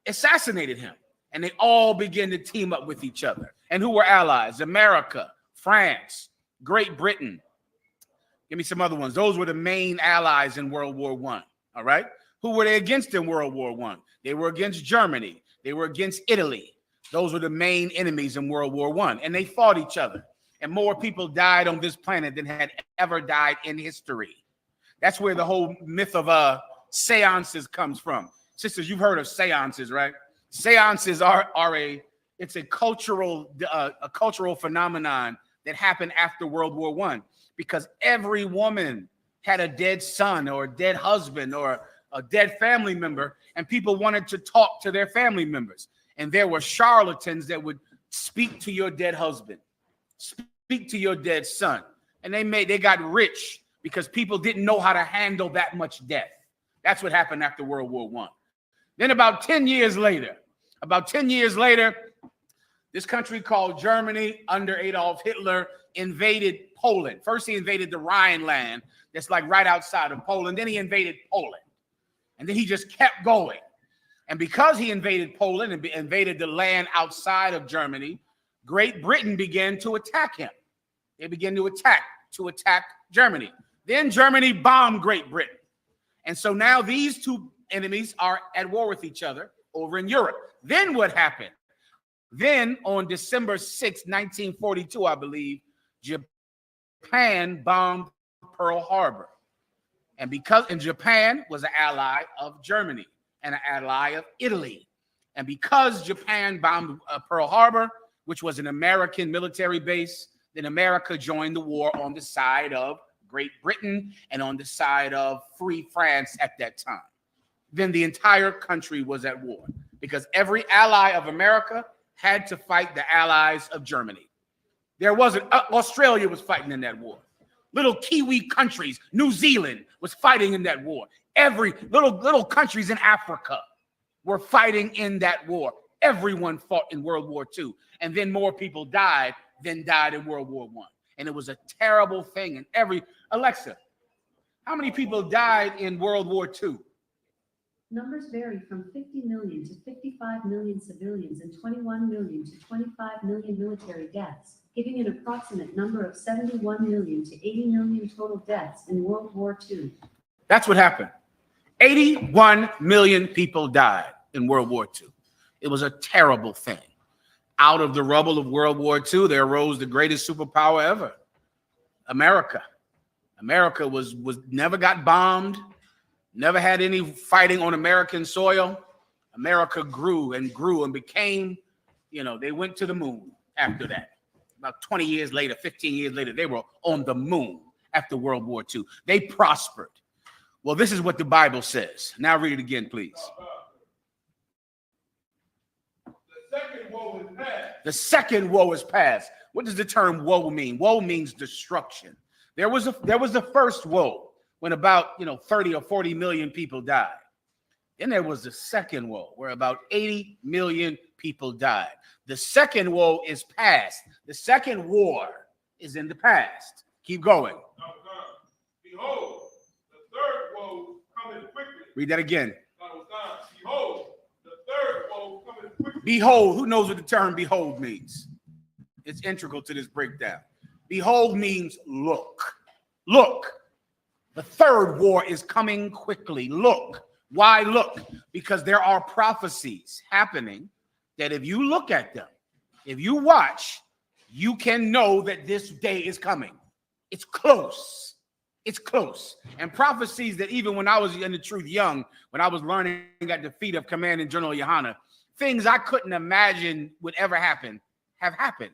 assassinated him. And they all began to team up with each other. And who were allies? America, France, Great Britain. Give me some other ones. Those were the main allies in World War I. All right. Who were they against in World War I? They were against Germany. They were against Italy. Those were the main enemies in World War I. And they fought each other. And more people died on this planet than had ever died in history. That's where the whole myth of seances comes from. Sisters, you've heard of seances, right? Seances are a cultural phenomenon that happened after World War I, because every woman had a dead son or a dead husband or a dead family member, and people wanted to talk to their family members. And there were charlatans that would speak to your dead husband, speak to your dead son. And they got rich because people didn't know how to handle that much death. That's what happened after World War I. Then about 10 years later, this country called Germany under Adolf Hitler invaded Poland. First, he invaded the Rhineland, that's like right outside of Poland. Then he invaded Poland. And then he just kept going. And because he invaded Poland and invaded the land outside of Germany, Great Britain began to attack him. They began to attack Germany. Then Germany bombed Great Britain. And so now these two enemies are at war with each other over in Europe. Then what happened? Then on December 6, 1942, I believe, Japan bombed Pearl Harbor. And Japan was an ally of Germany and an ally of Italy. And because Japan bombed Pearl Harbor, which was an American military base, then America joined the war on the side of Great Britain and on the side of Free France at that time. Then the entire country was at war because every ally of America had to fight the allies of Germany. There wasn't, Australia was fighting in that war. Little Kiwi countries, New Zealand was fighting in that war. Every little countries in Africa were fighting in that war. Everyone fought in World War II. And then more people died than died in World War I. And it was a terrible thing. And Alexa, how many people died in World War II? Numbers vary from 50 million to 55 million civilians and 21 million to 25 million military deaths, giving an approximate number of 71 million to 80 million total deaths in World War II. That's what happened. 81 million people died in World War II. It was a terrible thing. Out of the rubble of World War II, there arose the greatest superpower ever, America. America was never got bombed. Never had any fighting on American soil. America grew and grew and became, they went to the moon after that. About 20 years later, 15 years later, they were on the moon after World War II. They prospered. Well, this is what the Bible says. Now read it again, please. The second woe is past. What does the term woe mean? Woe means destruction. There was the first woe when about 30 or 40 million people died. Then there was the second woe where about 80 million people died. The second woe is past. The second war is in the past. Keep going. Behold, the third woe coming quickly. Read that again. Behold, the third woe coming quickly. Behold, who knows what the term behold means? It's integral to this breakdown. Behold means look. Look. The third war is coming quickly. Look. Why look? Because there are prophecies happening that if you look at them, if you watch, you can know that this day is coming. It's close. It's close. And prophecies that even when I was in the truth young, when I was learning at the feet of Commanding General Yohana, things I couldn't imagine would ever happen have happened.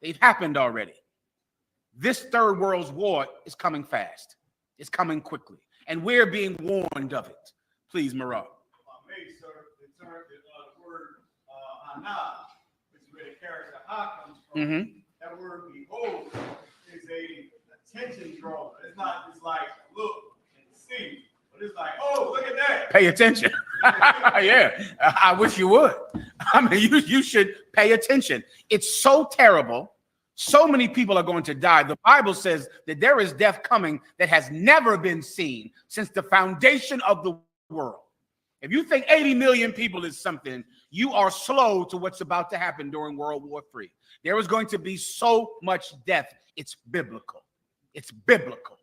They've happened already. This third world's war is coming fast. It's coming quickly. And we're being warned of it. Please, Marah. The word Hana, which is where the character Ha comes from. That word behold is a attention drawer. It's not just like look and see, but it's like, oh, look at that. Pay attention. Yeah, I wish you would. I mean, you should pay attention. It's so terrible. So many people are going to die. The Bible says that there is death coming that has never been seen since the foundation of the world. If you think 80 million people is something, you are slow to what's about to happen during World War III. There is going to be so much death. It's biblical. It's biblical.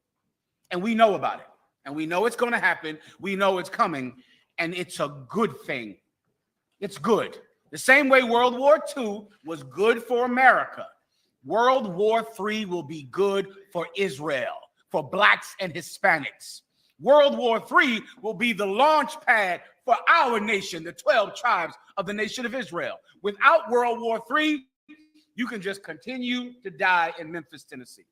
And we know about it. And we know it's going to happen. We know it's coming. And it's a good thing. It's good. The same way World War II was good for America, World War III will be good for Israel, for blacks and Hispanics. World War III will be the launch pad for our nation, the 12 tribes of the nation of Israel. Without World War III, you can just continue to die in Memphis, Tennessee.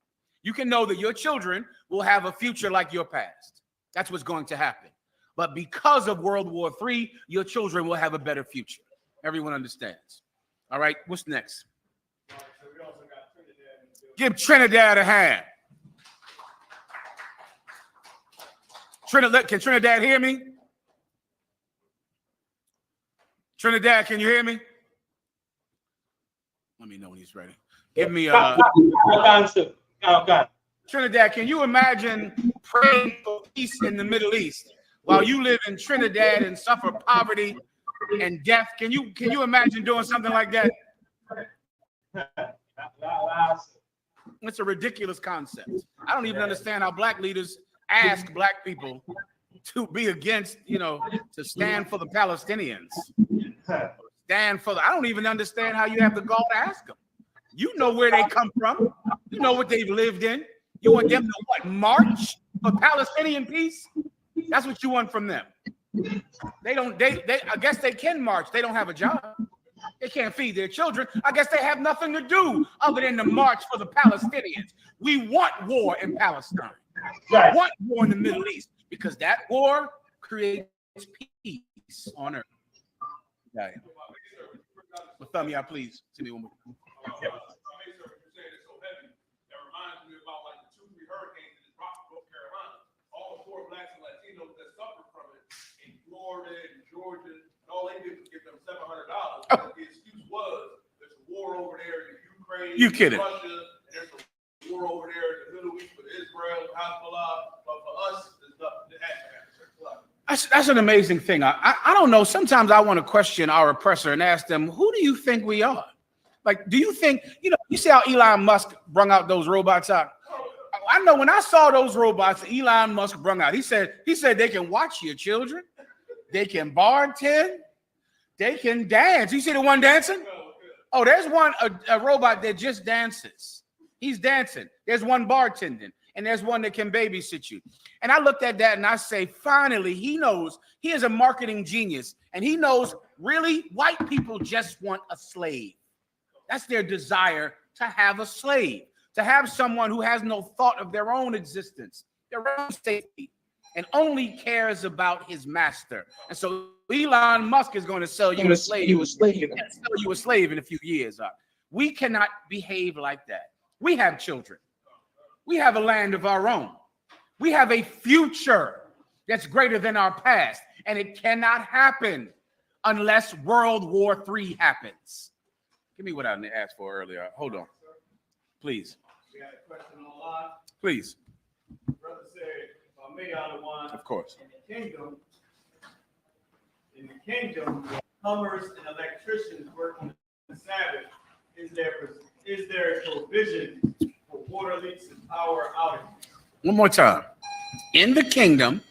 You can know that your children will have a future like your past. That's what's going to happen. But because of World War III, your children will have a better future. Everyone understands. All right, what's next? Give Trinidad a hand. Can Trinidad hear me? Trinidad, can you hear me? Let me know when he's ready. Give me Trinidad, can you imagine praying for peace in the Middle East while you live in Trinidad and suffer poverty and death? Can you imagine doing something like that? It's a ridiculous concept. I don't even understand how black leaders ask black people to be against, to stand for the Palestinians. Stand for I don't even understand how you have the gall to ask them. You know where they come from. You know what they've lived in. You want them to what? March for Palestinian peace? That's what you want from them. They I guess they can march. They don't have a job. They can't feed their children. I guess they have nothing to do other than to march for the Palestinians. We want war in Palestine. We want war in the Middle East because that war creates peace on earth. Yeah. Well, thumb me out, please. See me one more. Florida and Georgia, and all they did was give them $700. Oh. The excuse was there's a war over there in Ukraine, you kidding? Russia, and there's a war over there in the Middle East with Israel, Hezbollah. But for us, there's nothing that happens. That's an amazing thing. I don't know. Sometimes I want to question our oppressor and ask them, who do you think we are? Like, do you think, you see how Elon Musk brung out those robots out? I know when I saw those robots Elon Musk brung out, he said they can watch your children. They can bartend. They can dance. You see the one dancing? Oh, there's one, a robot that just dances. He's dancing. There's one bartending. And there's one that can babysit you. And I looked at that and I say, finally, he knows. He is a marketing genius. And he knows, really, white people just want a slave. That's their desire, to have a slave. To have someone who has no thought of their own existence, their own safety. and only cares about his master. And so Elon Musk is going to sell you a slave. Sell you a slave in a few years. We cannot behave like that. We have children. We have a land of our own. We have a future that's greater than our past, and it cannot happen unless World War III happens. Give me what I asked for earlier. Hold on, please. We got a question online. Please. Brother said, if I may, one. Of course. In the kingdom, plumbers and electricians work on the Sabbath. Is there a provision for water leaks and power outages? One more time. In the kingdom,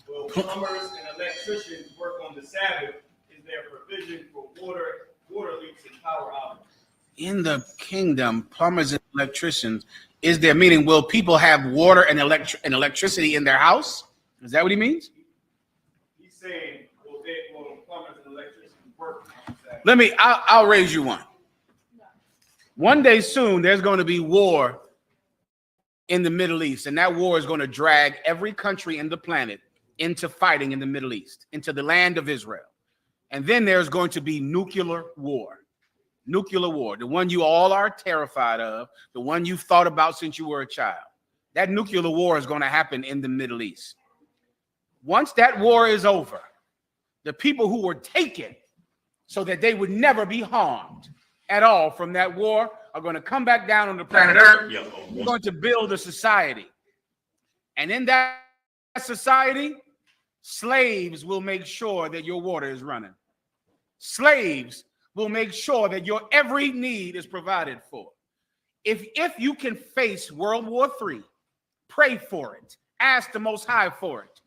will plumbers and electricians work on the Sabbath? Is there a provision for water leaks and power outages? in the kingdom, plumbers and electricians, is there, meaning will people have water and electricity in their house? Is that what he means? He's saying, will plumbers and electricians work on Sabbath? Let me, I'll raise you one. One day soon, there's going to be war in the Middle East, and that war is going to drag every country in the planet into fighting in the Middle East, into the land of Israel. And then there's going to be nuclear war. Nuclear war, the one you all are terrified of, the one you've thought about since you were a child. That nuclear war is going to happen in the Middle East. Once that war is over, the people who were taken so that they would never be harmed at all from that war are going to come back down on the planet Earth. We're going to build a society. And in that society, slaves will make sure that your water is running. Slaves will make sure that your every need is provided for. If you can face World War III, pray for it, ask the Most High for it,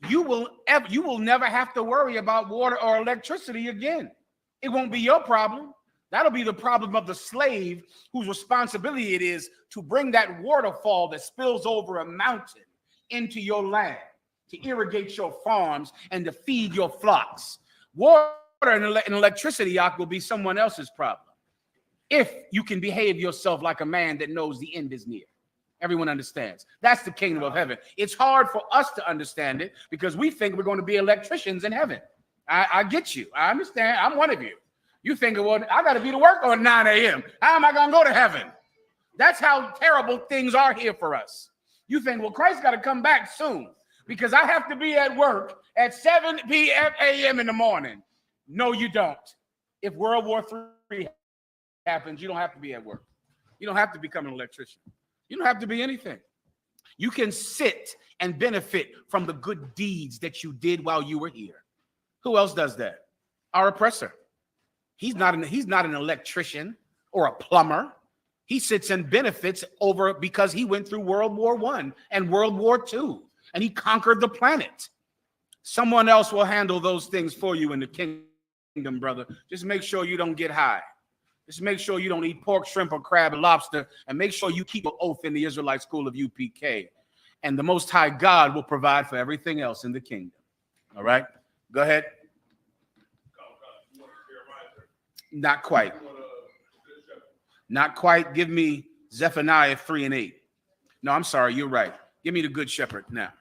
you will never have to worry about water or electricity again. It won't be your problem. That'll be the problem of the slave whose responsibility it is to bring that waterfall that spills over a mountain into your land, to irrigate your farms and to feed your flocks. Water and electricity, will be someone else's problem. If you can behave yourself like a man that knows the end is near. Everyone understands. That's the kingdom of heaven. It's hard for us to understand it because we think we're going to be electricians in heaven. I get you. I understand. I'm one of you. You think, well, I got to be to work on 9 a.m. How am I going to go to heaven? That's how terrible things are here for us. You think, well, Christ got to come back soon because I have to be at work at 7 a.m. in the morning. No, you don't. If World War III happens, you don't have to be at work. You don't have to become an electrician. You don't have to be anything. You can sit and benefit from the good deeds that you did while you were here. Who else does that? Our oppressor. He's not an electrician or a plumber. He sits and benefits over because he went through World War I and World War II, and he conquered the planet. Someone else will handle those things for you in the kingdom, brother. Just make sure you don't get high. Just make sure you don't eat pork, shrimp, or crab and lobster, and make sure you keep an oath in the Israelite school of I.S.U.P.K. And the Most High God will provide for everything else in the kingdom. All right? Go ahead. Not quite. Not quite. Give me Zephaniah 3:8. No, I'm sorry. You're right. Give me the Good Shepherd now.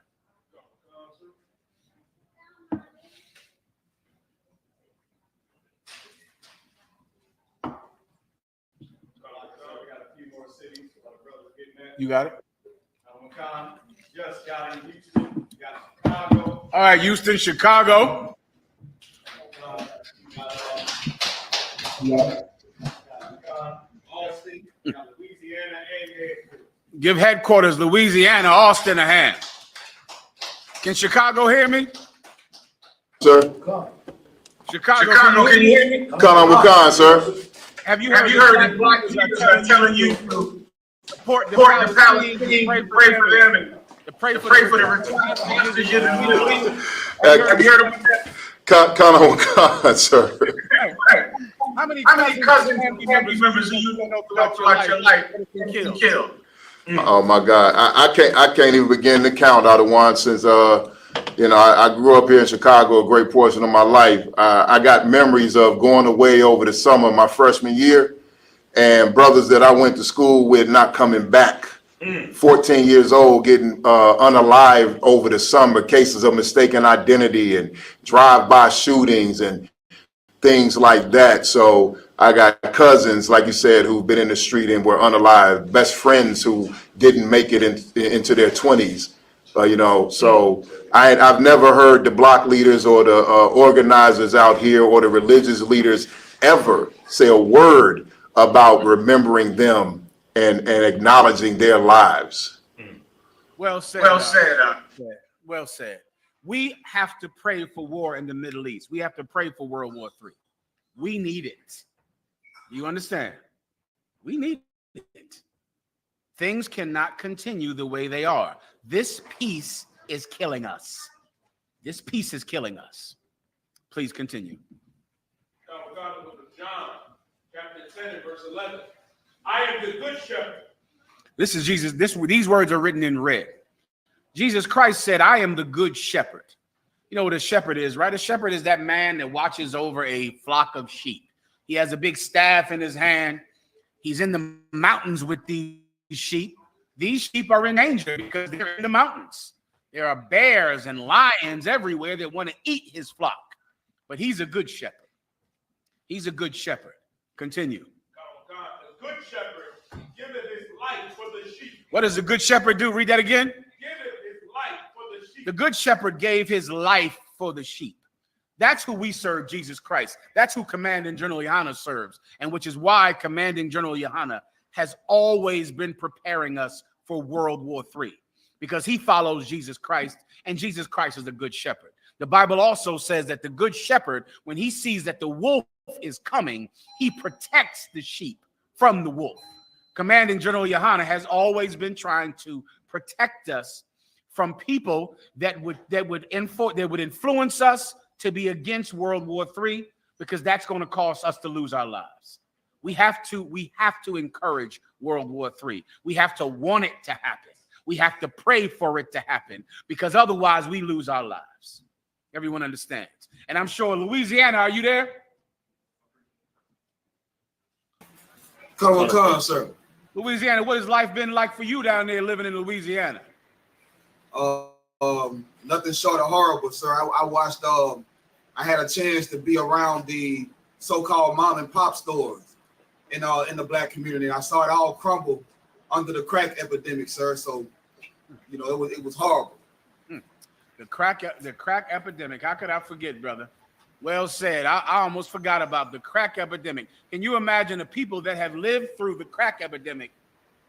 You got it? Just got in Houston. You got Chicago. All right, Houston, Chicago. Austin, Louisiana, and Give headquarters, Louisiana, Austin a hand. Can Chicago hear me? Sir. Chicago, can you hear me? Khan Wakan, sir. Have you heard that black people are telling you to support the Palestinians, pray for them, and to pray for the hostages in the Middle East? Have you heard of that? Khan Wakan, sir. How many cousins and family members do you know throughout your life that have been killed? Oh my God, I can't even begin to count out of one since I grew up here in Chicago a great portion of my life. I got memories of going away over the summer my freshman year, and brothers that I went to school with not coming back 14 years old, getting unalived over the summer, cases of mistaken identity and drive-by shootings and things like that. So I got cousins, like you said, who've been in the street and were unalived, best friends who didn't make it into their 20s. So I've never heard the block leaders or the organizers out here or the religious leaders ever say a word about remembering them and acknowledging their lives. Well said. Well said. We have to pray for war in the Middle East. We have to pray for World War III. We need it. You understand? We need it. Things cannot continue the way they are. This peace is killing us. This peace is killing us. Please continue. John chapter 10 and verse 11. I am the good shepherd. This is Jesus. These words are written in red. Jesus Christ said, I am the good shepherd. You know what a shepherd is, right? A shepherd is that man that watches over a flock of sheep. He has a big staff in his hand. He's in the mountains with these sheep. These sheep are in danger because they're in the mountains. There are bears and lions everywhere that want to eat his flock. But he's a good shepherd. He's a good shepherd. Continue. God, the good shepherd giveth his life for the sheep. What does the good shepherd do? Read that again. Giveth his life for the sheep. The good shepherd gave his life for the sheep. That's who we serve, Jesus Christ. That's who Commanding General Yohana serves, and which is why Commanding General Yohana has always been preparing us for World War III, because he follows Jesus Christ, and Jesus Christ is the good shepherd. The Bible also says that the good shepherd, when he sees that the wolf is coming, he protects the sheep from the wolf. Commanding General Yohana has always been trying to protect us from people that would influence us to be against World War III, because that's going to cause us to lose our lives. We have to encourage World War III. We have to want it to happen. We have to pray for it to happen, because otherwise we lose our lives. Everyone understands. And I'm sure Louisiana, are you there? Come, sir. Louisiana, what has life been like for you down there living in Louisiana? Nothing short of horrible, sir. I watched. I had a chance to be around the so-called mom and pop stores in the black community. I saw it all crumble under the crack epidemic, sir. So, it was horrible. The crack epidemic. How could I forget, brother? Well said. I almost forgot about the crack epidemic. Can you imagine the people that have lived through the crack epidemic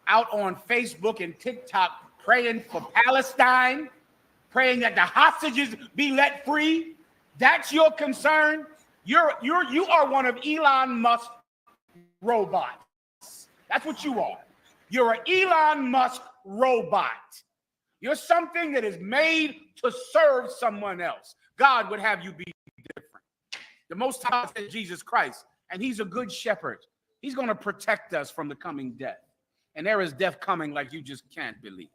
out on Facebook and TikTok praying for Palestine, praying that the hostages be let free? That's your concern? You are one of Elon Musk's robots. That's what you are. You're an Elon Musk robot. You're something that is made to serve someone else. God would have you be different. The Most High is Jesus Christ, and he's a good shepherd. He's going to protect us from the coming death. And there is death coming like you just can't believe,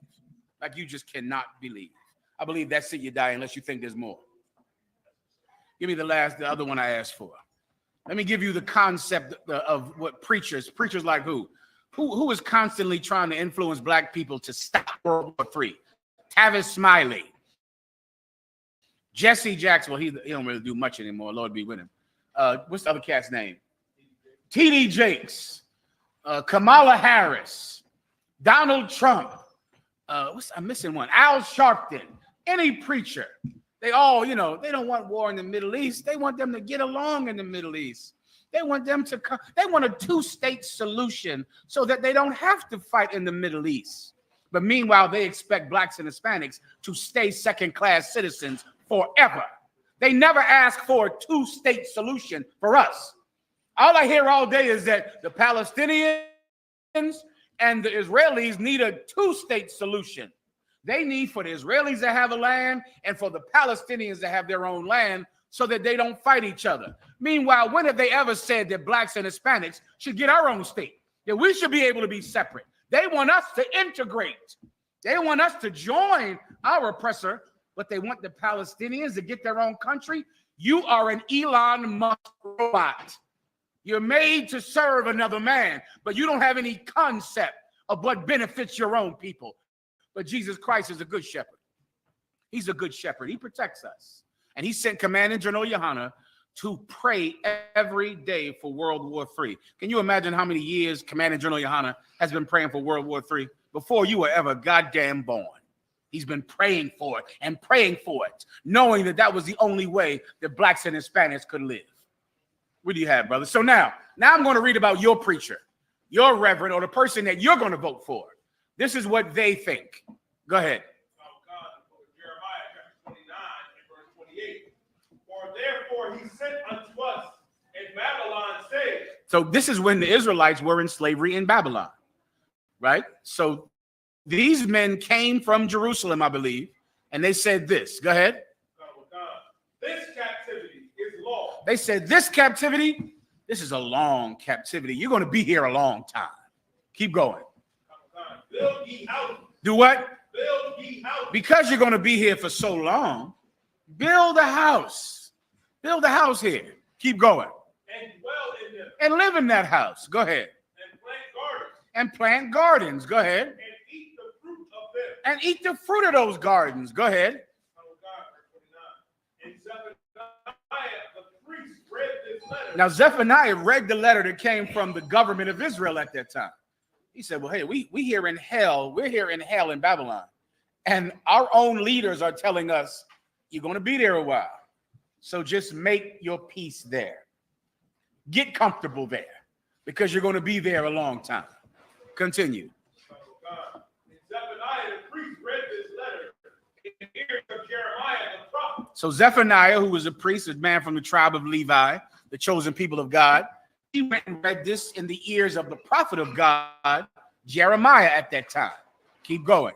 like you just cannot believe. I believe that's it, you die, unless you think there's more. Give me the other one I asked for. Let me give you the concept of what preachers like who is constantly trying to influence black people to stop World War III. Tavis Smiley, Jesse Jackson. Well, he don't really do much anymore. Lord be with him. What's the other cat's name? T.D. Jakes, Kamala Harris, Donald Trump. I'm missing one. Al Sharpton. Any preacher. They all, they don't want war in the Middle East. They want them to get along in the Middle East. They want them to come. They want a two-state solution so that they don't have to fight in the Middle East. But meanwhile, they expect blacks and Hispanics to stay second-class citizens forever. They never ask for a two-state solution for us. All I hear all day is that the Palestinians and the Israelis need a two-state solution. They need for the Israelis to have a land and for the Palestinians to have their own land so that they don't fight each other. Meanwhile, when have they ever said that blacks and Hispanics should get our own state, that we should be able to be separate? They want us to integrate. They want us to join our oppressor, but they want the Palestinians to get their own country. You are an Elon Musk robot. You're made to serve another man, but you don't have any concept of what benefits your own people. But Jesus Christ is a good shepherd. He's a good shepherd. He protects us. And he sent Commandant General Yohana to pray every day for World War III. Can you imagine how many years Commandant General Yohana has been praying for World War III? Before you were ever goddamn born. He's been praying for it and praying for it, knowing that that was the only way that blacks and Hispanics could live. What do you have, brother? So now I'm going to read about your preacher, your reverend, or the person that you're going to vote for. This is what they think. Go ahead. For therefore he sent unto us in Babylon, saying. So this is when the Israelites were in slavery in Babylon, right? So these men came from Jerusalem, I believe, and they said this. Go ahead. This captivity is long. They said this captivity, this is a long captivity. You're going to be here a long time. Keep going. Build ye houses. Do what? Build ye houses. Because you're going to be here for so long, build a house. Build a house here. Keep going. And dwell in them. And live in that house. Go ahead. And plant gardens. And plant gardens. Go ahead. And eat the fruit of them. And eat the fruit of those gardens. Go ahead. And Zephaniah the priest read this letter. Now Zephaniah read the letter that came from the government of Israel at that time. He said, well, hey, we here in hell. We're here in hell in Babylon. And our own leaders are telling us, you're going to be there a while. So just make your peace there. Get comfortable there because you're going to be there a long time. Continue. Zephaniah the priest read this letter in the ears of Jeremiah the prophet. So Zephaniah, who was a priest, a man from the tribe of Levi, the chosen people of God, he went and read this in the ears of the prophet of God, Jeremiah, at that time. Keep going.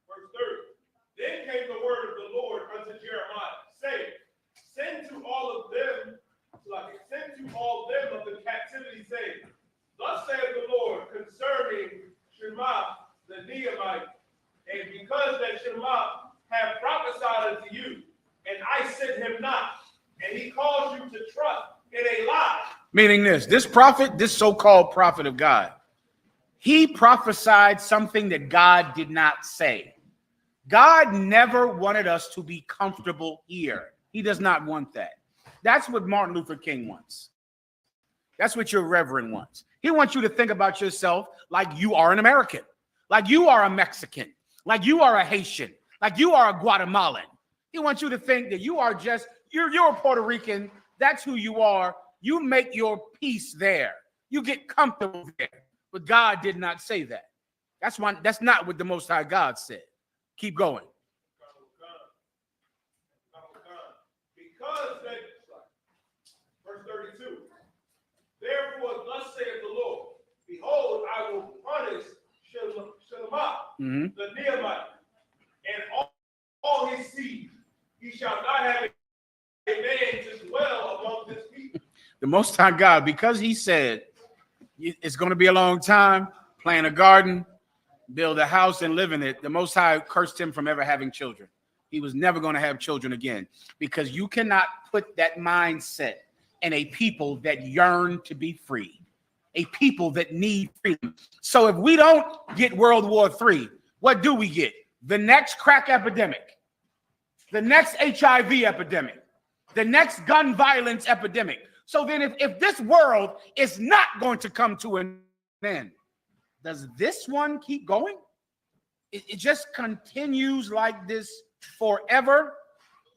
Verse 30. Then came the word of the Lord unto Jeremiah, saying, send to all of them of the captivity, saying, thus saith the Lord concerning Shema the Nehemite, and because that Shema have prophesied unto you, and I sent him not, and he caused you to trust in a lie. Meaning this prophet, this so-called prophet of God, he prophesied something that God did not say. God never wanted us to be comfortable here. He does not want that. That's what Martin Luther King wants. That's what your reverend wants. He wants you to think about yourself like you are an American, like you are a Mexican, like you are a Haitian, like you are a Guatemalan. He wants you to think that you are just, you're a Puerto Rican. That's who you are. You make your peace there. You get comfortable there. But God did not say that. That's not what the Most High God said. Keep going. Because they, verse 32, therefore thus saith the Lord, behold, I will punish Shema, the Nehemite, and all his seed. He shall not have a man to dwell among this people. The Most High God, because he said it's going to be a long time, plant a garden, build a house, and live in it, the Most High cursed him from ever having children. He was never going to have children again because you cannot put that mindset in a people that yearn to be free, a people that need freedom. So if we don't get World War III, what do we get? The next crack epidemic, the next HIV epidemic, the next gun violence epidemic. So then if this world is not going to come to an end, does this one keep going? It just continues like this forever?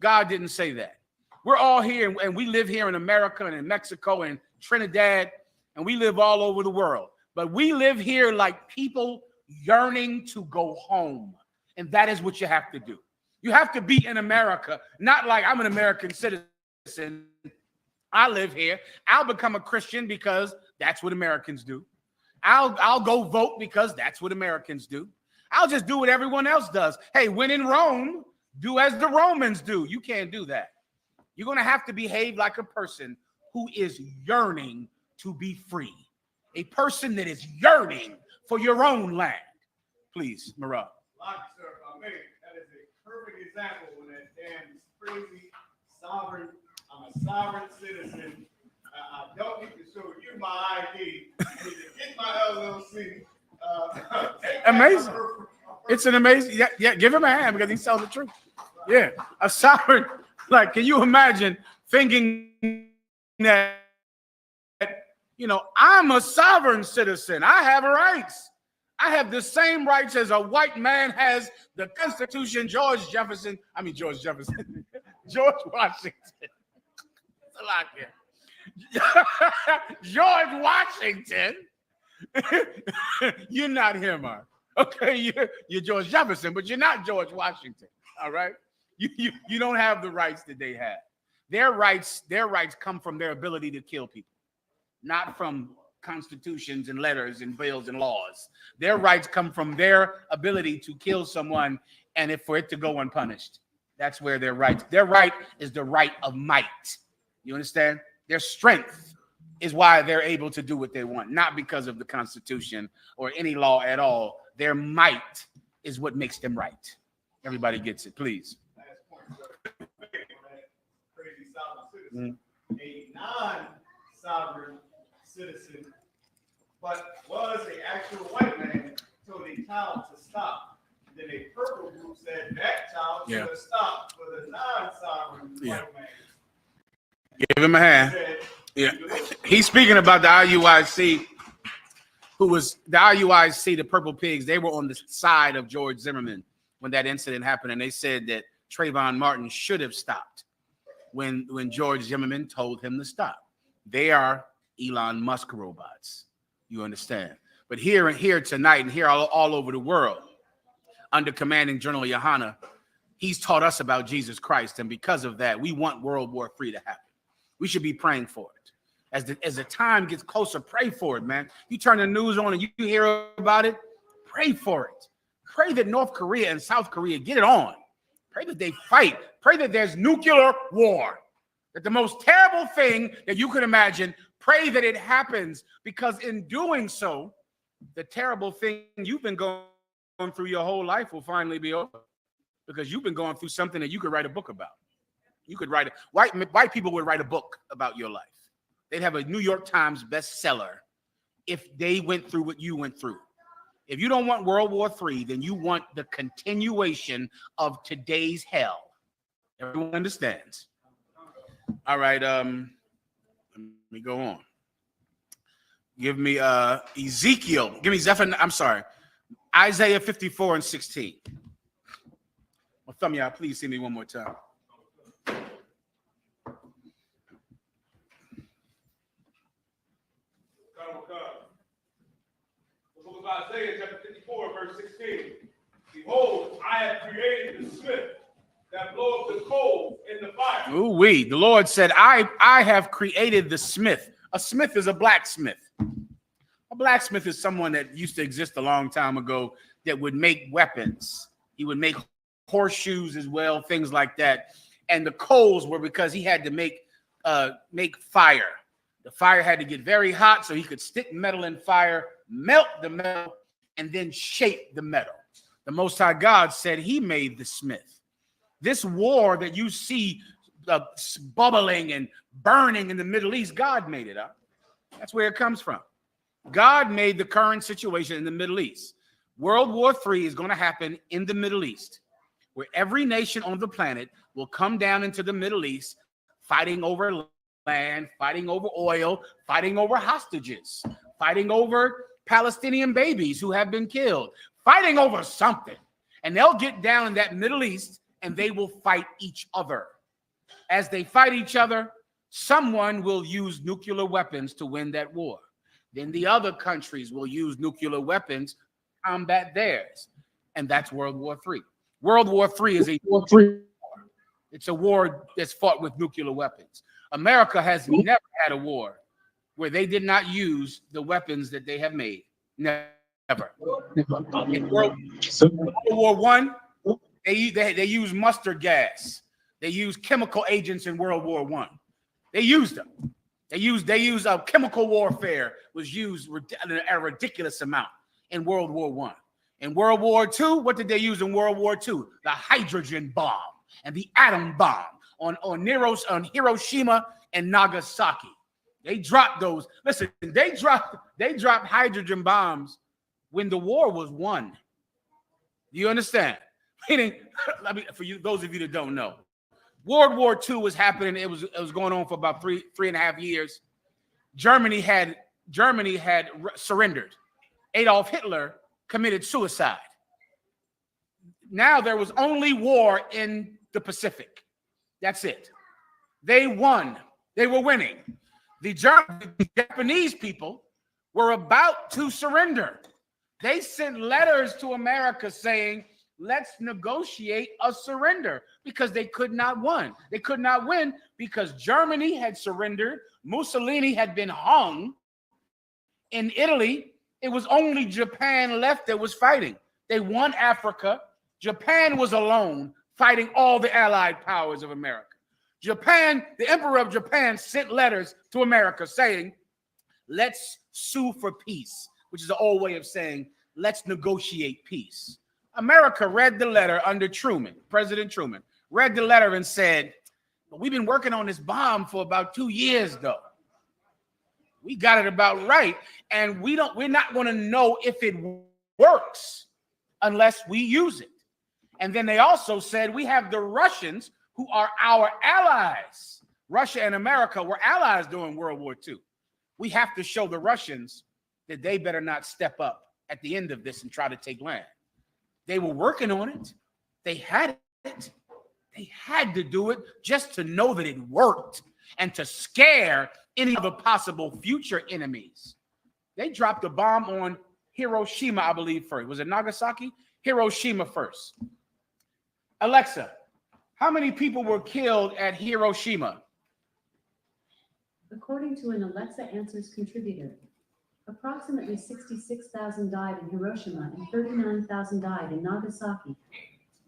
God didn't say that. We're all here and we live here in America and in Mexico and Trinidad, and we live all over the world. But we live here like people yearning to go home. And that is what you have to do. You have to be in America, not like I'm an American citizen. I live here. I'll become a Christian because that's what Americans do. I'll go vote because that's what Americans do. I'll just do what everyone else does. Hey, when in Rome, do as the Romans do. You can't do that. You're going to have to behave like a person who is yearning to be free. A person that is yearning for your own land. Please, Marab. Sir, that is a perfect example when that damn crazy sovereign, I'm a sovereign citizen. I don't need to show you my ID. I need to get my LLC. Amazing. It's an amazing. Yeah, give him a hand because he's telling the truth. Yeah, a sovereign. Like, can you imagine thinking that, I'm a sovereign citizen. I have rights. I have the same rights as a white man has. The Constitution, George Washington. George Washington. It's a lot here. George Washington. You're not him, Mark. Okay, you're George Jefferson, but you're not George Washington. All right, you don't have the rights that they have. Their rights come from their ability to kill people, not from constitutions and letters and bills and laws. Their rights come from their ability to kill someone and for it to go unpunished. That's where their rights. Their right is the right of might. You understand? Their strength is why they're able to do what they want, not because of the Constitution or any law at all. Their might is what makes them right. Everybody gets it, please. Crazy sovereign citizen. A non-sovereign citizen, but was an actual white man, told a child to stop. Then a purple group said that child should have stopped for the non-sovereign white man. Give him a hand. Yeah, he's speaking about the I.U.I.C., who was the I.U.I.C., the Purple Pigs. They were on the side of George Zimmerman when that incident happened, and they said that Trayvon Martin should have stopped when George Zimmerman told him to stop. They are Elon Musk robots. You understand? But here tonight and here all over the world, under commanding General Yohana, he's taught us about Jesus Christ, and because of that, we want World War III to happen. We should be praying for it. As the time gets closer, pray for it, man. You turn the news on and you hear about it, pray for it. Pray that North Korea and South Korea get it on. Pray that they fight. Pray that there's nuclear war. That the most terrible thing that you could imagine, pray that it happens, because in doing so, the terrible thing you've been going through your whole life will finally be over, because you've been going through something that you could write a book about. You could write white people would write a book about your life. They'd have a New York Times bestseller if they went through what you went through. If you don't want World War III, then you want the continuation of today's hell. Everyone understands. All right, let me go on. Give me Ezekiel. Give me Zephaniah. I'm sorry, Isaiah 54 and 16. Well, some of y'all, please see me one more time. Isaiah chapter 54, verse 16. Behold, I have created the smith that bloweth the coals in the fire. Ooh-wee. The Lord said, I have created the smith. A smith is a blacksmith. A blacksmith is someone that used to exist a long time ago that would make weapons. He would make horseshoes as well, things like that. And the coals were because he had to make fire. The fire had to get very hot so he could stick metal in fire, melt the metal, and then shape the metal. The Most High God said he made the smith. This war that you see bubbling and burning in the Middle East, God made it up. That's where it comes from. God made the current situation in the Middle East. World War III is going to happen in the Middle East, where every nation on the planet will come down into the Middle East fighting over land, fighting over oil, fighting over hostages, fighting over Palestinian babies who have been killed, fighting over something. And they'll get down in that Middle East and they will fight each other. As they fight each other, someone will use nuclear weapons to win that war. Then the other countries will use nuclear weapons to combat theirs. And that's World War III. World War III is a war. It's a war that's fought with nuclear weapons. America has never had a war where they did not use the weapons that they have made. Never. In World War I, they used mustard gas. They used chemical agents in World War I. They used them. They used chemical warfare was used a ridiculous amount in World War I. In World War II, what did they use in World War II? The hydrogen bomb and the atom bomb on Hiroshima and Nagasaki. They dropped those. Listen, they dropped hydrogen bombs when the war was won. Do you understand? Meaning, for you, those of you that don't know, World War II was happening. It was going on for about three and a half years. Germany had surrendered. Adolf Hitler committed suicide. Now there was only war in the Pacific. That's it. They won. They were winning. The Japanese people were about to surrender. They sent letters to America saying, let's negotiate a surrender, because they could not win. They could not win because Germany had surrendered. Mussolini had been hung. In Italy, it was only Japan left that was fighting. They won Africa. Japan was alone fighting all the allied powers of America. Japan, the Emperor of Japan, sent letters to America saying, let's sue for peace, which is an old way of saying, let's negotiate peace. America read the letter under Truman, President Truman, read the letter and said, we've been working on this bomb for about 2 years, though. We got it about right, and we're not going to know if it works unless we use it. And then they also said, we have the Russians who are our allies. Russia and America were allies during World War II. We have to show the Russians that they better not step up at the end of this and try to take land. They were working on it. They had it. They had to do it just to know that it worked and to scare any other possible future enemies. They dropped a bomb on Hiroshima, I believe, first. Was it Nagasaki? Hiroshima first. Alexa, how many people were killed at Hiroshima? According to an Alexa Answers contributor, approximately 66,000 died in Hiroshima and 39,000 died in Nagasaki.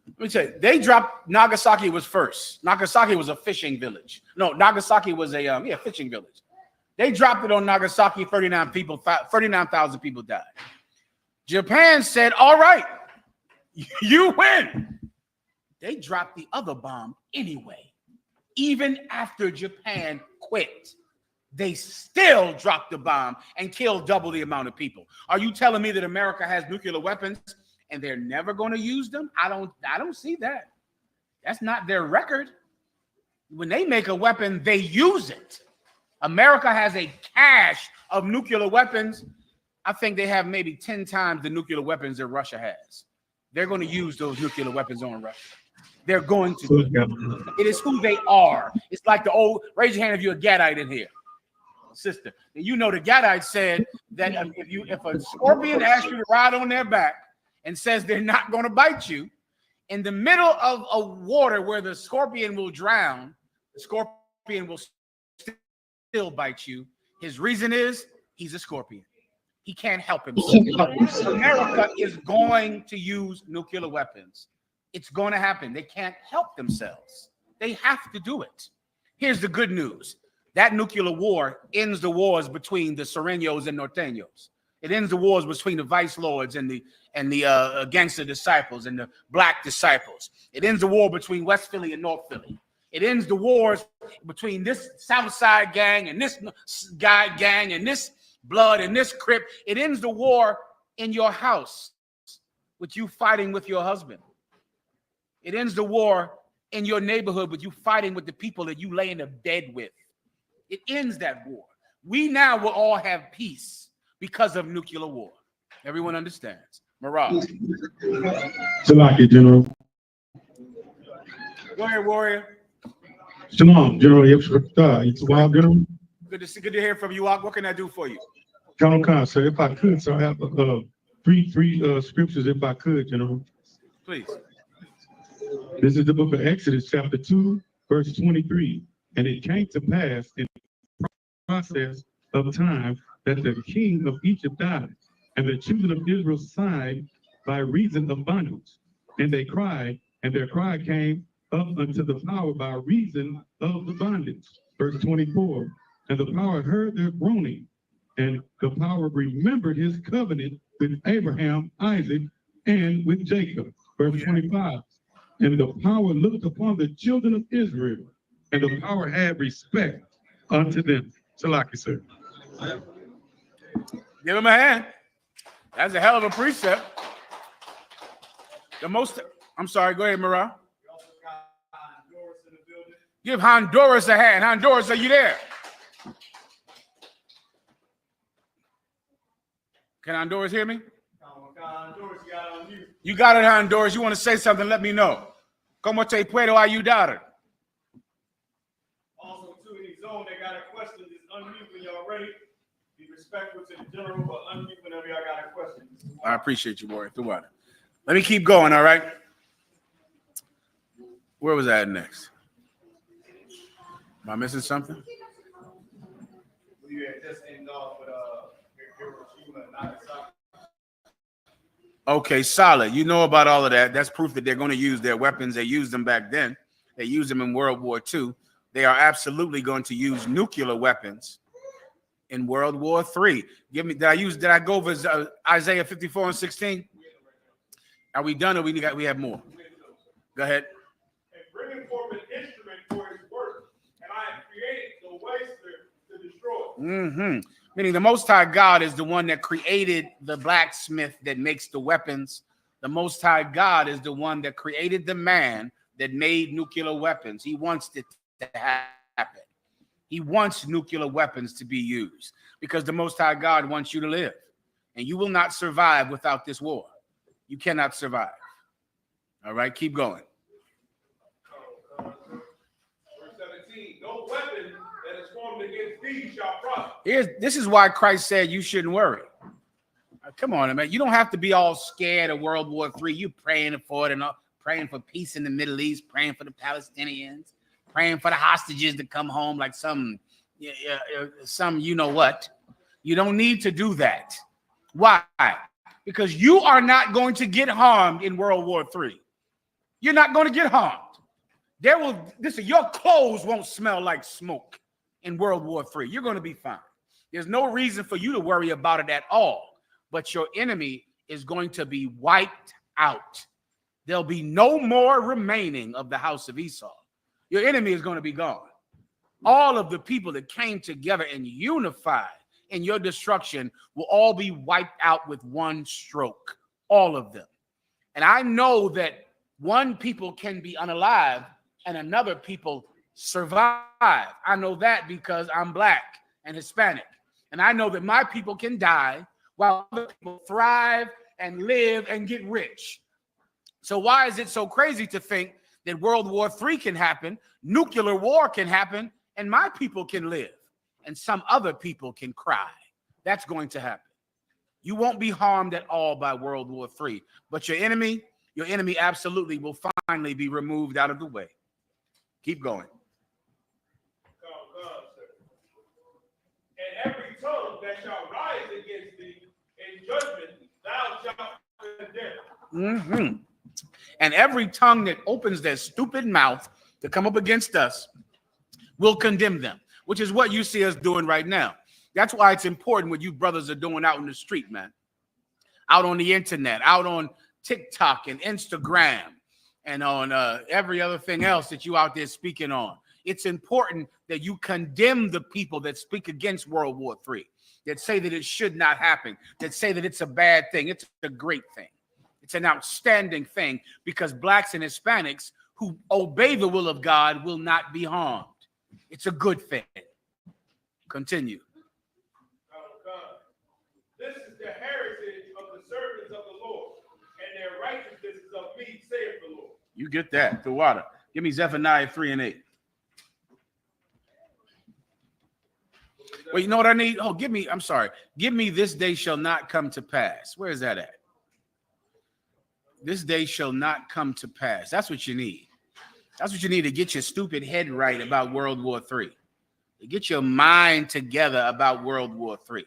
Let me tell you, they dropped Nagasaki was first. Nagasaki was a fishing village. No, Nagasaki was a fishing village. They dropped it on Nagasaki. 39,000 people died. Japan said, "All right, you win." They dropped the other bomb anyway. Even after Japan quit, they still dropped the bomb and killed double the amount of people. Are you telling me that America has nuclear weapons and they're never going to use them? I don't see that. That's not their record. When they make a weapon, they use it. America has a cache of nuclear weapons. I think they have maybe 10 times the nuclear weapons that Russia has. They're going to use those nuclear weapons on Russia. They're going to do it. It is who they are. It's like the old, raise your hand if you're a Gadite in here. Sister, you know the Gadite said that if a scorpion asks you to ride on their back and says they're not going to bite you, in the middle of a water where the scorpion will drown, the scorpion will still bite you. His reason is he's a scorpion. He can't help himself. America is going to use nuclear weapons. It's going to happen. They can't help themselves. They have to do it. Here's the good news. That nuclear war ends the wars between the Serenos and Norteños. It ends the wars between the vice lords and the gangster disciples and the black disciples. It ends the war between West Philly and North Philly. It ends the wars between this South Side gang and this guy gang and this blood and this Crip. It ends the war in your house with you fighting with your husband. It ends the war in your neighborhood with you fighting with the people that you lay in the bed with. It ends that war. We now will all have peace because of nuclear war. Everyone understands. Mirage. Salaki, General. Go ahead, Warrior. Shalom, General. It's wild, General. Good to hear from you. What can I do for you? Count on, sir. If I could, sir, I have three scriptures, if I could, General. Please. This is the book of Exodus, chapter 2, verse 23. And it came to pass in the process of time that the king of Egypt died, and the children of Israel sighed by reason of bondage. And they cried, and their cry came up unto the power by reason of the bondage. Verse 24. And the power heard their groaning, and the power remembered his covenant with Abraham, Isaac, and with Jacob. Verse 25. And the power looked upon the children of Israel, and the power had respect unto them. Salaki, sir. Give him a hand. That's a hell of a precept. The most, I'm sorry, go ahead, Mara. Give Honduras a hand. Honduras, are you there? Can Honduras hear me? You got it, Honduras. You want to say something, let me know. ¿Cómo te puedo ayudar? Also, too, in the zone, they got a question. Just unmute when y'all ready. Be respectful to the general, but unmute whenever y'all got a question. I appreciate you, boy. Let me keep going, all right? Where was I at next? Am I missing something? We had just ended off with Hiroshima and Nagasaki. Okay, solid. You know about all of that. That's proof that they're going to use their weapons. They used them back then. They used them in World War II. They are absolutely going to use nuclear weapons in World War III. Did I go over Isaiah 54:16? Are we done or we have more? Go ahead. And bringing forth an instrument for his work, and I have created the waster to destroy. Meaning the Most High God is the one that created the blacksmith that makes the weapons. The Most High God is the one that created the man that made nuclear weapons. He wants it to happen. He wants nuclear weapons to be used because the Most High God wants you to live. And you will not survive without this war. You cannot survive. All right, keep going. Verse 17, no weapon that is formed against thee shall prosper. This is why Christ said you shouldn't worry. Come on, man. You don't have to be all scared of World War III. You praying for it and praying for peace in the Middle East, praying for the Palestinians, praying for the hostages to come home like some you know what. You don't need to do that. Why? Because you are not going to get harmed in World War III. You're not going to get harmed. Your clothes won't smell like smoke in World War III. You're going to be fine. There's no reason for you to worry about it at all. But your enemy is going to be wiped out. There'll be no more remaining of the house of Esau. Your enemy is going to be gone. All of the people that came together and unified in your destruction will all be wiped out with one stroke. All of them. And I know that one people can be unalive and another people survive. I know that because I'm black and Hispanic. And I know that my people can die while other people thrive and live and get rich. So why is it so crazy to think that World War III can happen, nuclear war can happen, and my people can live, and some other people can cry? That's going to happen. You won't be harmed at all by World War III, but your enemy absolutely will finally be removed out of the way. Keep going. And every tongue that shall rise against thee in judgment, thou shalt condemn. And every tongue that opens their stupid mouth to come up against us will condemn them, which is what you see us doing right now. That's why it's important what you brothers are doing out in the street, man. Out on the internet, out on TikTok and Instagram, and on every other thing else that you out there speaking on. It's important that you condemn the people that speak against World War III, that say that it should not happen, that say that it's a bad thing. It's a great thing. It's an outstanding thing because blacks and Hispanics who obey the will of God will not be harmed. It's a good thing. Continue. This is the heritage of the servants of the Lord, and their righteousness is of me, saith the Lord. You get that. The water. Give me Zephaniah 3:8. Well, you know what I need? Oh, give me this day shall not come to pass. Where is that at? This day shall not come to pass. That's what you need. That's what you need to get your stupid head right about World War III. To get your mind together about World War III.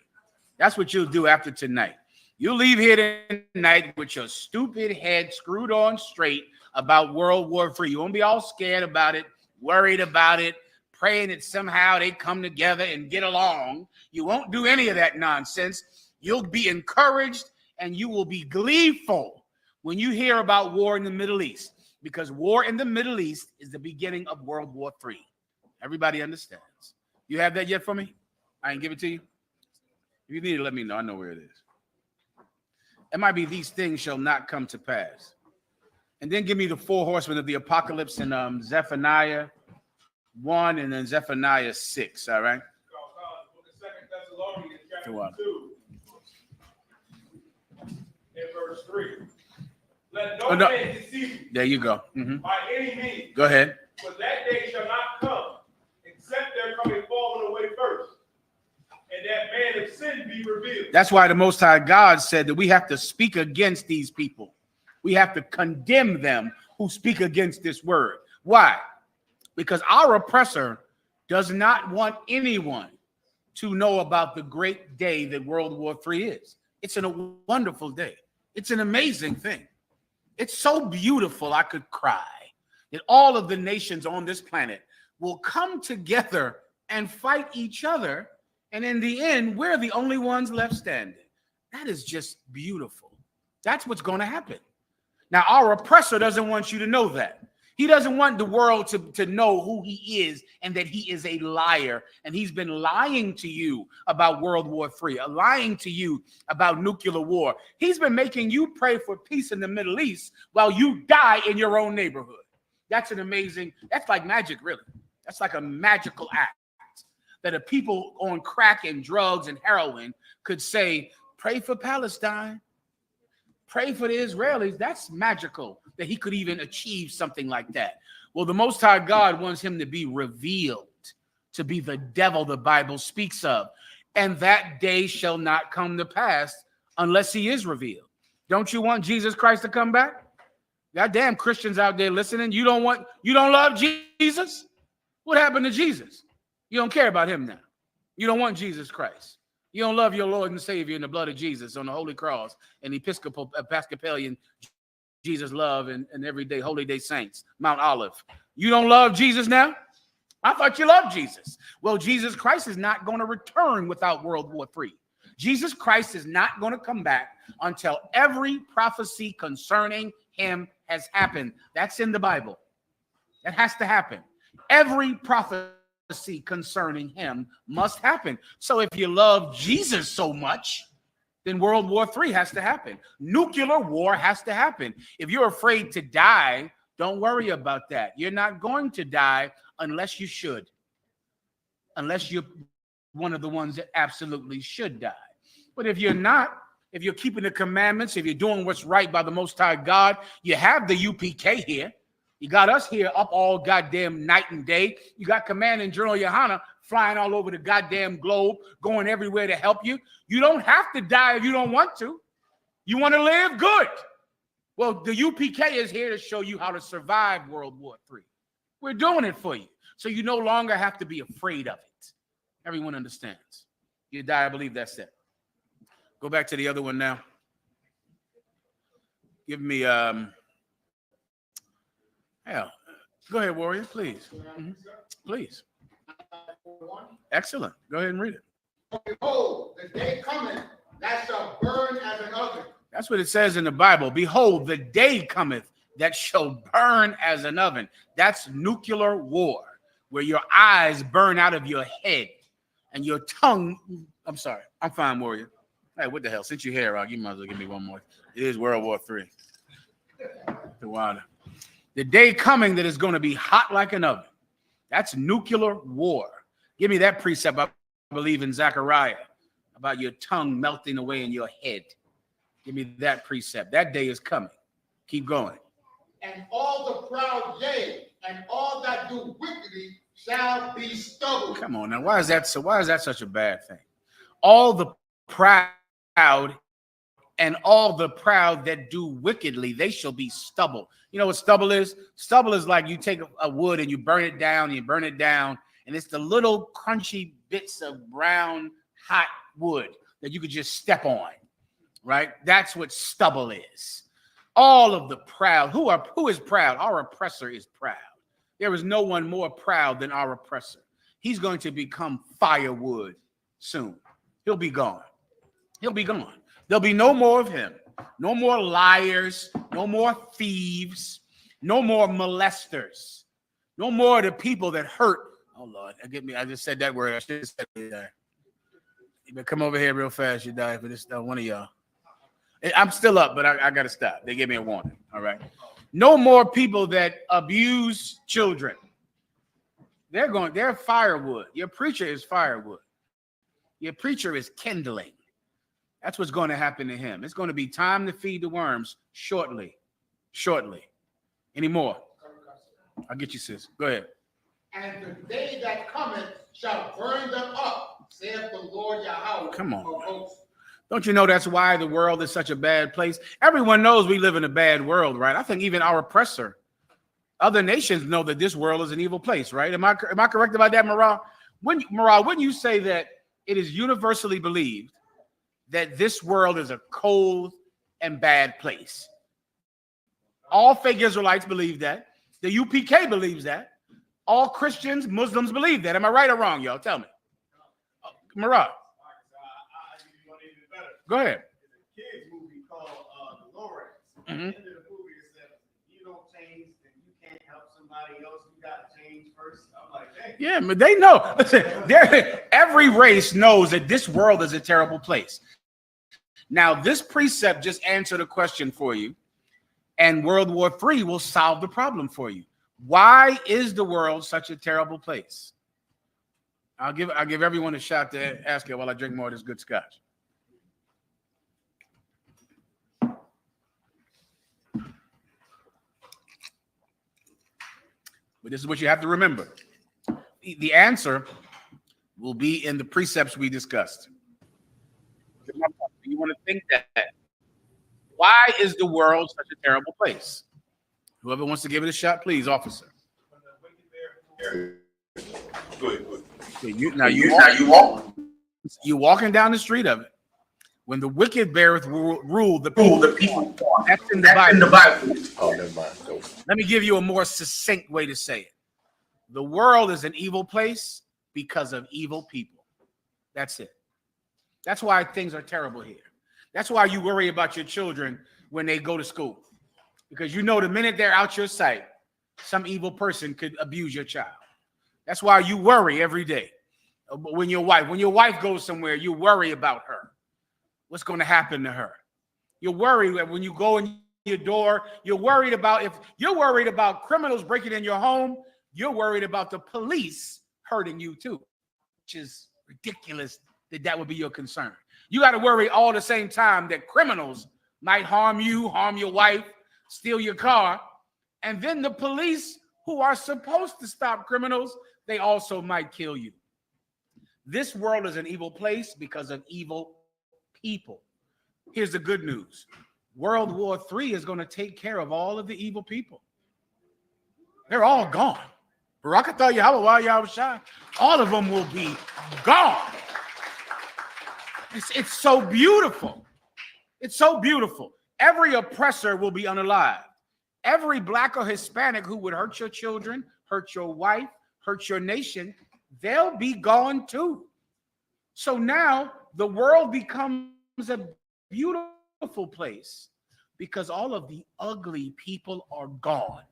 That's what you'll do after tonight. You'll leave here tonight with your stupid head screwed on straight about World War III. You won't be all scared about it, worried about it, praying that somehow they come together and get along. You won't do any of that nonsense. You'll be encouraged and you will be gleeful when you hear about war in the Middle East, because war in the Middle East is the beginning of World War III. Everybody understands. You have that yet for me? I can give it to you. If you need it, let me know. I know where it is. It might be these things shall not come to pass. And then give me the four horsemen of the apocalypse in Zephaniah 1 and then Zephaniah 6. All right. Chapter 2, in verse 3. Let no man deceive you. There you go. By any means. Go ahead. For that day shall not come, except there come a falling away first, and that man of sin be revealed. That's why the Most High God said that we have to speak against these people. We have to condemn them who speak against this word. Why? Because our oppressor does not want anyone to know about the great day that World War III is. It's a wonderful day. It's an amazing thing. It's so beautiful I could cry that all of the nations on this planet will come together and fight each other. And in the end, we're the only ones left standing. That is just beautiful. That's what's going to happen. Now, our oppressor doesn't want you to know that. He doesn't want the world to know who he is and that he is a liar. And he's been lying to you about World War III, lying to you about nuclear war. He's been making you pray for peace in the Middle East while you die in your own neighborhood. That's an amazing, that's like magic, really. That's like a magical act that a people on crack and drugs and heroin could say, pray for Palestine. Pray for the Israelis. That's magical that he could even achieve something like that. Well, the Most High God wants him to be revealed, to be the devil the Bible speaks of. And that day shall not come to pass unless he is revealed. Don't you want Jesus Christ to come back? Goddamn Christians out there listening. You don't love Jesus? What happened to Jesus? You don't care about him now. You don't want Jesus Christ. You don't love your Lord and Savior in the blood of Jesus on the holy cross and Episcopalian Jesus love and everyday holy day saints, Mount Olive. You don't love Jesus now? I thought you loved Jesus. Well, Jesus Christ is not going to return without World War III. Jesus Christ is not going to come back until every prophecy concerning him has happened. That's in the Bible. That has to happen. Every prophecy concerning him must happen. So if you love Jesus so much, then World War III has to happen. Nuclear war has to happen. If you're afraid to die, don't worry about that. You're not going to die unless you should. Unless you're one of the ones that absolutely should die. But if you're not, if you're keeping the commandments, if you're doing what's right by the Most High God, you have the I.S.U.P.K here. You got us here up all goddamn night and day. You got Command and General Yohana flying all over the goddamn globe, going everywhere to help you. You don't have to die if you don't want to. You want to live? Good. Well, the I.S.U.P.K is here to show you how to survive World War III. We're doing it for you. So you no longer have to be afraid of it. Everyone understands. You die, I believe that's it. Go back to the other one now. Give me hell. Go ahead, Warrior, please. Please. Excellent. Go ahead and read it. Behold, the day cometh that shall burn as an oven. That's what it says in the Bible. Behold, the day cometh that shall burn as an oven. That's nuclear war, where your eyes burn out of your head and your tongue. I'm sorry. I'm fine, Warrior. Hey, what the hell? Since you're here, you might as well give me one more. It is World War III. The day coming that is going to be hot like an oven. That's nuclear war. Give me that precept, I believe, in Zechariah about your tongue melting away in your head. Give me that precept. That day is coming. Keep going. And all the proud, yea, and all that do wickedly shall be stubble. Come on now. Why is that such a bad thing? All the proud and all the proud that do wickedly, they shall be stubble. You know what stubble is? Stubble is like you take a wood and you burn it down, and it's the little crunchy bits of brown, hot wood that you could just step on, right? That's what stubble is. All of the proud. Who is proud? Our oppressor is proud. There is no one more proud than our oppressor. He's going to become firewood soon. He'll be gone. He'll be gone. There'll be no more of him. No more liars. No more thieves. No more molesters. No more of the people that hurt. Oh, Lord. I just said that word. I should have said it there. You better come over here real fast. You die for this. One of y'all. I'm still up, but I got to stop. They gave me a warning. All right. No more people that abuse children. They're firewood. Your preacher is firewood. Your preacher is kindling. That's what's going to happen to him. It's going to be time to feed the worms shortly. Shortly. Any more? I'll get you, sis. Go ahead. And the day that cometh shall burn them up, saith the Lord Yahweh. Come on. Don't you know that's why the world is such a bad place? Everyone knows we live in a bad world, right? I think even our oppressor, other nations know that this world is an evil place, right? Am I correct about that, Marah? Wouldn't you say that it is universally believed that this world is a cold and bad place? All fake Israelites believe that. The I.S.U.P.K believes that. All Christians, Muslims believe that. Am I right or wrong, y'all? Tell me. Marah. Go ahead. It's a kids movie called The Lawrence. At the end of the movie, it says, "You don't change, then you can't help somebody else. You got to change first." I'm like, dang. Yeah, but they know. Listen, every race knows that this world is a terrible place. Now, this precept just answered a question for you, and World War III will solve the problem for you. Why is the world such a terrible place? I'll give everyone a shot to ask it while I drink more of this good scotch. But this is what you have to remember. The answer will be in the precepts we discussed. You want to think that. Why is the world such a terrible place? Whoever wants to give it a shot, please, officer. You're walking down the street of it. When the wicked beareth rule, the people. That's in the Bible. Oh, never mind. Let me give you a more succinct way to say it. The world is an evil place because of evil people. That's it. That's why things are terrible here. That's why you worry about your children when they go to school. Because you know the minute they're out your sight, some evil person could abuse your child. That's why you worry every day. When your wife goes somewhere, you worry about her. What's going to happen to her? You're worried when you go in your door. You're worried about criminals breaking in your home. You're worried about the police hurting you too, which is ridiculous that would be your concern. You got to worry all the same time that criminals might harm you, harm your wife, steal your car, and then the police who are supposed to stop criminals, they also might kill you. This world is an evil place because of evil people. Here's the good news. World War III is going to take care of all of the evil people. They're all gone. Barakatah Yahweh Yahushua, all of them will be gone. It's so beautiful. It's so beautiful. Every oppressor will be unalived. Every black or Hispanic who would hurt your children, hurt your wife, hurt your nation, they'll be gone too. So now the world becomes a beautiful place because all of the ugly people are gone.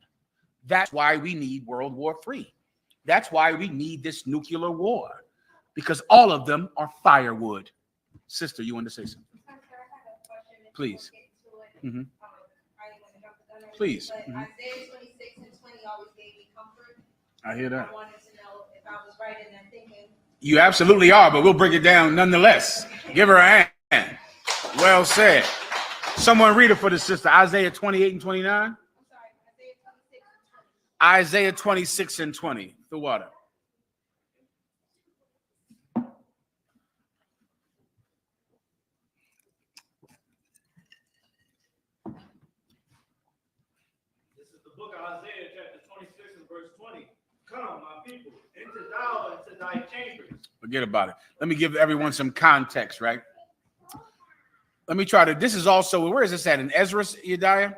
That's why we need World War III. That's why we need this nuclear war, because all of them are firewood. Sister, you want to say something? Please. Mm-hmm. Please. Mm-hmm. Isaiah 26 and 20 always gave me comfort. I hear that. I wanted to know if I was right in that thinking. You absolutely are, but we'll break it down nonetheless. Give her a hand. Well said. Someone read it for the sister. Isaiah 28 and 29. I'm sorry, Isaiah 26 and 20. Isaiah 26 and 20. The water. This is the book of Isaiah, chapter 26 and verse 20. Come, my people, enter thou into thy chambers. Forget about it. Let me give everyone some context, right? Let me try to, this is also, where is this at? In Ezra, Yediah?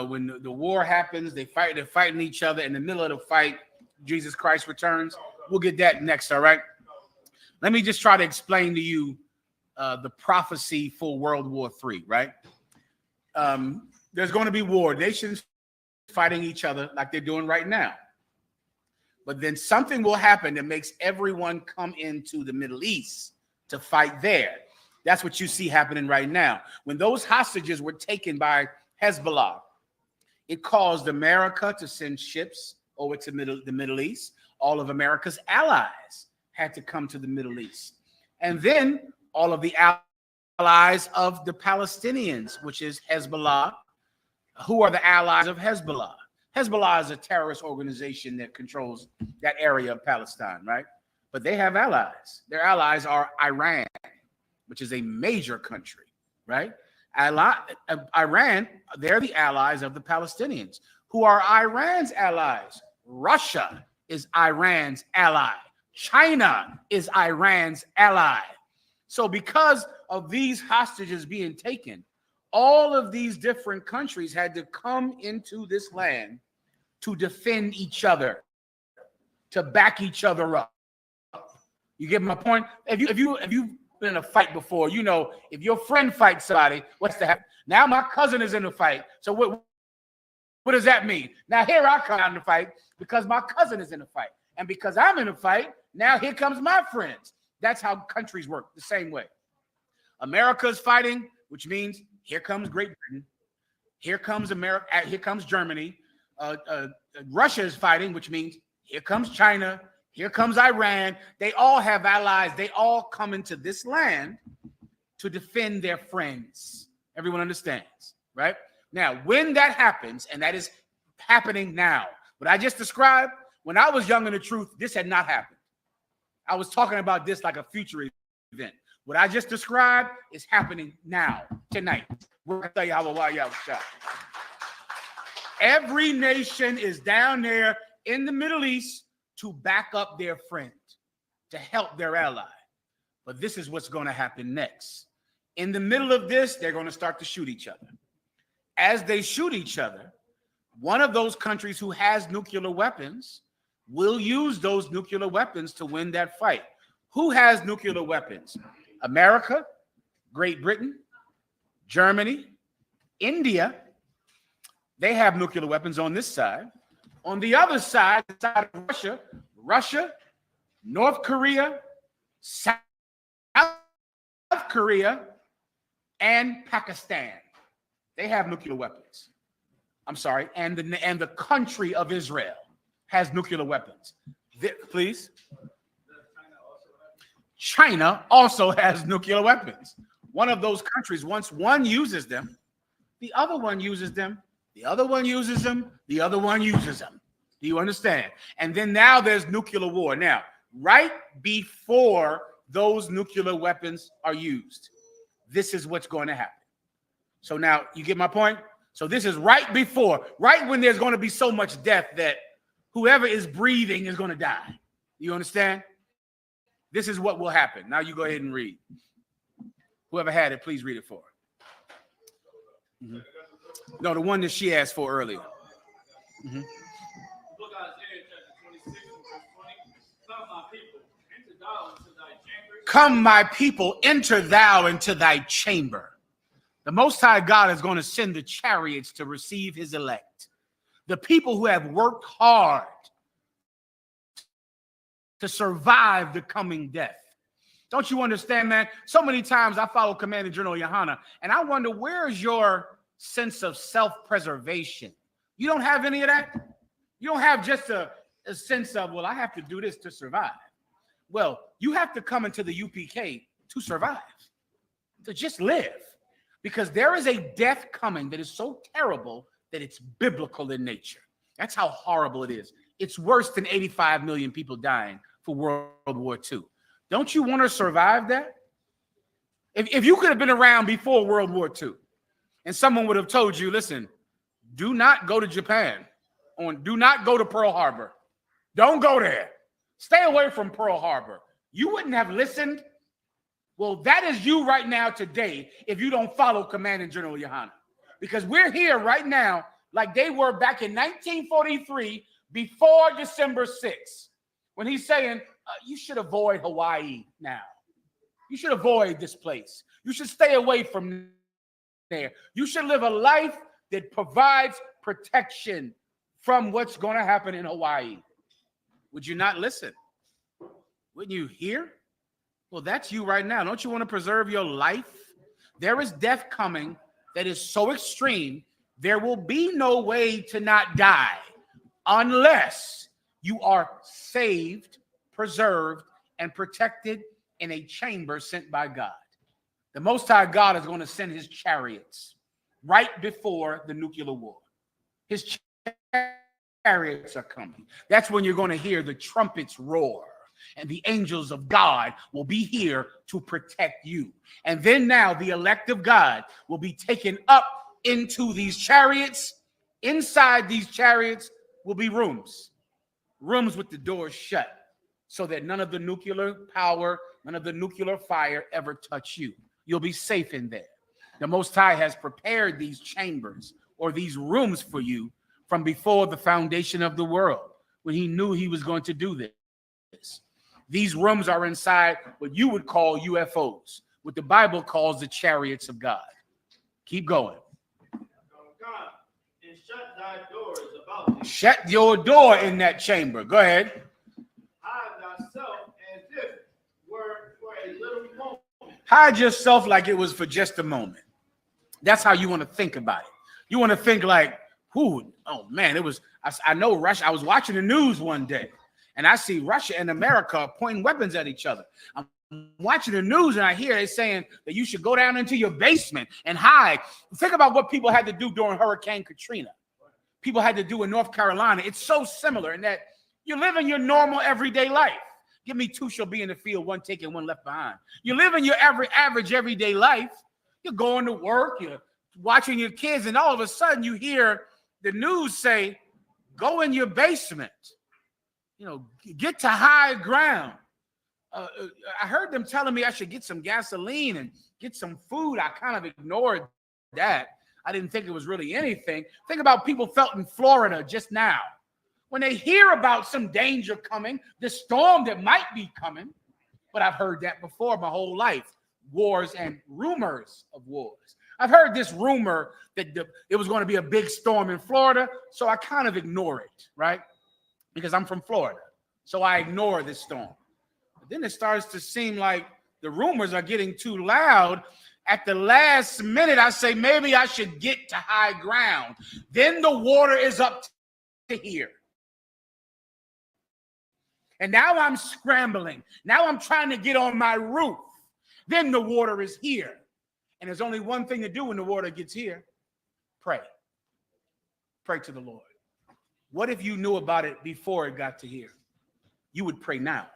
When the war happens, they're fighting each other. In the middle of the fight, Jesus Christ returns. We'll get that next, all right? Let me just try to explain to you the prophecy for World War III, right? There's going to be war, nations fighting each other like they're doing right now. But then something will happen that makes everyone come into the Middle East to fight there. That's what you see happening right now. When those hostages were taken by Hezbollah, it caused America to send ships over to the Middle East. All of America's allies had to come to the Middle East. And then all of the allies of the Palestinians, which is Hezbollah. Who are the allies of Hezbollah? Hezbollah is a terrorist organization that controls that area of Palestine, right? But they have allies. Their allies are Iran, which is a major country, right? Iran, they're the allies of the Palestinians. Who are Iran's allies? Russia is Iran's ally. China is Iran's ally. So because of these hostages being taken, all of these different countries had to come into this land to defend each other, to back each other up. You get my point? If you've been in a fight before, you know, if your friend fights somebody, what's the happen? Now my cousin is in a fight. So what does that mean? Now here I come out in the fight because my cousin is in a fight. And because I'm in a fight, now here comes my friends. That's how countries work, the same way. America's fighting, which means here comes Great Britain. Here comes America. Here comes Germany. Russia is fighting, which means here comes China. Here comes Iran. They all have allies. They all come into this land to defend their friends. Everyone understands, right? Now, when that happens, and that is happening now, what I just described, when I was young in the truth, this had not happened. I was talking about this like a future event. What I just described is happening now, tonight. We're going to tell you how I Every nation is down there in the Middle East to back up their friend, to help their ally. But this is what's going to happen next. In the middle of this, they're going to start to shoot each other. As they shoot each other, one of those countries who has nuclear weapons will use those nuclear weapons to win that fight. Who has nuclear weapons? America, Great Britain, Germany, India. They have nuclear weapons on this side. On the other side, the side of Russia, North Korea, South Korea, and Pakistan. They have nuclear weapons. I'm sorry, and the country of Israel has nuclear weapons. Please. China also has nuclear weapons. One of those countries, once one uses them, the other one uses them, the other one uses them, the other one uses them. Do you understand? And then now there's nuclear war. Now, right before those nuclear weapons are used, this is what's going to happen. So now you get my point? So this is right before, right when there's going to be so much death that whoever is breathing is going to die. You understand? This is what will happen. Now you go ahead and read. Whoever had it, please read it for her. Mm-hmm. No, the one that she asked for earlier. Mm-hmm. Come, my people, enter thou into thy chamber. The Most High God is going to send the chariots to receive his elect. The people who have worked hard to survive the coming death. Don't you understand, man? So many times I follow Commander General Yohana, and I wonder, where's your sense of self-preservation? You don't have any of that? You don't have just a sense of, well, I have to do this to survive. Well, you have to come into the I.S.U.P.K to survive, to just live. Because there is a death coming that is so terrible that it's biblical in nature. That's how horrible it is. It's worse than 85 million people dying for World War II. Don't you want to survive that? If you could have been around before World War II and someone would have told you, listen, do not go to Japan, or do not go to Pearl Harbor. Don't go there. Stay away from Pearl Harbor. You wouldn't have listened. Well, that is you right now today if you don't follow Commander General Yohana. Because we're here right now like they were back in 1943 before December 6th, when he's saying, you should avoid Hawaii now. You should avoid this place. You should stay away from there. You should live a life that provides protection from what's going to happen in Hawaii. Would you not listen? Wouldn't you hear? Well, that's you right now. Don't you want to preserve your life? There is death coming that is so extreme, there will be no way to not die unless you are saved, preserved, and protected in a chamber sent by God. The Most High God is going to send his chariots right before the nuclear war. His chariots are coming. That's when you're going to hear the trumpets roar, and the angels of God will be here to protect you. And then now the elect of God will be taken up into these chariots. Inside these chariots will be rooms with the doors shut, so that none of the nuclear power, none of the nuclear fire ever touch you. You'll be safe in there. The Most High has prepared these chambers or these rooms for you from before the foundation of the world, when he knew he was going to do this. These rooms are inside what you would call UFOs, what the Bible calls the chariots of God. Keep going. Shut your door in that chamber. Go ahead. Hide thyself as if were for a little moment. Hide yourself like it was for just a moment. That's how you want to think about it. You want to think like, who? Oh man, it was. I know Russia. I was watching the news one day, and I see Russia and America pointing weapons at each other. I'm watching the news, and I hear they saying that you should go down into your basement and hide. Think about what people had to do during Hurricane Katrina. People had to do in North Carolina. It's so similar in that you're living your normal everyday life. Give me two shall be in the field, one taken, one left behind. You're living your average everyday life. You're going to work, you're watching your kids, and all of a sudden you hear the news say, go in your basement, get to high ground. I heard them telling me I should get some gasoline and get some food. I kind of ignored that. I didn't think it was really anything. Think about people felt in Florida just now. When they hear about some danger coming, the storm that might be coming, but I've heard that before my whole life, wars and rumors of wars. I've heard this rumor that it was going to be a big storm in Florida, so I kind of ignore it, right? Because I'm from Florida, so I ignore this storm. But then it starts to seem like the rumors are getting too loud. At the last minute, I say, maybe I should get to high ground. Then the water is up to here. And now I'm scrambling. Now I'm trying to get on my roof. Then the water is here. And there's only one thing to do when the water gets here. Pray. Pray to the Lord. What if you knew about it before it got to here? You would pray now.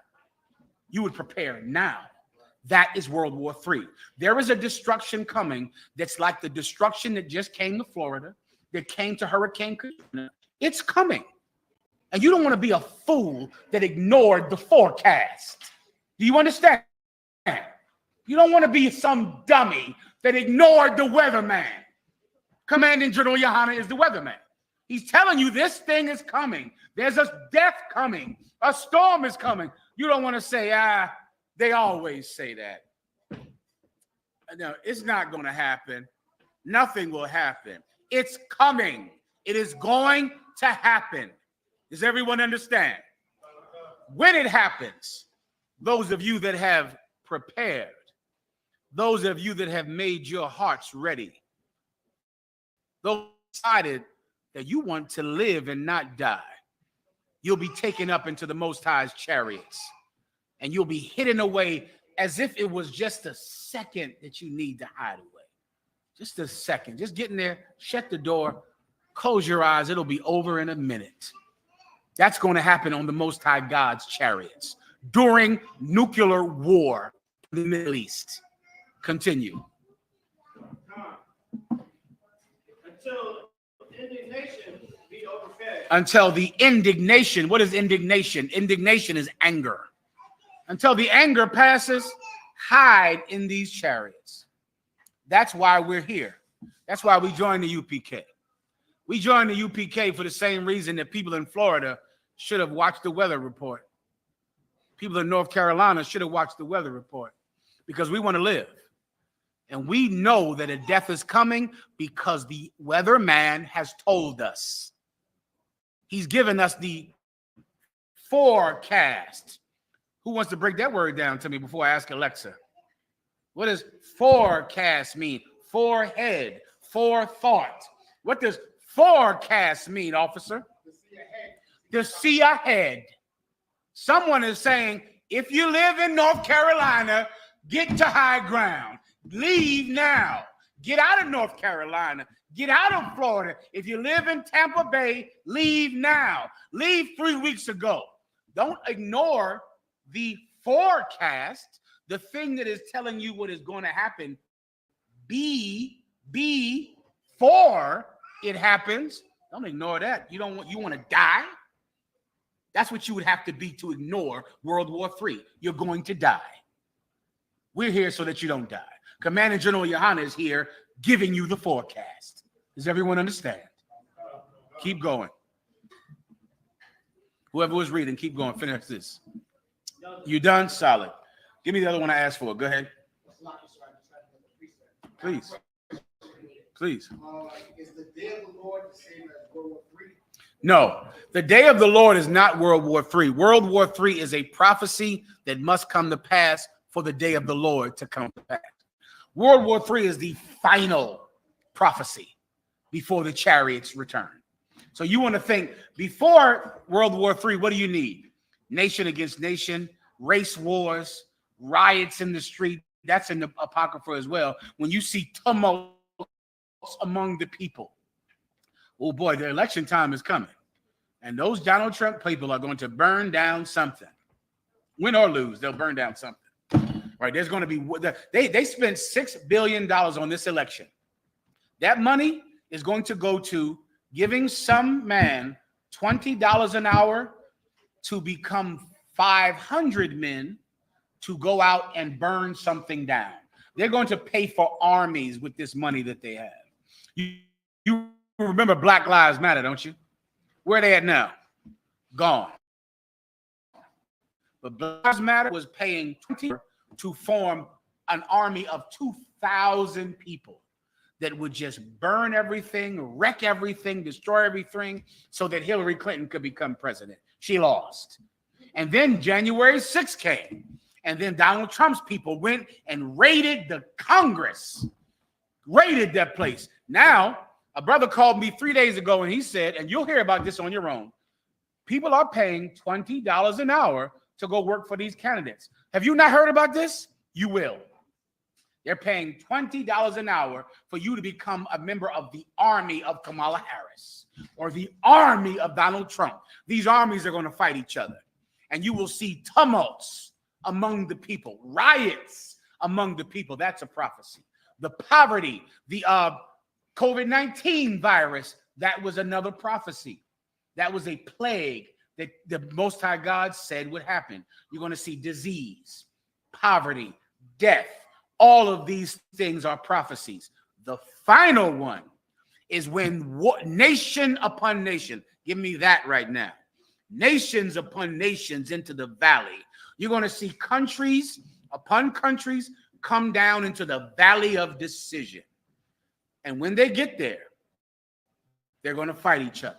You would prepare now. That is World War III. There is a destruction coming that's like the destruction that just came to Florida, that came to Hurricane Katrina. It's coming. And you don't want to be a fool that ignored the forecast. Do you understand? You don't want to be some dummy that ignored the weatherman. Commanding General Yohana is the weatherman. He's telling you this thing is coming. There's a death coming. A storm is coming. You don't want to say, they always say that. No, it's not going to happen. Nothing will happen. It's coming. It is going to happen. Does everyone understand? When it happens, those of you that have prepared, those of you that have made your hearts ready, those decided that you want to live and not die, you'll be taken up into the Most High's chariots, and you'll be hidden away as if it was just a second that you need to hide away. Just a second. Just get in there, shut the door, close your eyes. It'll be over in a minute. That's going to happen on the Most High God's chariots during nuclear war in the Middle East. Continue. Until indignation be overfed. Until the indignation. What is indignation? Indignation is anger. Until the anger passes, hide in these chariots. That's why we're here. That's why we joined the U.P.K. We joined the U.P.K. for the same reason that people in Florida should have watched the weather report. People in North Carolina should have watched the weather report, because we want to live. And we know that a death is coming because the weatherman has told us. He's given us the forecast. Who wants to break that word down to me before I ask Alexa? What does forecast mean? Forehead, forethought. What does forecast mean, officer? To see ahead. Someone is saying, if you live in North Carolina, get to high ground. Leave now. Get out of North Carolina. Get out of Florida. If you live in Tampa Bay, leave now. Leave 3 weeks ago. Don't ignore the forecast, the thing that is telling you what is going to happen before it happens. Don't ignore that. You want to die? That's what you would have to be to ignore World War III. You're going to die. We're here so that you don't die. Commander General Yohana is here giving you the forecast. Does everyone understand? Keep going. Whoever was reading, keep going. Finish this. You done? Solid. Give me the other one I asked for. Go ahead. Please. Please. Is the day of the Lord the same as World War III? No, the day of the Lord is not World War III. World War III is a prophecy that must come to pass for the day of the Lord to come to pass. World War III is the final prophecy before the chariots return. So you want to think before World War III, what do you need? Nation against nation, race wars, riots in the street. That's in the Apocrypha as well. When you see tumult among the people, oh boy, the election time is coming. And those Donald Trump people are going to burn down something. Win or lose, they'll burn down something. Right? There's going to be, they spent $6 billion on this election. That money is going to go to giving some man $20 an hour to become 500 men to go out and burn something down. They're going to pay for armies with this money that they have. You remember Black Lives Matter, don't you? Where are they at now? Gone. But Black Lives Matter was paying $20 to form an army of 2,000 people that would just burn everything, wreck everything, destroy everything, so that Hillary Clinton could become president. She lost. And then January 6th came. And then Donald Trump's people went and raided the Congress, raided that place. Now, a brother called me 3 days ago and he said, and you'll hear about this on your own, people are paying $20 an hour to go work for these candidates. Have you not heard about this? You will. They're paying $20 an hour for you to become a member of the army of Kamala Harris or the army of Donald Trump. These armies are going to fight each other. And you will see tumults among the people, riots among the people. That's a prophecy. The poverty, the COVID-19 virus, that was another prophecy. That was a plague that the Most High God said would happen. You're going to see disease, poverty, death. All of these things are prophecies. The final one is when nation upon nation, give me that right now, nations upon nations into the valley. You're going to see countries upon countries come down into the valley of decision. And when they get there, they're going to fight each other.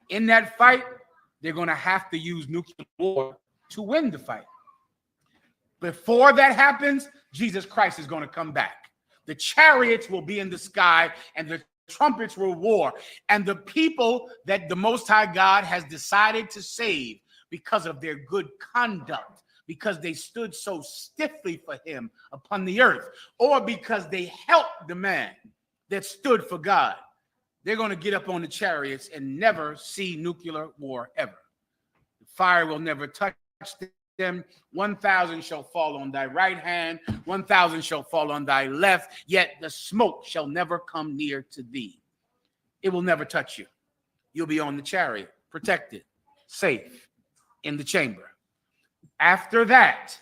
In that fight, they're going to have to use nuclear war to win the fight. Before that happens, Jesus Christ is going to come back. The chariots will be in the sky and the trumpets will war. And the people that the Most High God has decided to save because of their good conduct, because they stood so stiffly for him upon the earth, or because they helped the man that stood for God, they're going to get up on the chariots and never see nuclear war ever. The fire will never touch them. 1,000 shall fall on thy right hand, 1,000 shall fall on thy left, yet the smoke shall never come near to thee. It will never touch you. You'll be on the chariot, protected, safe, in the chamber. After that,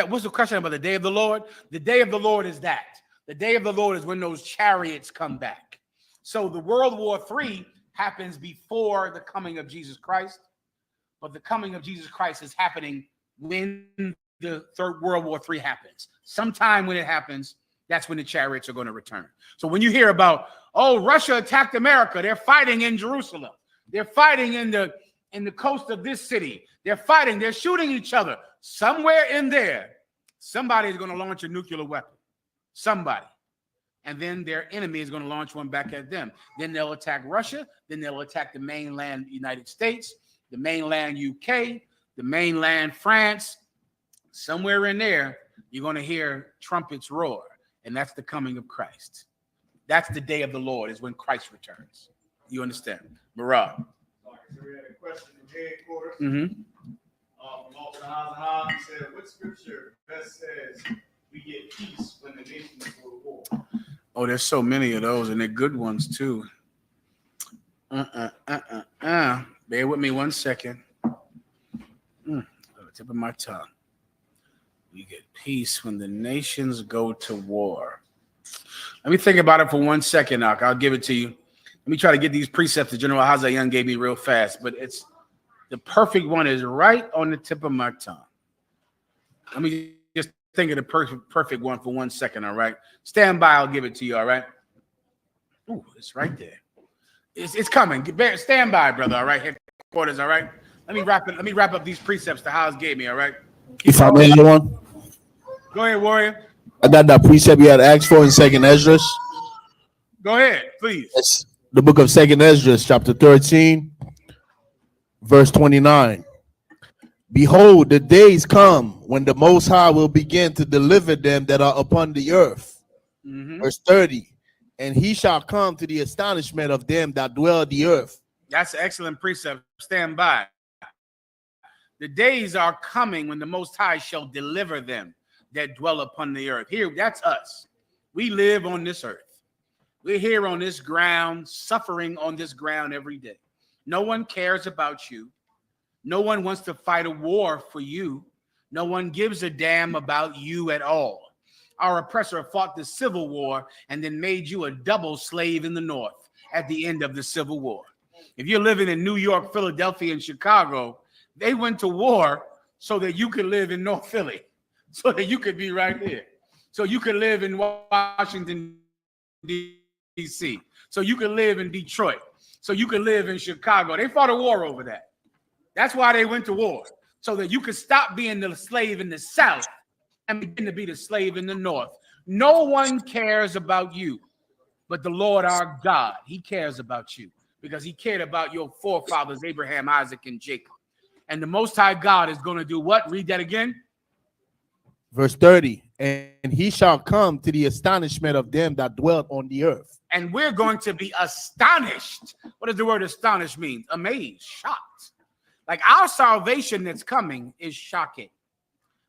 what's the question about the day of the Lord? The day of the Lord is that. The day of the Lord is when those chariots come back. So the World War III happens before the coming of Jesus Christ. But the coming of Jesus Christ is happening when the Third World War III happens. Sometime when it happens, that's when the chariots are going to return. So when you hear about, oh, Russia attacked America, they're fighting in Jerusalem. They're fighting in the in the coast of this city. They're fighting. They're shooting each other. Somewhere in there, somebody is going to launch a nuclear weapon. Somebody. And then their enemy is going to launch one back at them. Then they'll attack Russia. Then they'll attack the mainland United States, the mainland UK, the mainland France. Somewhere in there, you're going to hear trumpets roar. And that's the coming of Christ. That's the day of the Lord, is when Christ returns. You understand? Marah. So we had a question from headquarters. Mm-hmm. From Oklahoma. He said, what scripture best says we get peace when the nations go to war? Oh, there's so many of those, and they're good ones too. Bear with me 1 second. On the tip of my tongue. We get peace when the nations go to war. Let me think about it for 1 second, Ak. I'll give it to you. Let me try to get these precepts that General Hazayan gave me real fast, but it's the perfect one is right on the tip of my tongue. Let me just think of the perfect one for 1 second, all right? Stand by, I'll give it to you, all right? Ooh, it's right there. It's coming. Stand by, brother, all right? Headquarters, all right? Let me wrap up these precepts that Haz gave me, all right? If I may add one. Go ahead, Warrior. I got that precept you had asked for in 2nd Esdras. Go ahead, please. It's the book of 2nd Esdras, chapter 13, verse 29. Behold, the days come when the Most High will begin to deliver them that are upon the earth. Mm-hmm. Verse 30. And he shall come to the astonishment of them that dwell the earth. That's an excellent precept. Stand by. The days are coming when the Most High shall deliver them that dwell upon the earth. Here, that's us. We live on this earth. We're here on this ground, suffering on this ground every day. No one cares about you. No one wants to fight a war for you. No one gives a damn about you at all. Our oppressor fought the Civil War and then made you a double slave in the North at the end of the Civil War. If you're living in New York, Philadelphia, and Chicago, they went to war so that you could live in North Philly, so that you could be right there. So you could live in Washington, D.C., so you could live in Detroit, so you could live in Chicago. They fought a war over that. That's why they went to war, so that you could stop being the slave in the South and begin to be the slave in the North. No one cares about you, but the Lord our God, he cares about you because he cared about your forefathers, Abraham, Isaac, and Jacob. And the Most High God is going to do what? Read that again. Verse 30. And he shall come to the astonishment of them that dwelt on the earth. And we're going to be astonished. What does the word astonished mean? Amazed, shocked. Like our salvation that's coming is shocking.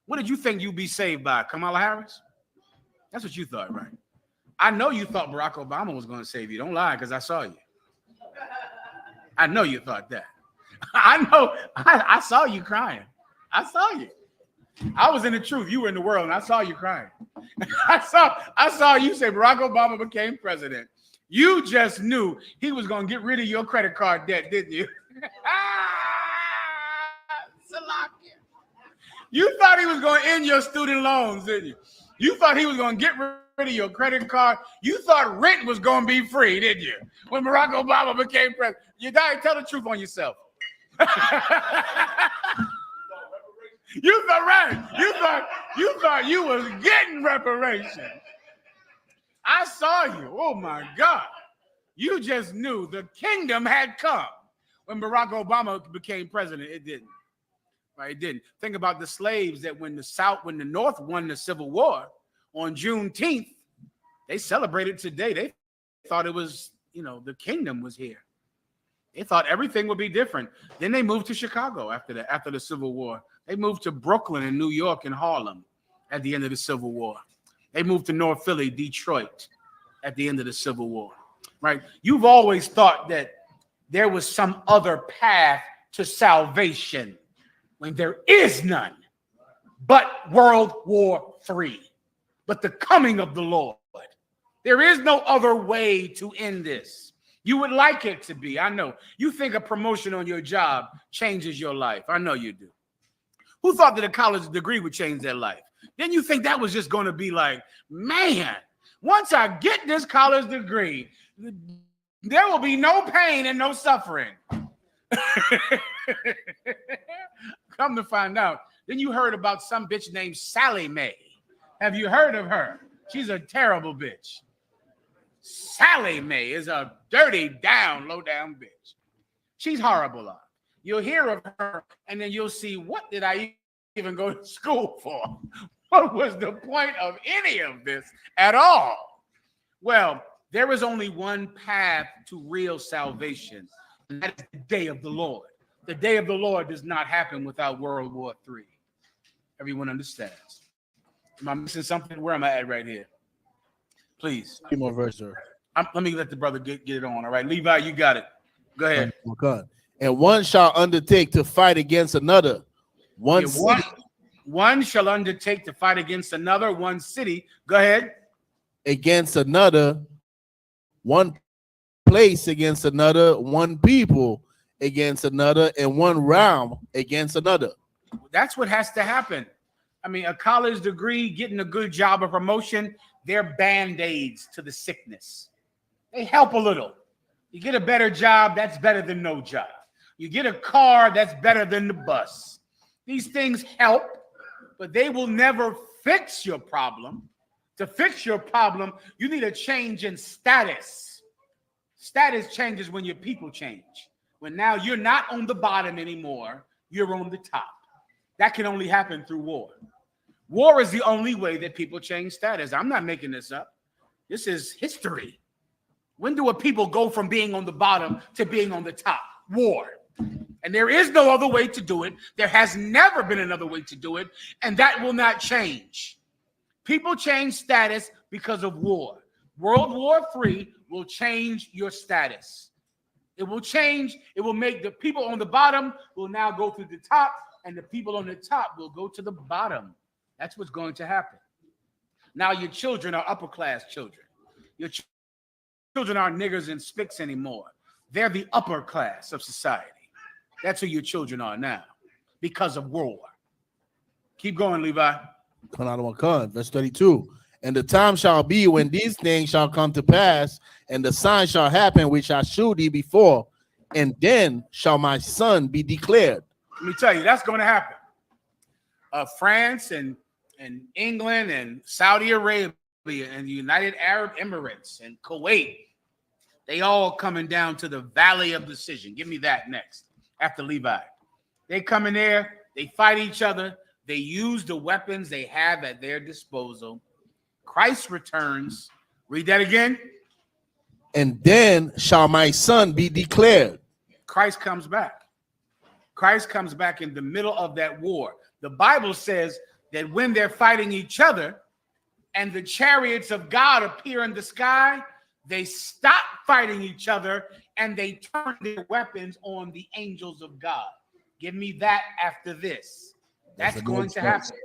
What did you think you'd be saved by? Kamala Harris? That's what you thought, right? I know you thought Barack Obama was going to save you. Don't lie, because I saw you. I know you thought that. I know. I saw you crying. I saw you. I was in the truth. You were in the world, and I saw you crying. I saw you say Barack Obama became president. You just knew he was going to get rid of your credit card debt, didn't you? You thought he was going to end your student loans, didn't you? You thought he was going to get rid of your credit card. You thought rent was going to be free, didn't you? When Barack Obama became president. You died. Tell the truth on yourself. You thought right. You thought you was getting reparations. I saw you. Oh my God. You just knew the kingdom had come when Barack Obama became president. It didn't. Right? It didn't. Think about the slaves that when the North won the Civil War on Juneteenth, they celebrated today. They thought it was, the kingdom was here. They thought everything would be different. Then they moved to Chicago after the Civil War. They moved to Brooklyn and New York and Harlem at the end of the Civil War. They moved to North Philly, Detroit at the end of the Civil War, right? You've always thought that there was some other path to salvation when there is none but World War III, but the coming of the Lord. There is no other way to end this. You would like it to be. I know. You think a promotion on your job changes your life. I know you do. Who thought that a college degree would change their life? Then you think that was just going to be like, man, once I get this college degree, there will be no pain and no suffering. Come to find out. Then you heard about some bitch named Sally Mae. Have you heard of her? She's a terrible bitch. Sally Mae is a dirty, low down bitch. She's horrible. You'll hear of her, and then you'll see, what did I even go to school for? What was the point of any of this at all? Well, there is only one path to real salvation, and that is the day of the Lord. The day of the Lord does not happen without World War III. Everyone understands. Am I missing something? Where am I at right here? Please. Three more verse, sir. Let me let the brother get it on. All right, Levi, you got it. Go ahead. Okay. And one shall undertake to fight against another. One shall undertake to fight against another, one city. Go ahead. Against another, one place against another, one people against another, and one realm against another. That's what has to happen. I mean, a college degree, getting a good job, a promotion, they're band-aids to the sickness. They help a little. You get a better job, that's better than no job. You get a car, that's better than the bus. These things help, but they will never fix your problem. To fix your problem, you need a change in status. Status changes when your people change. When now you're not on the bottom anymore, you're on the top. That can only happen through war. War is the only way that people change status. I'm not making this up. This is history. When do a people go from being on the bottom to being on the top? War. And there is no other way to do it. There has never been another way to do it, and that will not change. People change status because of war. World War III will change your status. It will change. It will make the people on the bottom will now go to the top, and the people on the top will go to the bottom. That's what's going to happen. Now your children are upper class children. Your children aren't niggers and spicks anymore. They're the upper class of society. That's who your children are now because of war. Keep going, Levi. Verse 32. And the time shall be when these things shall come to pass, and the sign shall happen which I shewed thee before, and then shall my son be declared. Let me tell you, that's going to happen. France and England and Saudi Arabia and the United Arab Emirates and Kuwait, they all coming down to the valley of decision. Give me that next, after Levi. They come in there, they fight each other, they use the weapons they have at their disposal. Christ returns. Read that again. And then shall my son be declared. Christ comes back. Christ comes back in the middle of that war. The Bible says that when they're fighting each other and the chariots of God appear in the sky, they stop fighting each other and they turn their weapons on the angels of God. Give me that after this. That's going to happen.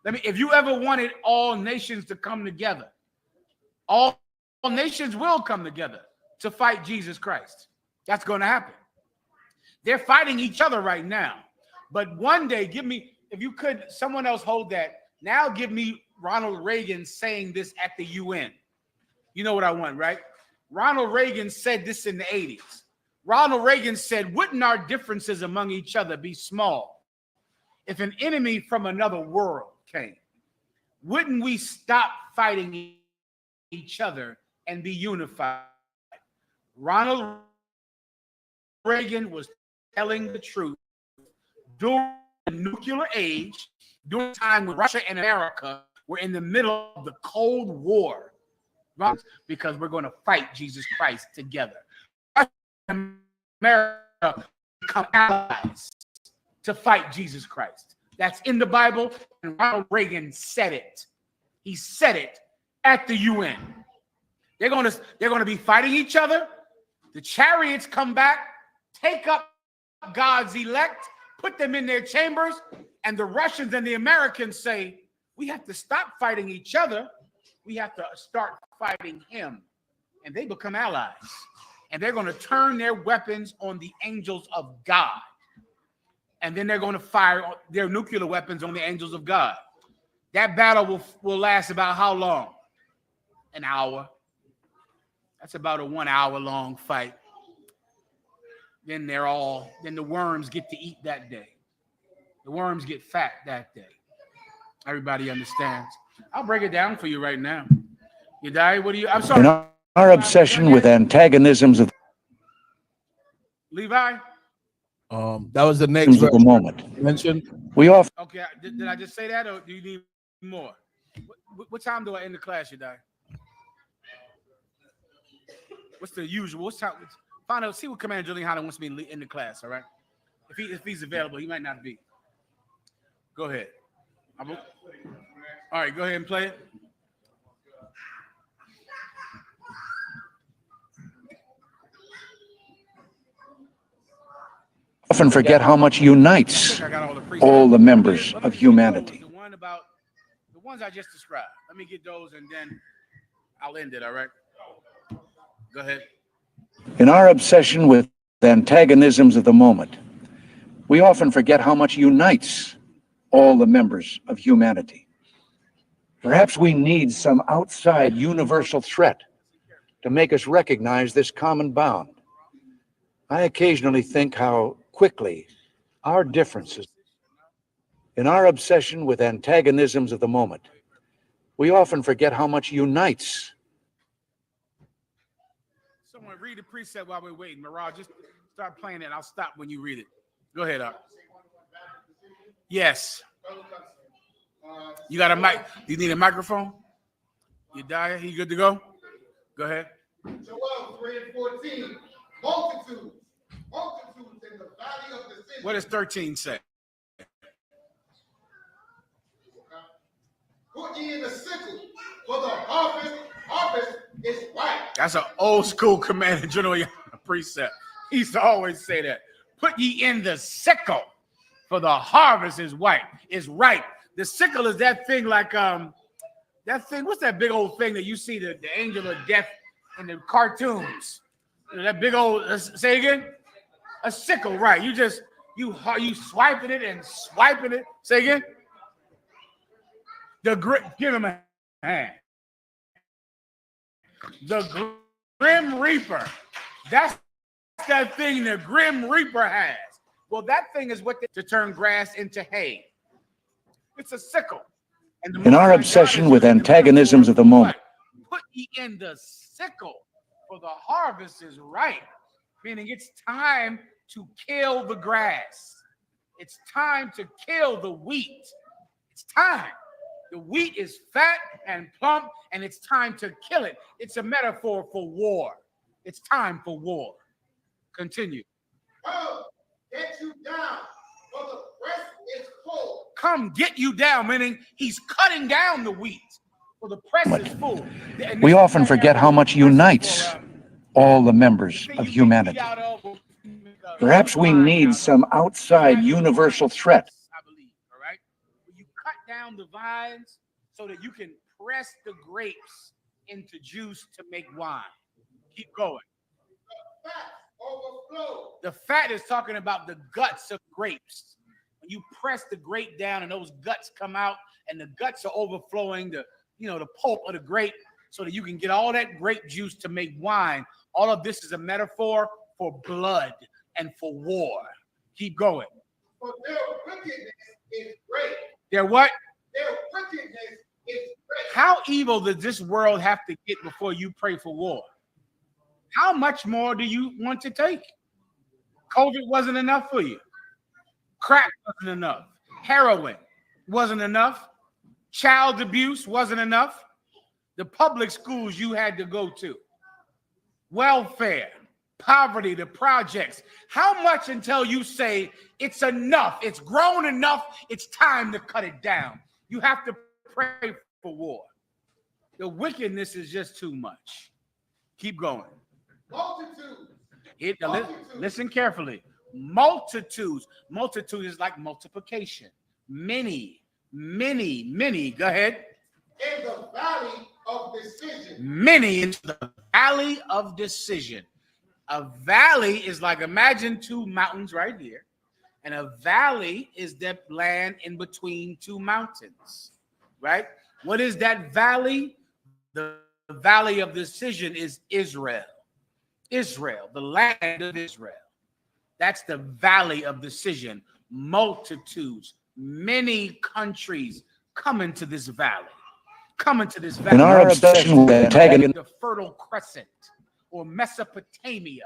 If you ever wanted all nations to come together, all nations will come together to fight Jesus Christ. That's going to happen. They're fighting each other right now. But one day, give me, if you could, someone else hold that. Now give me Ronald Reagan saying this at the UN. You know what I want, right? Ronald Reagan said this in the 80s. Ronald Reagan said, wouldn't our differences among each other be small if an enemy from another world came? Wouldn't we stop fighting each other and be unified? Ronald Reagan was telling the truth during the nuclear age, during a time when Russia and America were in the middle of the Cold War, because we're going to fight Jesus Christ together. Russia and America become allies to fight Jesus Christ. That's in the Bible, and Ronald Reagan said it. He said it at the UN. They're going to be fighting each other. The chariots come back, take up God's elect, put them in their chambers, and the Russians and the Americans say, we have to stop fighting each other. We have to start fighting him. And they become allies. And they're going to turn their weapons on the angels of God. And then they're going to fire their nuclear weapons on the angels of God. That battle will last about how long? An hour. That's about a 1 hour long fight. then then the worms get to eat that day. The worms get fat that day. Everybody understands. I'll break it down for you right now. You die? What do you? I'm sorry. In our obsession with antagonisms of Levi? That was the next verse the moment. mentioned. We often Okay, did I just say that, or do you need more? What time do I end the class, you die? What's the usual? What's time? Find out. See what Commander Julian Hunter wants me in the class. All right. If he's available, he might not be. Go ahead. All right, go ahead and play it. often forget how much unites all the members of humanity. The ones I just described. Let me get those and then I'll end it. All right. Go ahead. In our obsession with antagonisms of the moment, we often forget how much unites all the members of humanity. Perhaps we need some outside universal threat to make us recognize this common bond. I occasionally think how quickly our differences, in our obsession with antagonisms of the moment, we often forget how much unites. Someone read the precept while we're waiting. Mirage, just start playing it. I'll stop when you read it. Go ahead, Art. Yes. You got a mic? You need a microphone? You die? You good to go? Go ahead. Joel 3:14. Multitudes in the valley of decision. What does 13 say? Put ye in the sickle, for the harvest is ripe. That's an old school Commander General precept. He used to always say that. Put ye in the sickle, for the harvest is ripe. The sickle is that thing like that thing. What's that big old thing that you see the angel of death in the cartoons? You know, that big old. Say it again. A sickle, right? You swiping it and swiping it. Say again. Give him a hand. The Grim Reaper. That's that thing the Grim Reaper has. Well, that thing is to turn grass into hay. It's a sickle. And In our obsession with antagonisms of the moment, put ye in the sickle, for the harvest is ripe. Meaning it's time to kill the grass. It's time to kill the wheat. It's time. The wheat is fat and plump, and it's time to kill it. It's a metaphor for war. It's time for war. Continue. Come, get you down, for the press is full. Come get you down, meaning he's cutting down the wheat, for the press is full. we often forget how much unites all the members of humanity. Perhaps we need some outside universal threat. All right? You cut down the vines so that you can press the grapes into juice to make wine. Keep going. The fat is talking about the guts of grapes. When you press the grape down and those guts come out, and the guts are overflowing the pulp of the grape, so that you can get all that grape juice to make wine. All of this is a metaphor for blood and for war. Keep going. For their wickedness is great. Their what? Their wickedness is great. How evil does this world have to get before you pray for war? How much more do you want to take? COVID wasn't enough for you. Crack wasn't enough. Heroin wasn't enough. Child abuse wasn't enough. The public schools you had to go to. Welfare, poverty, the projects. How much until you say it's enough, it's grown enough, it's time to cut it down? You have to pray for war. The wickedness is just too much. Keep going. Multitudes. Listen carefully. Multitudes. Multitude is like multiplication. Many. Go ahead. In the valley of decision. Many in the valley of decision. A valley is like, imagine two mountains right here. And a valley is that land in between two mountains. Right? What is that valley? The valley of decision is Israel. Israel, the land of Israel. That's the valley of decision. Multitudes, many countries come into this valley. Come into this valley. In our obsession with antagonism, The Fertile Crescent or Mesopotamia,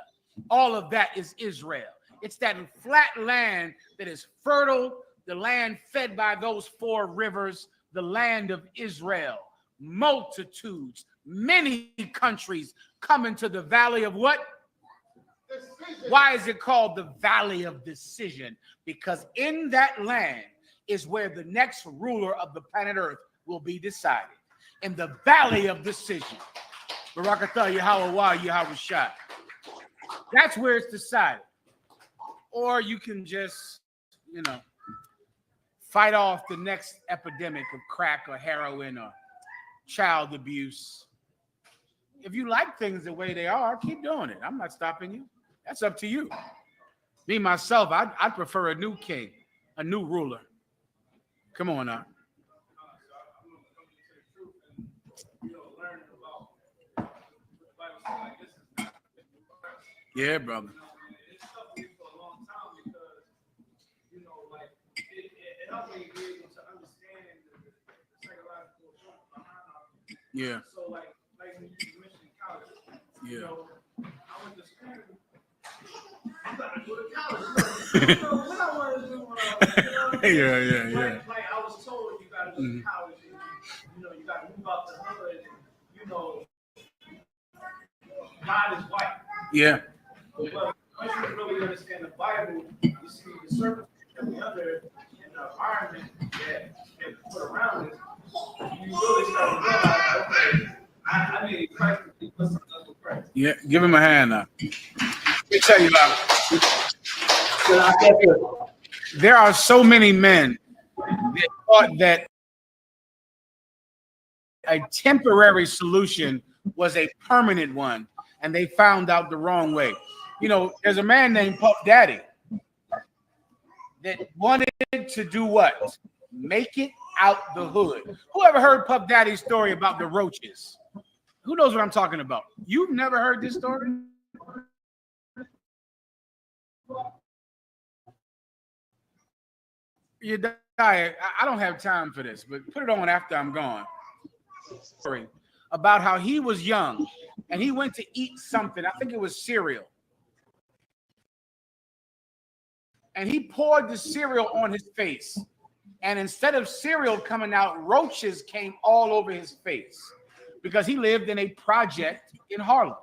all of that is Israel. It's that flat land that is fertile, the land fed by those 4 rivers, the land of Israel. Multitudes, many countries come into the valley of what? Decision. Why is it called the valley of decision? Because in that land is where the next ruler of the planet Earth will be decided. In the valley of decision. Barakatah Yahweh Yahweh. That's where it's decided. Or you can just, fight off the next epidemic of crack or heroin or child abuse. If you like things the way they are, keep doing it. I'm not stopping you. That's up to you. Me, myself, I'd prefer a new king, a new ruler. Come on now. Yeah, brother. Yeah. So like when you mentioned college, Yeah. I went to school. You gotta go to college. What I wanted to do when I was, Yeah. Like I was told you gotta go to college and you gotta move out the hood and God is white. Yeah. But once you really understand the Bible, you see the circumstances that we under and the environment that put around it, you really start to realize, okay, I need Christ to be something else with Christ. Yeah, give him a hand now. Let me tell you about it. There are so many men that thought that a temporary solution was a permanent one, and they found out the wrong way. There's a man named Puff Daddy that wanted to do what? Make it out the hood. Who ever heard Puff Daddy's story about the roaches? Who knows what I'm talking about? You've never heard this story? You die. I don't have time for this, but put it on after I'm gone. Story about how he was young and he went to eat something. I think it was cereal. And he poured the cereal on his face. And instead of cereal coming out, roaches came all over his face because he lived in a project in Harlem.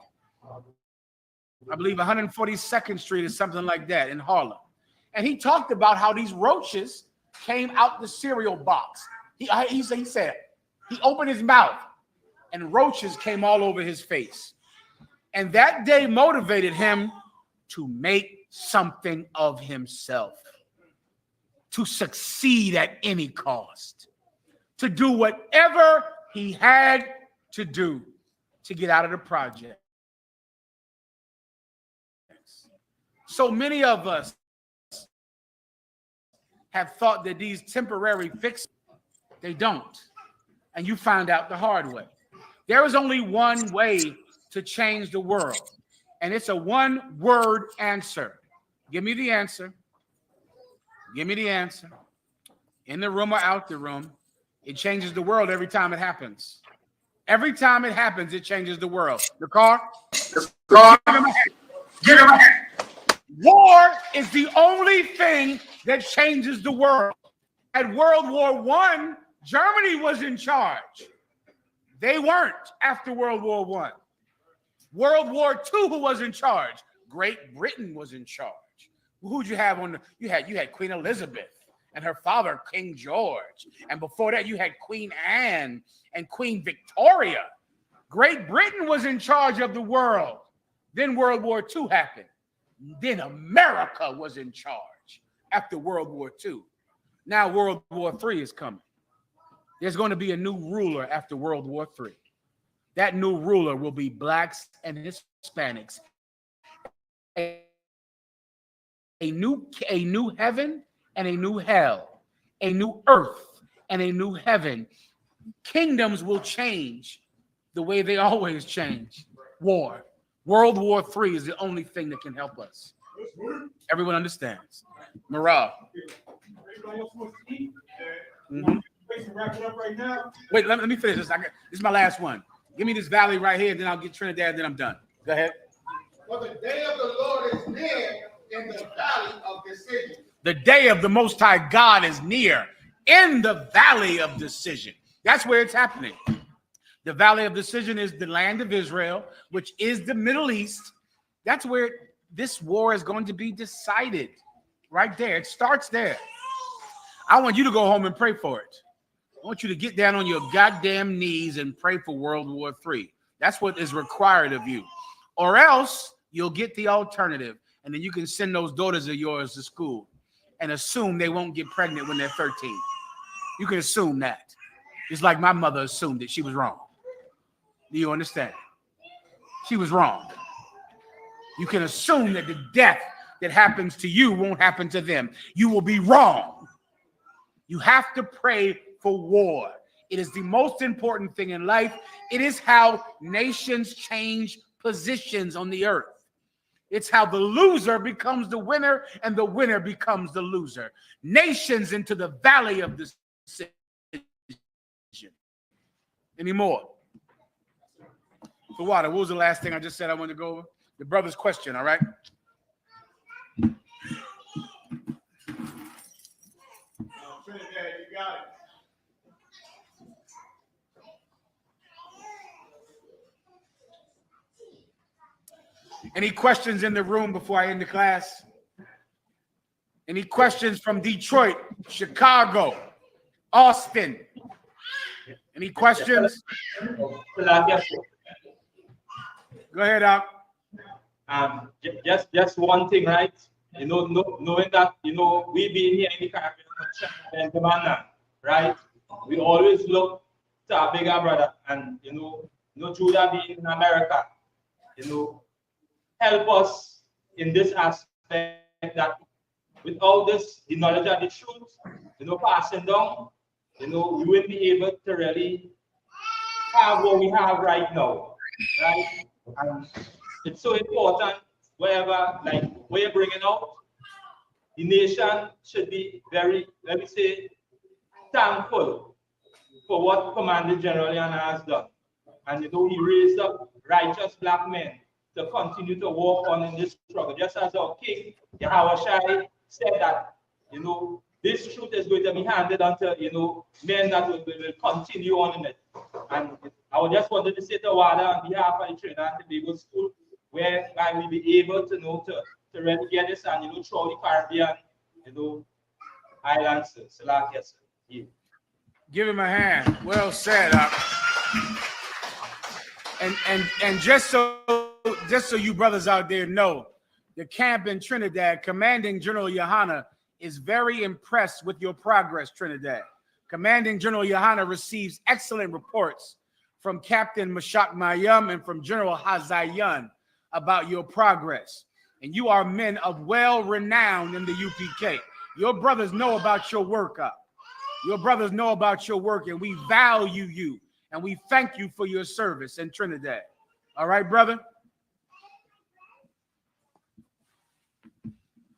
I believe 142nd Street or something like that in Harlem. And he talked about how these roaches came out the cereal box. He said he opened his mouth and roaches came all over his face. And that day motivated him to make something of himself, to succeed at any cost, to do whatever he had to do to get out of the project. So many of us have thought that these temporary fixes, they don't. And you find out the hard way. There is only one way to change the world, and it's a one-word answer. Give me the answer. Give me the answer. In the room or out the room, it changes the world every time it happens. Every time it happens, it changes the world. The car? Give him a hand. War is the only thing that changes the world. At World War I, Germany was in charge. They weren't after World War I. World War II, who was in charge? Great Britain was in charge. Who'd you have on the? You had Queen Elizabeth and her father, King George. And before that, you had Queen Anne and Queen Victoria. Great Britain was in charge of the world. Then World War II happened. Then America was in charge after World War II. Now World War III is coming. There's going to be a new ruler after World War III. That new ruler will be blacks and Hispanics. A new heaven and a new hell, a new earth and a new heaven. Kingdoms will change the way they always change. War. World War III is the only thing that can help us. Everyone understands. Morale. Mhm. Wait, let me finish this. This is my last one. Give me this valley right here, then I'll get Trinidad, then I'm done. Go ahead. For the day of the Lord is near in the valley of decision. The day of the Most High God is near in the valley of decision. That's where it's happening. The valley of decision is the land of Israel, which is the Middle East. That's where this war is going to be decided. Right there. It starts there. I want you to go home and pray for it. I want you to get down on your goddamn knees and pray for World War III. That's what is required of you. Or else you'll get the alternative, and then you can send those daughters of yours to school and assume they won't get pregnant when they're 13. You can assume that. Just like my mother assumed that she was wrong. Do you understand? She was wrong. You can assume that the death that happens to you won't happen to them. You will be wrong. You have to pray for war. It is the most important thing in life. It is how nations change positions on the earth. It's how the loser becomes the winner and the winner becomes the loser. Nations into the valley of decision. Any more? For water, what was the last thing I just said I wanted to go over? The brother's question, all right? Trinidad, you got it. Any questions in the room before I end the class? Any questions from Detroit, Chicago, Austin? Any questions? Go ahead, Al. Just one thing, right? You know, knowing that, you know, we being here in the Caribbean, right? We always look to our bigger brother, and you know, Judah being in America, you know, help us in this aspect that without this, the knowledge of the truth, you know, passing down, you know, we will be able to really have what we have right now, right? And it's so important, wherever, like, we're bringing out, the nation should be very, let me say, thankful for what Commander General Yana has done. And, you know, he raised up righteous black men to continue to walk on in this struggle. Just as our King, Yahushua, said that, you know, this truth is going to be handed unto, you know, men that will continue on in it. And I just wanted to say to Wada on behalf of the Trinidad and Tobago School, where I will be able to know to really get this and, you know, throughout the Caribbean, you know, islands. Give him a hand. Well said. And just so you brothers out there know, the camp in Trinidad, Commanding General Yohana is very impressed with your progress, Trinidad. Commanding General Yohana receives excellent reports from Captain Mashak Mayum and from General Hazayan about your progress. And you are men of well-renown in the UPK. Your brothers know about your work up. Your brothers know about your work, and we value you, and we thank you for your service in Trinidad. All right, brother?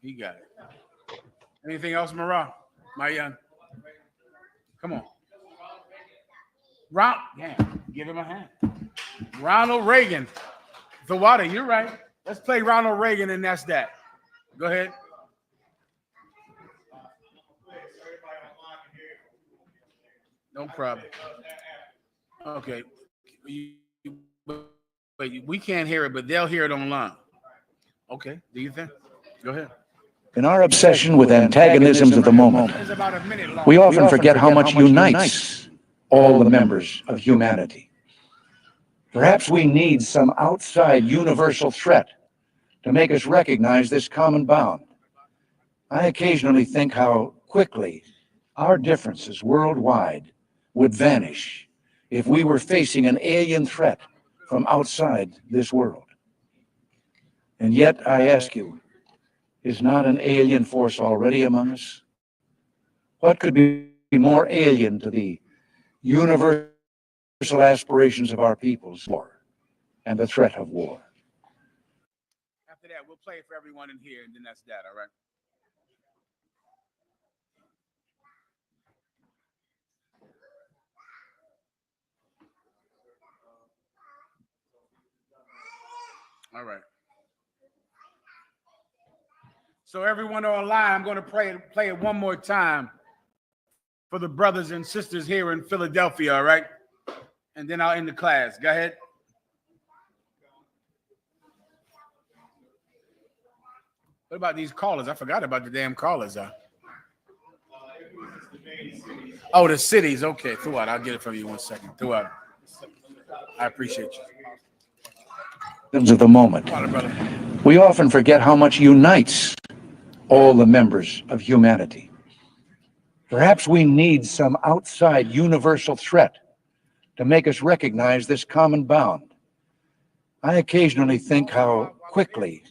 He got it. Anything else, Marah? Mayan? Come on. Yeah, give him a hand. Ronald Reagan. The water, you're right. Let's play Ronald Reagan, and that's that. Go ahead. No problem. Okay. Wait, we can't hear it, but they'll hear it online. Okay, do you think? Go ahead. In our obsession with antagonisms of the moment, we often forget how much unites all the members of humanity. Perhaps we need some outside universal threat to make us recognize this common bound. I occasionally think how quickly our differences worldwide would vanish if we were facing an alien threat from outside this world. And yet, I ask you, is not an alien force already among us? What could be more alien to the universal aspirations of our peoples, war and the threat of war? After that, we'll play it for everyone in here, and then that's that, all right? All right. So everyone online, I'm going to play it one more time for the brothers and sisters here in Philadelphia, all right? And then I'll end the class. Go ahead. What about these callers? I forgot about the damn callers. Oh, the cities. Okay, throughout. I'll get it from you 1 second. Throughout. I appreciate you. Of the moment. Come on, brother. We often forget how much unites all the members of humanity. Perhaps we need some outside universal threat to make us recognize this common bond. I occasionally think how quickly.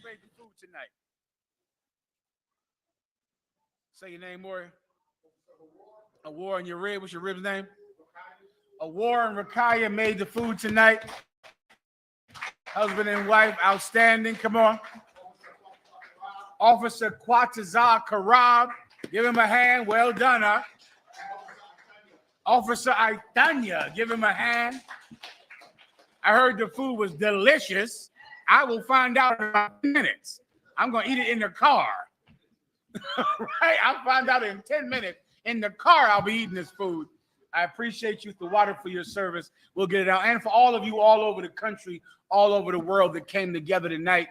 Say your name, Warrior. A war in your rib. What's your rib's name? A war and Rakaya made the food tonight. Husband and wife, outstanding. Come on. Officer Quatazar Karab, give him a hand. Well done, huh? Officer Aitanya, give him a hand. I heard the food was delicious. I will find out in about 10 minutes. I'm going to eat it in the car. Right? I'll find out in 10 minutes. In the car, I'll be eating this food. I appreciate you, the water, for your service. We'll get it out. And for all of you all over the country, all over the world that came together tonight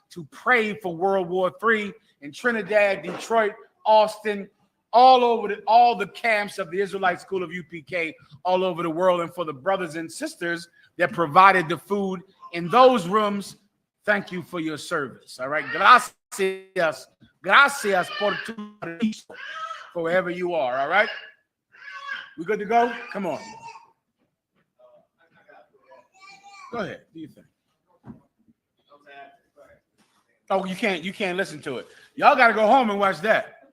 to pray for World War III in Trinidad, Detroit, Austin, all over all the camps of the Israelite School of U.P.K. all over the world, and for the brothers and sisters that provided the food in those rooms. Thank you for your service. All right. Gracias. Gracias por tu servicio, for wherever you are. All right. We good to go? Come on. Go ahead. Do you think? Oh, you can't listen to it. Y'all got to go home and watch that.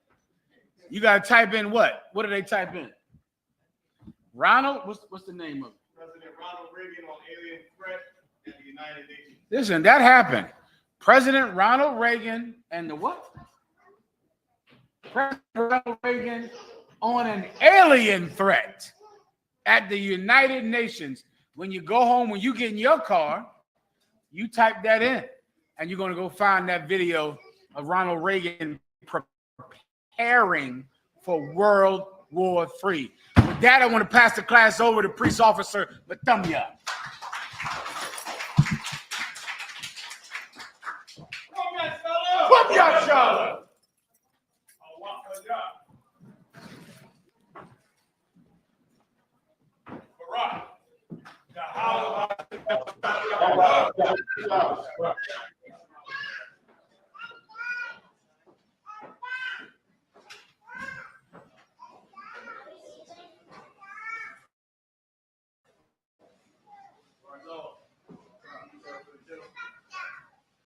You got to type in what? What do they type in? Ronald? What's the name of it? President Ronald Reagan on alien threat at the United Nations. Listen, that happened. President Ronald Reagan and the what? President Ronald Reagan on an alien threat at the United Nations. When you go home, when you get in your car, you type that in, and you're going to go find that video of Ronald Reagan preparing for World War III. With that, I want to pass the class over to Priest Officer Matumya.